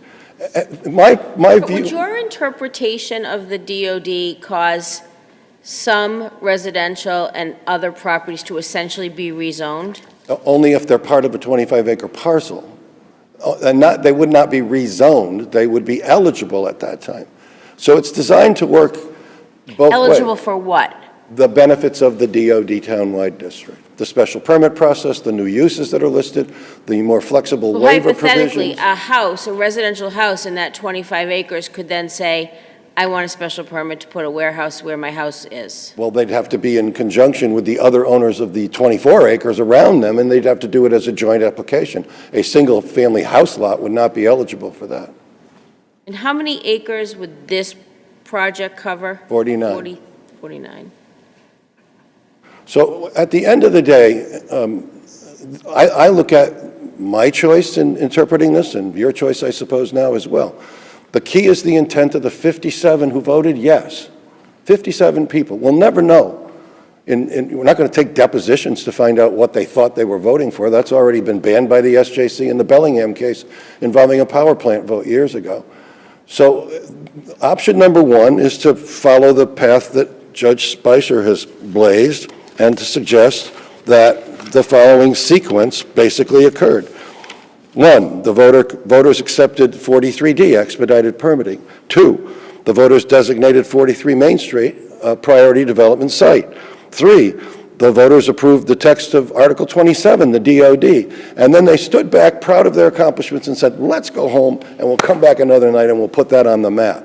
My But view. would your interpretation of the DOD cause some residential and other properties to essentially be rezoned? Only if they're part of a 25-acre parcel. And they would not be rezoned, they would be eligible at that time. So it's designed to work both ways. Eligible for what? The benefits of the DOD townwide district, the special permit process, the new uses that are listed, the more flexible Well, waiver hypothetically, provisions. a residential house in that 25 acres could then say, I want a special permit to put a warehouse where my house is. Well, they'd have to be in conjunction with the other owners of the 24 acres around them, and they'd have to do it as a joint application. A single-family house lot would not be eligible for that. And how many acres would this project cover? 49. 49. So at the end of the day, I look at my choice in interpreting this, and your choice, I suppose, now as well. The key is the intent of the 57 who voted yes. 57 people. We'll never know. We're not going to take depositions to find out what they thought they were voting for. That's already been banned by the SJC in the Bellingham case involving a power plant vote years ago. So option number 1 is to follow the path that Judge Spicer has blazed and to suggest that the following sequence basically occurred. 1, the voters accepted 43D, expedited permitting. 2, the voters designated 43 Main Street a priority development site. 3, the voters approved the text of Article 27, the DOD, and then they stood back proud of their accomplishments and said, let's go home and we'll come back another night and we'll put that on the map.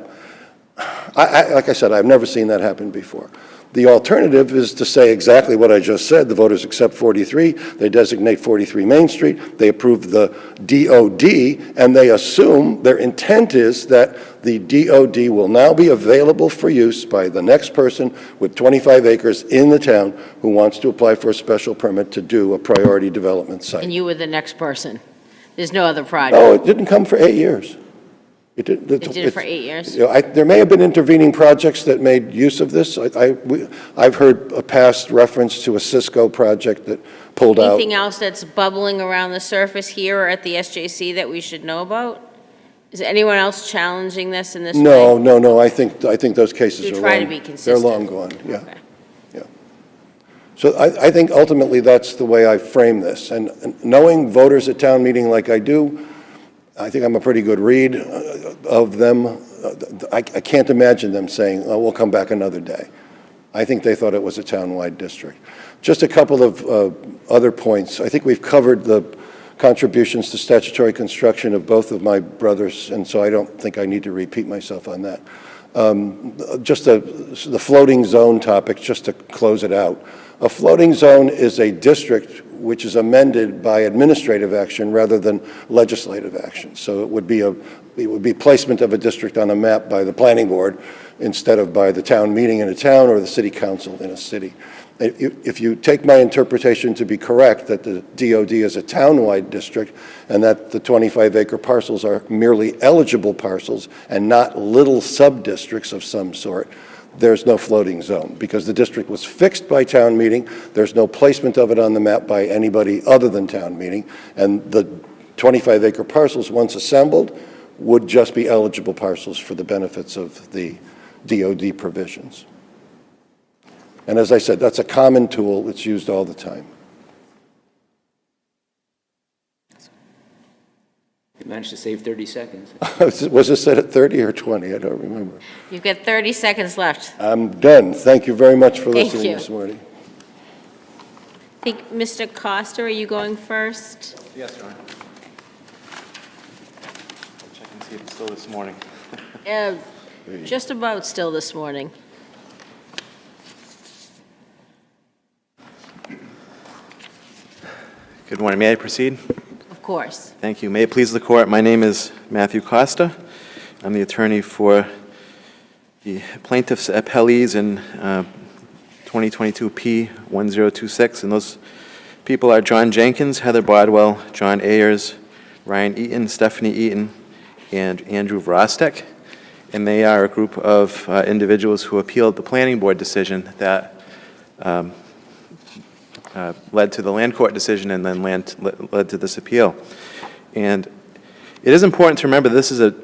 Like I said, I've never seen that happen before. The alternative is to say exactly what I just said. The voters accept 43, they designate 43 Main Street, they approve the DOD, and they assume their intent is that the DOD will now be available for use by the next person with 25 acres in the town who wants to apply for a special permit to do a priority development site. And you were the next person. There's no other project. Oh, it didn't come for 8 years. It did it for 8 years? You know, there may have been intervening projects that made use of this. I've heard a past reference to a Cisco project that pulled out. Anything else that's bubbling around the surface here or at the SJC that we should know about? Is anyone else challenging this in this way? No. I think those cases You are try long. to be consistent. They're long gone, yeah. Okay. Yeah. So I think ultimately that's the way I frame this. And knowing voters at town meeting like I do, I think I'm a pretty good read of them. I can't imagine them saying, oh, we'll come back another day. I think they thought it was a town-wide district. Just a couple of other points. I think we've covered the contributions to statutory construction of both of my brothers, and so I don't think I need to repeat myself on that. Just the floating zone topic, just to close it out. A floating zone is a district which is amended by administrative action rather than legislative action. So it would be placement of a district on a map by the planning board instead of by the town meeting in a town or the city council in a city. If you take my interpretation to be correct, that the DOD is a town-wide district and that the 25-acre parcels are merely eligible parcels and not little sub-districts of some sort, there's no floating zone because the district was fixed by town meeting. There's no placement of it on the map by anybody other than town meeting. And the 25-acre parcels, once assembled, would just be eligible parcels for the benefits of the DOD provisions. And as I said, that's a common tool. It's used all the time. You managed to save 30 seconds. Was this set at 30 or 20? I don't remember. You've got 30 seconds left. I'm done. Thank you very much for Thank listening you. this morning. I think, Mr. Costa, are you going first? Yes, Your Honor. Check and see if it's still this morning. Just about still this morning. Good morning. May I proceed? Of course. Thank you. May it please the Court, my name is Matthew Costa. I'm the attorney for the plaintiffs' appellees in 2022 P1026, and those people are John Jenkins, Heather Bodwell, John Ayers, Ryan Eaton, Stephanie Eaton, and Andrew Vrostek. And they are a group of individuals who appealed the planning board decision that led to the land court decision and then led to this appeal. And it is important to remember this is an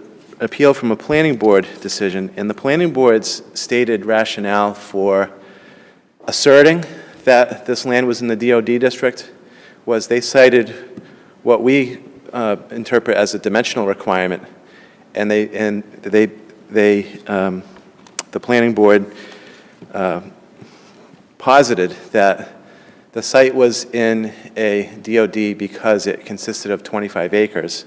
appeal from a planning board decision, and the planning board's stated rationale for asserting that this land was in the DOD district was they cited what we interpret as a dimensional requirement, and the planning board posited that the site was in a DOD because it consisted of 25 acres.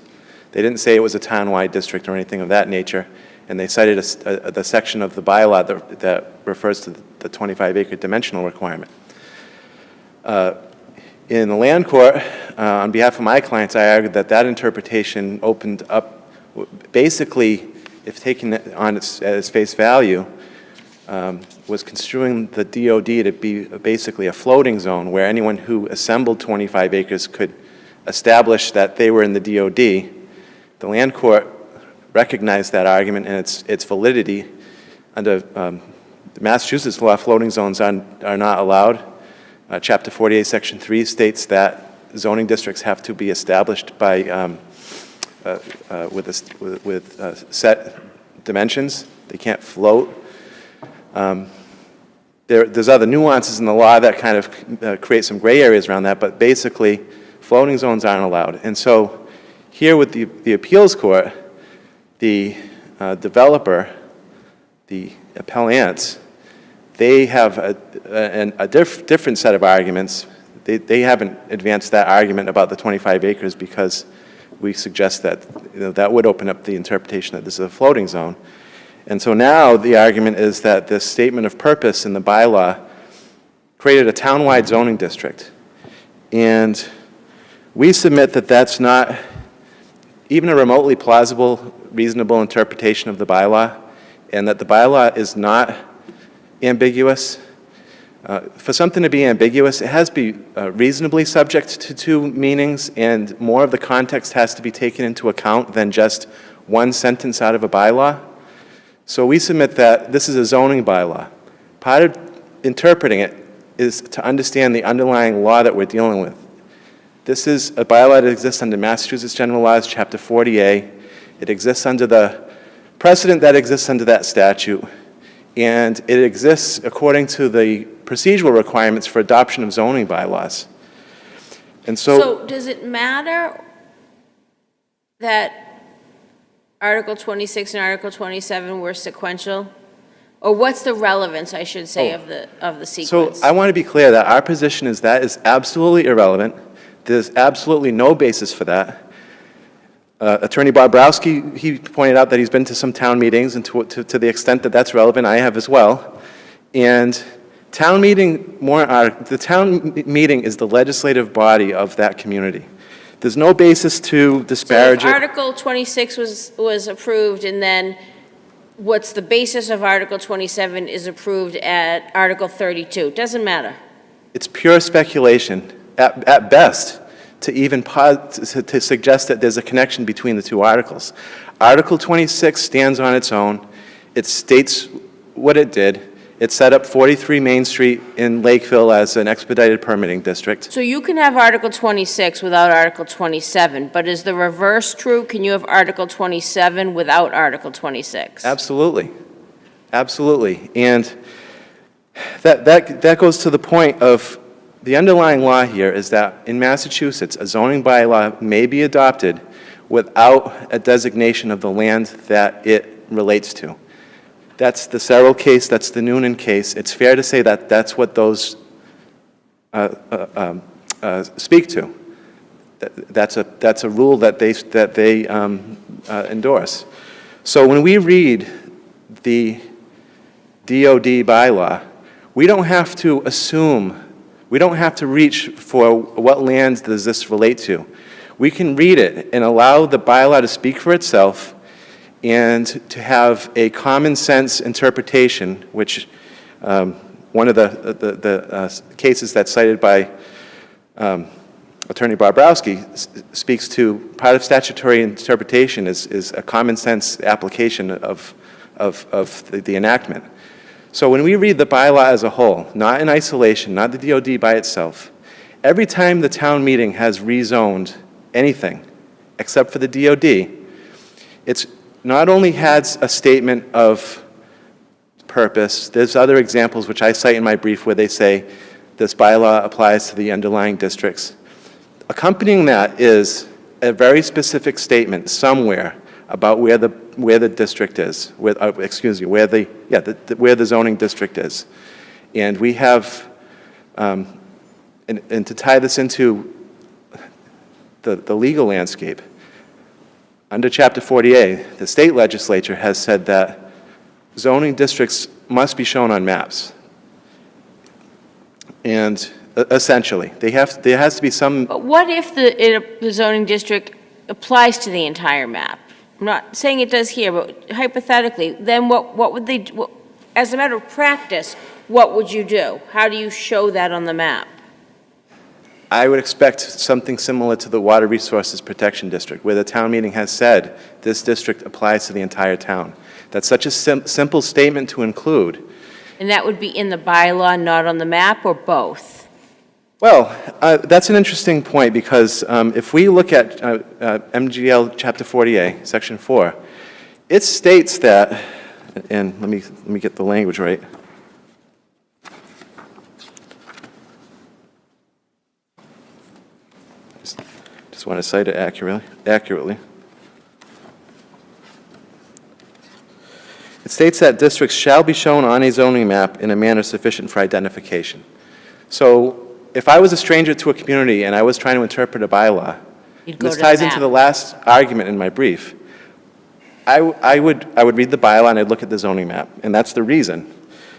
They didn't say it was a town-wide district or anything of that nature, and they cited the section of the bylaw that refers to the 25-acre dimensional requirement. In the land court, on behalf of my clients, I argued that that interpretation opened up, basically, if taken on at its face value, was construing the DOD to be basically a floating zone where anyone who assembled 25 acres could establish that they were in the DOD. The land court recognized that argument and its validity. Under Massachusetts law, floating zones are not allowed. Chapter 48, Section 3 states that zoning districts have to be established by with set dimensions. They can't float. There's other nuances in the law that kind of create some gray areas around that, but basically, floating zones aren't allowed. And so here with the appeals court, the developer, the appellants, they have a different set of arguments. They haven't advanced that argument about the 25 acres because we suggest that that would open up the interpretation that this is a floating zone. And so now the argument is that this statement of purpose in the bylaw created a town-wide zoning district. And we submit that that's not even a remotely plausible, reasonable interpretation of the bylaw, and that the bylaw is not ambiguous. For something to be ambiguous, it has to be reasonably subject to two meanings, and more of the context has to be taken into account than just one sentence out of a bylaw. So we submit that this is a zoning bylaw. Part of interpreting it is to understand the underlying law that we're dealing with. This is a bylaw that exists under Massachusetts General Laws, Chapter 40A. It exists under the precedent that exists under that statute, and it exists according to the procedural requirements for adoption of zoning bylaws. And So does it matter that Article 26 and Article 27 were sequential? Or what's the relevance, I should say, of the sequence? So I want to be clear that our position is that is absolutely irrelevant. There's absolutely no basis for that. Attorney Bobrowski, he pointed out that he's been to some town meetings, and to the extent that that's relevant, I have as well. And Town meeting the town meeting is the legislative body of that community. There's no basis to disparage So if it. Article 26 was approved, and then what's the basis of Article 27 is approved at Article 32, doesn't matter. It's pure speculation, at best, to even to suggest that there's a connection between the two articles. Article 26 stands on its own. It states what it did. It set up 43 Main Street in Lakeville as an expedited permitting district. So you can have Article 26 without Article 27, but is the reverse true? Can you have Article 27 without Article 26? Absolutely. Absolutely. And that goes to the point of the underlying law here is that in Massachusetts, a zoning bylaw may be adopted without a designation of the land that it relates to. That's the Searle case, that's the Noonan case. It's fair to say that that's what those speak to. That's a rule that they endorse. So when we read the DOD bylaw, we don't have to assume, we don't have to reach for what lands does this relate to. We can read it and allow the bylaw to speak for itself and to have a common sense interpretation, which one of the cases that's cited by Attorney Barbrowski speaks to, part of statutory interpretation is a common sense application of the enactment. So when we read the bylaw as a whole, not in isolation, not the DOD by itself, every time the town meeting has rezoned anything except for the DOD, it's not only has a statement of purpose, there's other examples which I cite in my brief where they say this bylaw applies to the underlying districts. Accompanying that is a very specific statement somewhere about where the district is, where the zoning district is. And we have, and to tie this into the legal landscape, under Chapter 40A, the state legislature has said that zoning districts must be shown on maps. And essentially, there has to be some... But what if the zoning district applies to the entire map? I'm not saying it does here, but hypothetically, then what would they do? As a matter of practice, what would you do? How do you show that on the map? I would expect something similar to the Water Resources Protection District, where the town meeting has said this district applies to the entire town. That's such a simple statement to include. And that would be in the bylaw, not on the map, or both? Well, that's an interesting point, because if we look at MGL Chapter 40A, Section 4, it states that, and let me get the language right. Just want to cite it accurately. It states that districts shall be shown on a zoning map in a manner sufficient for identification. So if I was a stranger to a community and I was trying to interpret a bylaw, this ties into the last argument in my brief, I would read the bylaw and I'd look at the zoning map, and that's the reason.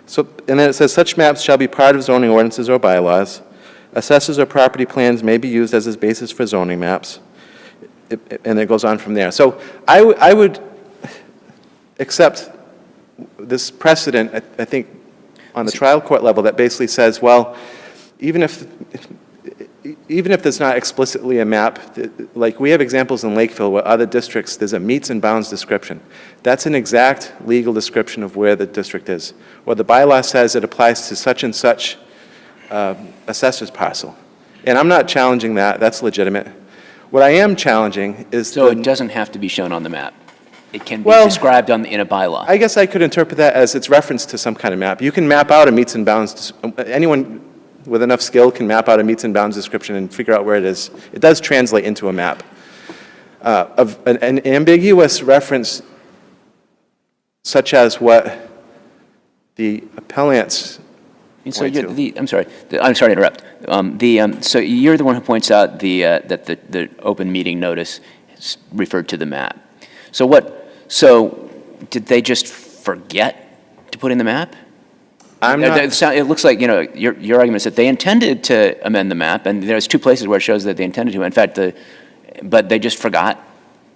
So, and then it says, such maps shall be part of zoning ordinances or bylaws. Assessors or property plans may be used as a basis for zoning maps, and it goes on from there. So I would accept this precedent, I think, on the trial court level that basically says, well, even if there's not explicitly a map, like we have examples in Lakeville where other districts, there's a meets and bounds description. That's an exact legal description of where the district is. Or the bylaw says it applies to such and such assessor's parcel. And I'm not challenging that, that's legitimate. What I am challenging is... So it doesn't have to be shown on the map? It can be described in a bylaw? I guess I could interpret that as it's reference to some kind of map. You can map out a meets and bounds, anyone with enough skill can map out a meets and bounds description and figure out where it is. It does translate into a map. Of an ambiguous reference such as what the appellants So I'm sorry to interrupt. So you're the one who points out that the open meeting notice referred to the map. So did they just forget to put in the map? I'm not, It looks like, your argument is that they intended to amend the map, and there's two places where it shows that they intended to. In fact, but they just forgot.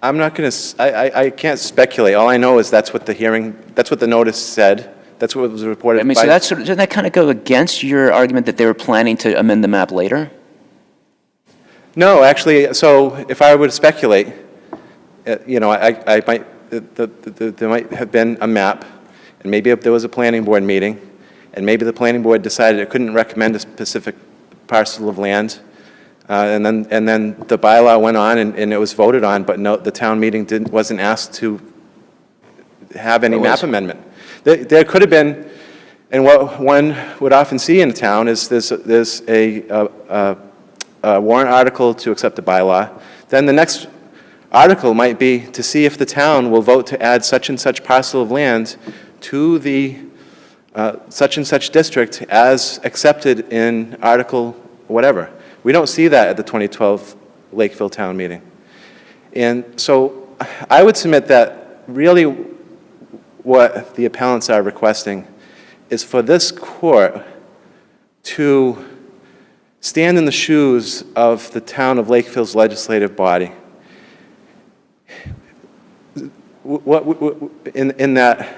I'm not going to, I can't speculate. All I know is that's what the notice said. That's what was reported. I mean, so doesn't that kind of go against your argument that they were planning to amend the map later? No, actually, so if I were to speculate, I might, there might have been a map, and maybe if there was a planning board meeting, and maybe the planning board decided it couldn't recommend a specific parcel of land, and then the bylaw went on and it was voted on, but no, the town meeting wasn't asked to have any map amendment. There could have been, and what one would often see in a town is there's a warrant article to accept the bylaw. Then the next article might be to see if the town will vote to add such and such parcel of land to the such and such district as accepted in article whatever. We don't see that at the 2012 Lakeville town meeting. And so I would submit that really what the appellants are requesting is for this court to stand in the shoes of the town of Lakeville's legislative body. In that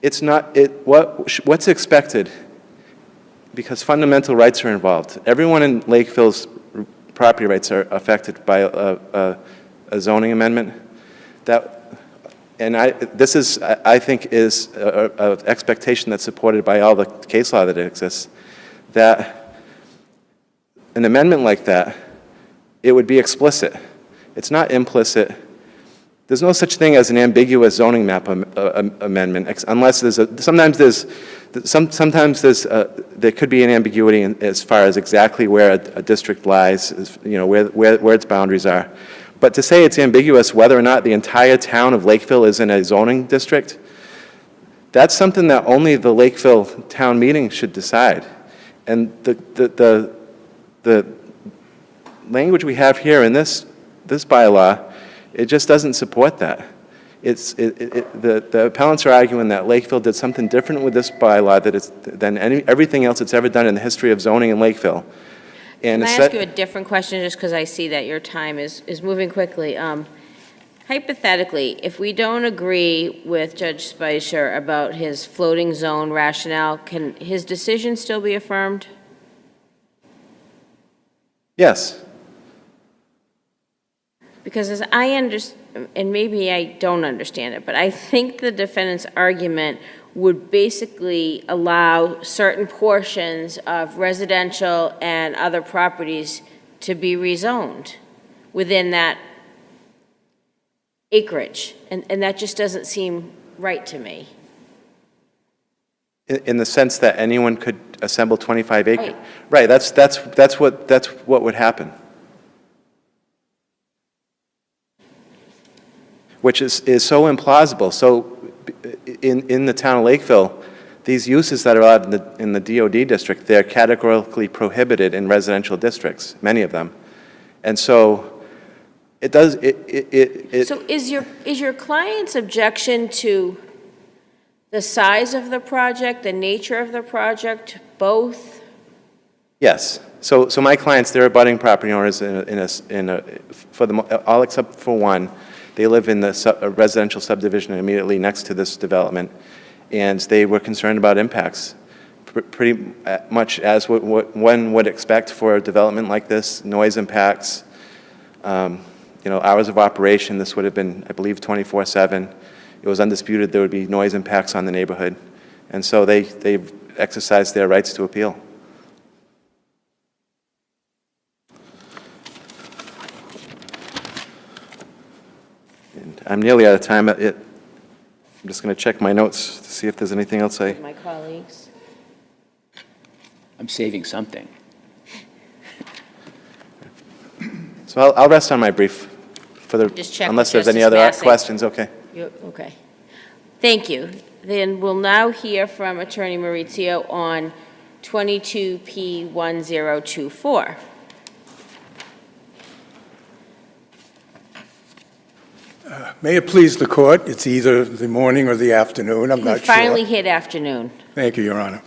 it's not what's expected, because fundamental rights are involved. Everyone in Lakeville's property rights are affected by a zoning amendment. This is, I think, is an expectation that's supported by all the case law that exists, that an amendment like that, it would be explicit. It's not implicit. There's no such thing as an ambiguous zoning map amendment, unless there could be an ambiguity as far as exactly where a district lies, where its boundaries are. But to say it's ambiguous whether or not the entire town of Lakeville is in a zoning district, that's something that only the Lakeville town meeting should decide. And the language we have here in this bylaw, it just doesn't support that. The appellants are arguing that Lakeville did something different with this bylaw than everything else it's ever done in the history of zoning in Lakeville. Can I ask you a different question, just because I see that your time is moving quickly? Hypothetically, if we don't agree with Judge Spicer about his floating zone rationale, can his decision still be affirmed? Yes. Because as I understand, and maybe I don't understand it, but I think the defendant's argument would basically allow certain portions of residential and other properties to be rezoned within that acreage, and that just doesn't seem right to me. In the sense that anyone could assemble 25 acres? Right, that's what would happen. Which is so implausible. So in the town of Lakeville, these uses that are allowed in the DOD district, they're categorically prohibited in residential districts, many of them. And so it does, So is your client's objection to the size of the project, the nature of the project, both? Yes. So my clients, they're abutting property owners all except for one. They live in the residential subdivision immediately next to this development, and they were concerned about impacts, pretty much as what one would expect for a development like this, noise impacts, hours of operation. This would have been, I believe, 24/7. It was undisputed there would be noise impacts on the neighborhood, and so they've exercised their rights to appeal. I'm nearly out of time. I'm just going to check my notes to see if there's anything else My colleagues. I'm saving something. So I'll rest on my brief unless there's any other questions. Okay. Okay. Thank you. Then we'll now hear from Attorney Maurizio on 22P1024. May it please the court, it's either the morning or the afternoon, I'm not You sure. finally hit afternoon. Thank you, Your Honor.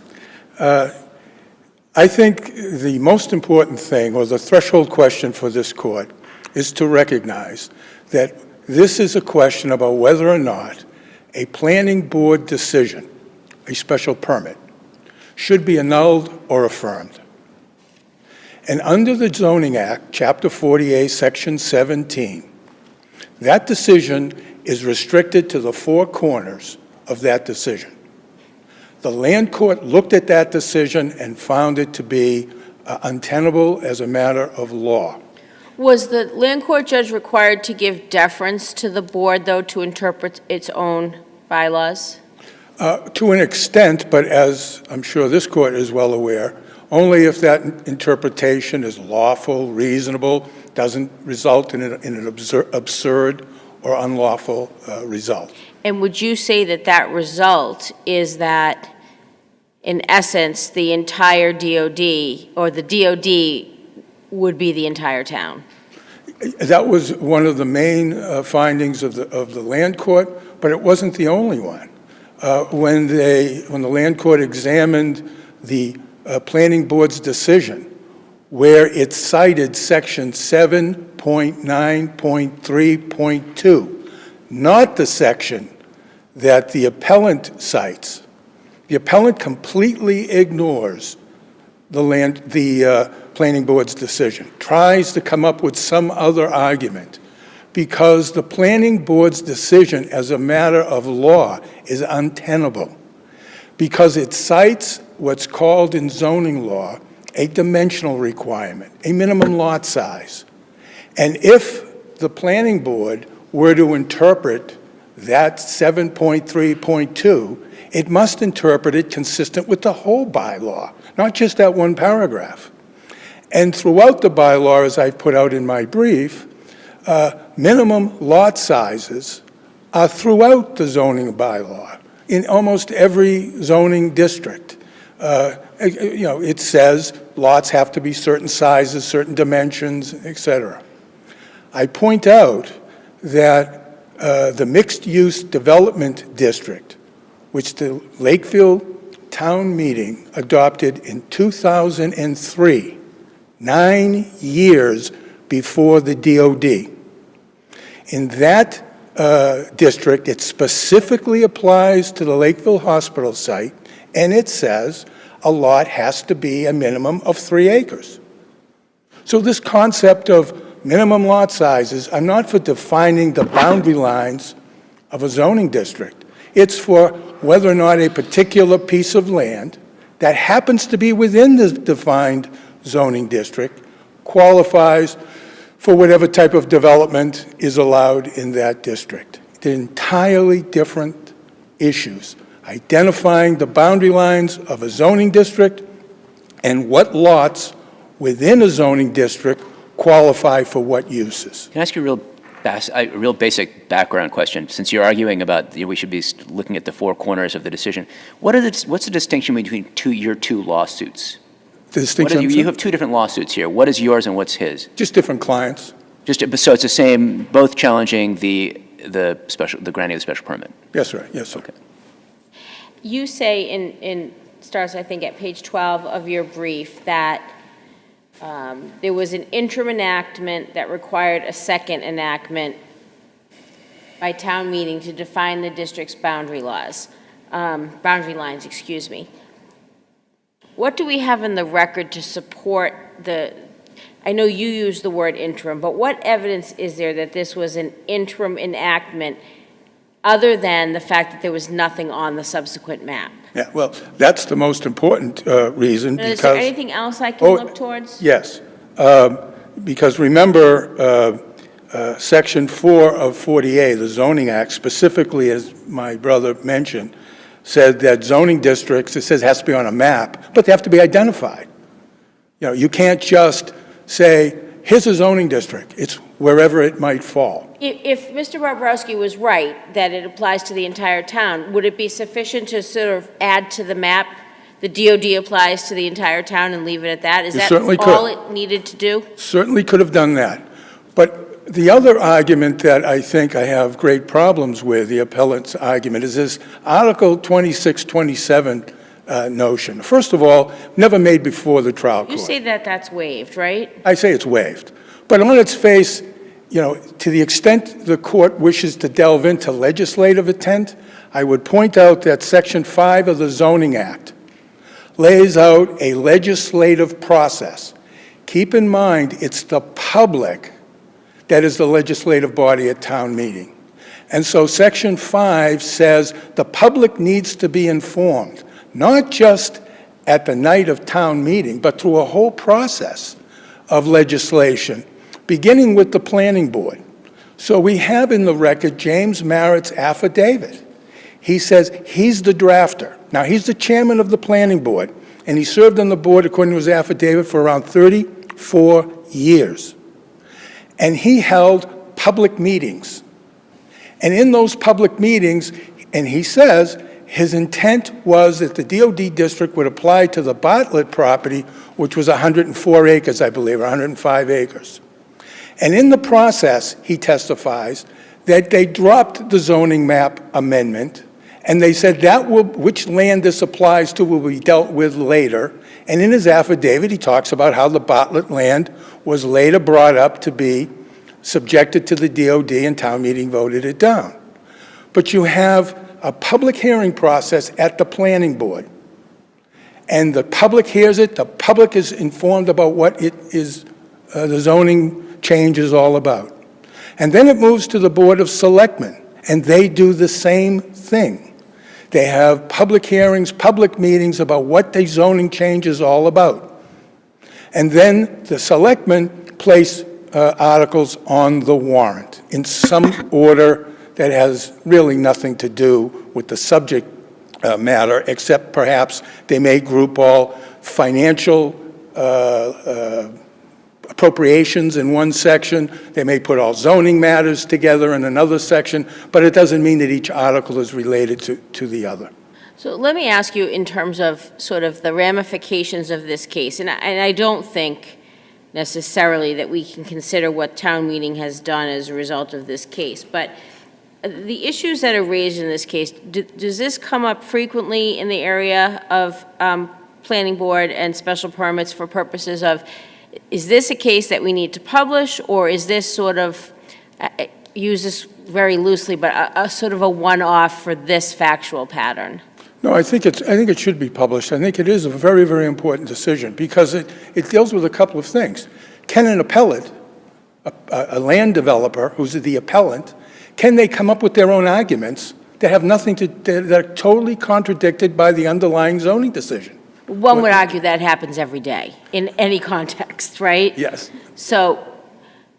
I think the most important thing, or the threshold question for this court, is to recognize that this is a question about whether or not a planning board decision, a special permit, should be annulled or affirmed. And under the Zoning Act, Chapter 48, Section 17, that decision is restricted to the four corners of that decision. The land court looked at that decision and found it to be untenable as a matter of law. Was the land court judge required to give deference to the board, though, to interpret its own bylaws? To an extent, but as I'm sure this court is well aware, only if that interpretation is lawful, reasonable, doesn't result in an absurd or unlawful result. And would you say that that result is that, in essence, the entire DOD, or the DOD would be the entire town? That was one of the main findings of the land court, but it wasn't the only one. When the land court examined the planning board's decision, where it cited section 7.9.3.2, not the section that the appellant cites. The appellant completely ignores the planning board's decision, tries to come up with some other argument, because the planning board's decision as a matter of law is untenable, because it cites what's called in zoning law a dimensional requirement, a minimum lot size. And if the planning board were to interpret that 7.3.2, it must interpret it consistent with the whole bylaw, not just that one paragraph. And throughout the bylaw, as I've put out in my brief, minimum lot sizes are throughout the zoning bylaw in almost every zoning district. It says lots have to be certain sizes, certain dimensions, etc. I point out that the mixed-use development district, which the Lakeville Town Meeting adopted in 2003, 9 years before the DOD. In that district, it specifically applies to the Lakeville Hospital site, and it says a lot has to be a minimum of 3 acres. So this concept of minimum lot sizes are not for defining the boundary lines of a zoning district. It's for whether or not a particular piece of land that happens to be within the defined zoning district qualifies for whatever type of development is allowed in that district. They're entirely different issues. Identifying the boundary lines of a zoning district and what lots within a zoning district qualify for what uses. Can I ask you a real basic background question? Since you're arguing about we should be looking at the four corners of the decision, what's the distinction between your two lawsuits? The distinction? You have two different lawsuits here. What is yours and what's his? Just different clients. So it's the same, both challenging the granting of the special permit? Yes, sir. Yes, sir. Okay. You say in starts, I think, at page 12 of your brief that there was an interim enactment that required a second enactment by town meeting to define the district's boundary lines, excuse me. What do we have in the record to support I know you used the word interim, but what evidence is there that this was an interim enactment other than the fact that there was nothing on the subsequent map? Yeah, well, that's the most important reason. Is there anything else I can look towards? Yes, because remember, Section 4 of 40A, the Zoning Act, specifically, as my brother mentioned, said that zoning districts, it says, has to be on a map, but they have to be identified. You can't just say, here's a zoning district. It's wherever it might fall. If Mr. Bobrowski was right that it applies to the entire town, would it be sufficient to sort of add to the map, the DOD applies to the entire town and leave it at that? Is that all it needed to do? Certainly could have done that. But the other argument that I think I have great problems with, the appellant's argument, is this Article 2627 notion. First of all, never made before the trial court. You say that that's waived, right? I say it's waived. But on its face, to the extent the court wishes to delve into legislative intent, I would point out that Section 5 of the Zoning Act lays out a legislative process. Keep in mind, it's the public that is the legislative body at town meeting. And so Section 5 says the public needs to be informed, not just at the night of town meeting, but through a whole process of legislation, beginning with the planning board. So we have in the record James Merritt's affidavit. He says he's the drafter. Now, he's the chairman of the planning board, and he served on the board, according to his affidavit, for around 34 years. And he held public meetings. And in those public meetings, and he says his intent was that the DOD district would apply to the Bartlett property, which was 104 acres, I believe, or 105 acres. And in the process, he testifies that they dropped the zoning map amendment, and they said which land this applies to will be dealt with later. And in his affidavit, he talks about how the Bartlett land was later brought up to be subjected to the DOD, and town meeting voted it down. But you have a public hearing process at the planning board, and the public hears it, the public is informed about what it is, the zoning change is all about. And then it moves to the Board of Selectmen, and they do the same thing. They have public hearings, public meetings about what the zoning change is all about. And then the selectmen place articles on the warrant in some order that has really nothing to do with the subject matter, except perhaps they may group all financial appropriations in one section. They may put all zoning matters together in another section, but it doesn't mean that each article is related to the other. So let me ask you in terms of sort of the ramifications of this case, and I don't think necessarily that we can consider what town meeting has done as a result of this case, but the issues that are raised in this case, does this come up frequently in the area of planning board and special permits for purposes of, is this a case that we need to publish, or is this sort of, use this very loosely, but a sort of a one-off for this factual pattern? No, I think it should be published. I think it is a very, very important decision because it deals with a couple of things. Can an appellate, a land developer who's the appellant, can they come up with their own arguments that have nothing to, that are totally contradicted by the underlying zoning decision? One would argue that happens every day in any context, right? Yes. So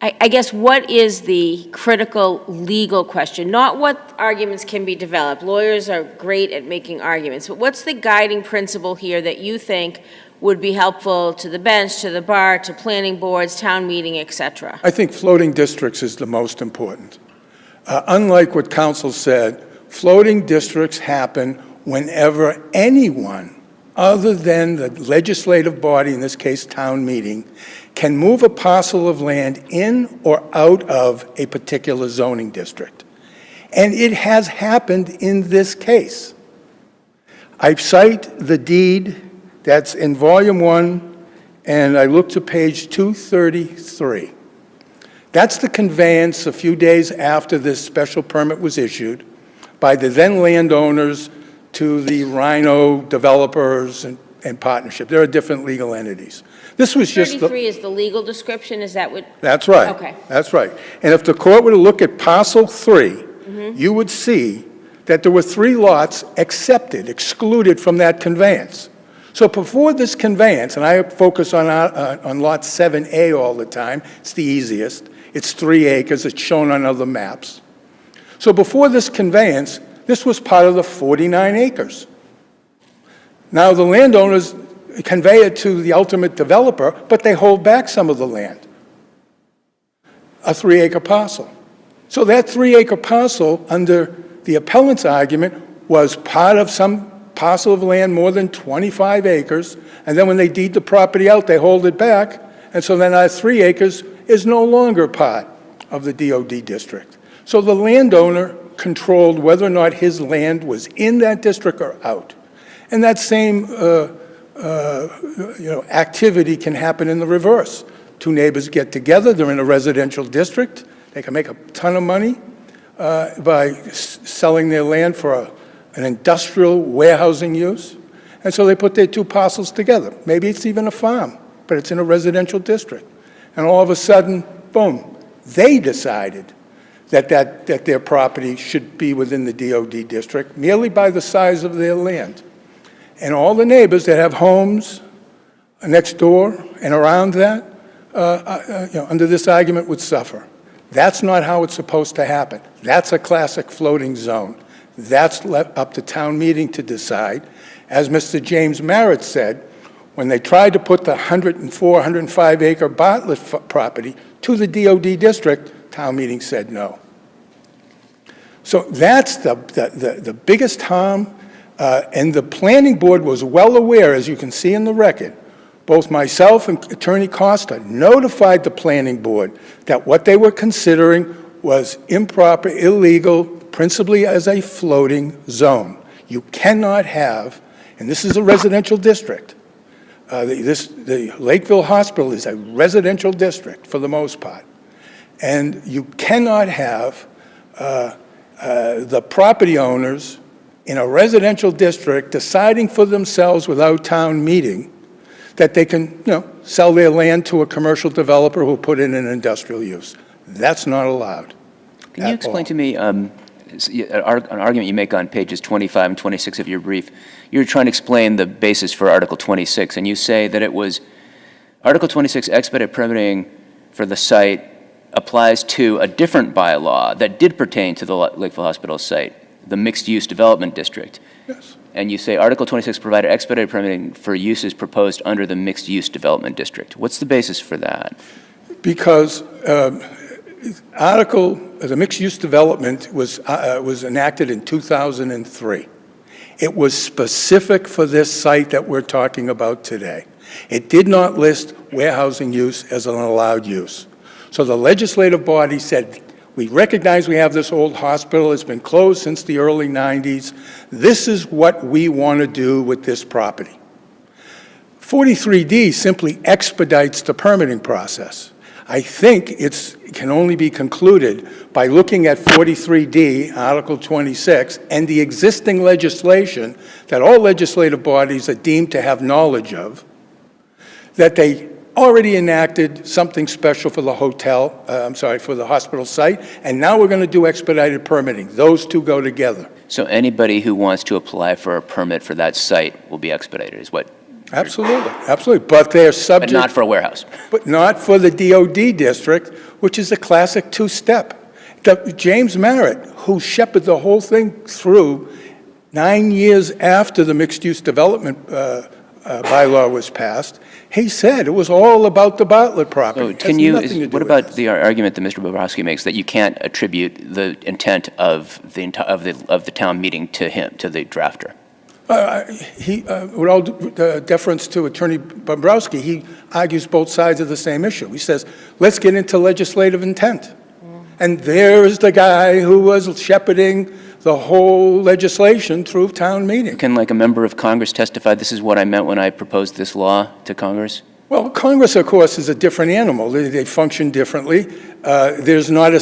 I guess what is the critical legal question? Not what arguments can be developed. Lawyers are great at making arguments, but what's the guiding principle here that you think would be helpful to the bench, to the bar, to planning boards, town meeting, et cetera? I think floating districts is the most important. Unlike what counsel said, floating districts happen whenever anyone other than the legislative body, in this case town meeting, can move a parcel of land in or out of a particular zoning district. And it has happened in this case. I cite the deed that's in volume 1, and I look to page 233. That's the conveyance a few days after this special permit was issued by the then landowners to the Rhino developers and partnership. There are different legal entities. This was just 33 is the legal description, is that what? That's right. Okay. That's right. And if the court were to look at parcel 3, you would see that there were 3 lots excluded from that conveyance. So before this conveyance, and I focus on lot 7A all the time, it's the easiest. It's 3 acres, it's shown on other maps. So before this conveyance, this was part of the 49 acres. Now the landowners convey it to the ultimate developer, but they hold back some of the land, a 3-acre parcel. So that 3-acre parcel, under the appellant's argument, was part of some parcel of land more than 25 acres, and then when they deed the property out, they hold it back, and so then that 3 acres is no longer part of the DOD district. So the landowner controlled whether or not his land was in that district or out. And that same activity can happen in the reverse. Two neighbors get together, they're in a residential district, they can make a ton of money by selling their land for an industrial warehousing use. And so they put their two parcels together. Maybe it's even a farm, but it's in a residential district. And all of a sudden, boom, they decided that their property should be within the DOD district merely by the size of their land. And all the neighbors that have homes next door and around that, under this argument would suffer. That's not how it's supposed to happen. That's a classic floating zone. That's left up to town meeting to decide. As Mr. James Merritt said, when they tried to put the 104, 105 acre Bartlett property to the DOD district, town meeting said no. So that's the biggest harm, and the planning board was well aware, as you can see in the record. Both myself and Attorney Costa notified the planning board that what they were considering was improper, illegal, principally as a floating zone. You cannot have, and this is a residential district, the Lakeville Hospital is a residential district for the most part, and you cannot have the property owners in a residential district deciding for themselves without town meeting that they can, sell their land to a commercial developer who will put in an industrial use. That's not allowed. Can you explain to me an argument you make on pages 25 and 26 of your brief? You're trying to explain the basis for Article 26, and you say that it was Article 26 expedited permitting for the site applies to a different bylaw that did pertain to the Lakeville Hospital site, the mixed-use development district. Yes. And you say Article 26 provided expedited permitting for uses proposed under the mixed-use development district. What's the basis for that? Because the mixed-use development was enacted in 2003. It was specific for this site that we're talking about today. It did not list warehousing use as an allowed use. So the legislative body said, we recognize we have this old hospital. It's been closed since the early 90s. This is what we want to do with this property. 43D simply expedites the permitting process. I think it can only be concluded by looking at 43D, Article 26, and the existing legislation that all legislative bodies are deemed to have knowledge of, that they already enacted something special for the for the hospital site, and now we're going to do expedited permitting. Those two go together. So anybody who wants to apply for a permit for that site will be expedited, is what? Absolutely, absolutely. But they're subject. But not for a warehouse. But not for the DOD district, which is a classic two-step. James Merritt, who shepherded the whole thing through 9 years after the mixed-use development bylaw was passed, he said it was all about the Bartlett property. So what about the argument that Mr. Bobrowski makes that you can't attribute the intent of the town meeting to him, to the drafter? With all deference to Attorney Bobrowski, he argues both sides of the same issue. He says, let's get into legislative intent. And there's the guy who was shepherding the whole legislation through town meeting. Can, like, a member of Congress testify, this is what I meant when I proposed this law to Congress? Well, Congress, of course, is a different animal. They function differently. There's not a...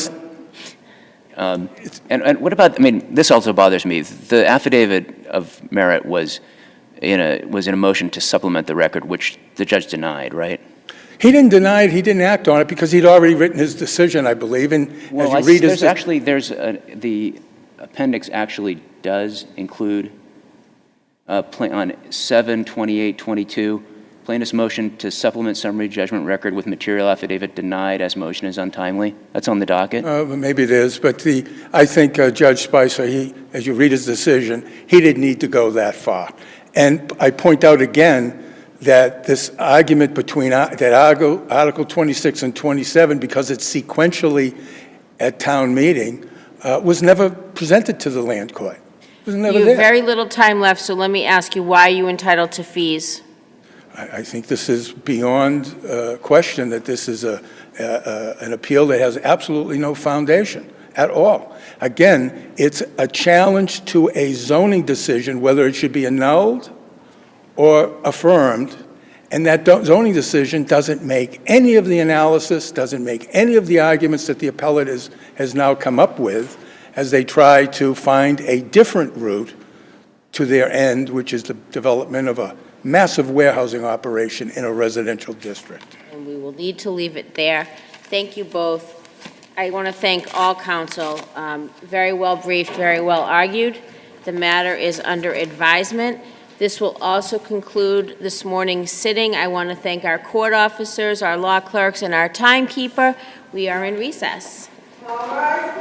And what about, this also bothers me. The affidavit of merit was in a motion to supplement the record, which the judge denied, right? He didn't deny it. He didn't act on it because he'd already written his decision, I believe. And well, as you read his... the appendix actually does include on 7/28/22, plaintiff's motion to supplement summary judgment record with material affidavit denied as motion is untimely. That's on the docket. Maybe it is, but I think Judge Spicer, as you read his decision, he didn't need to go that far. And I point out again that this argument between Article 26 and 27, because it's sequentially at town meeting, was never presented to the land court. It was never there. You have very little time left, so let me ask you, why are you entitled to fees? I think this is beyond question that this is an appeal that has absolutely no foundation at all. Again, it's a challenge to a zoning decision, whether it should be annulled or affirmed, and that zoning decision doesn't make any of the analysis, doesn't make any of the arguments that the appellate has now come up with as they try to find a different route to their end, which is the development of a massive warehousing operation in a residential district. And we will need to leave it there. Thank you both. I want to thank all counsel. Very well briefed, very well argued. The matter is under advisement. This will also conclude this morning's sitting. I want to thank our court officers, our law clerks, and our timekeeper. We are in recess. All rise.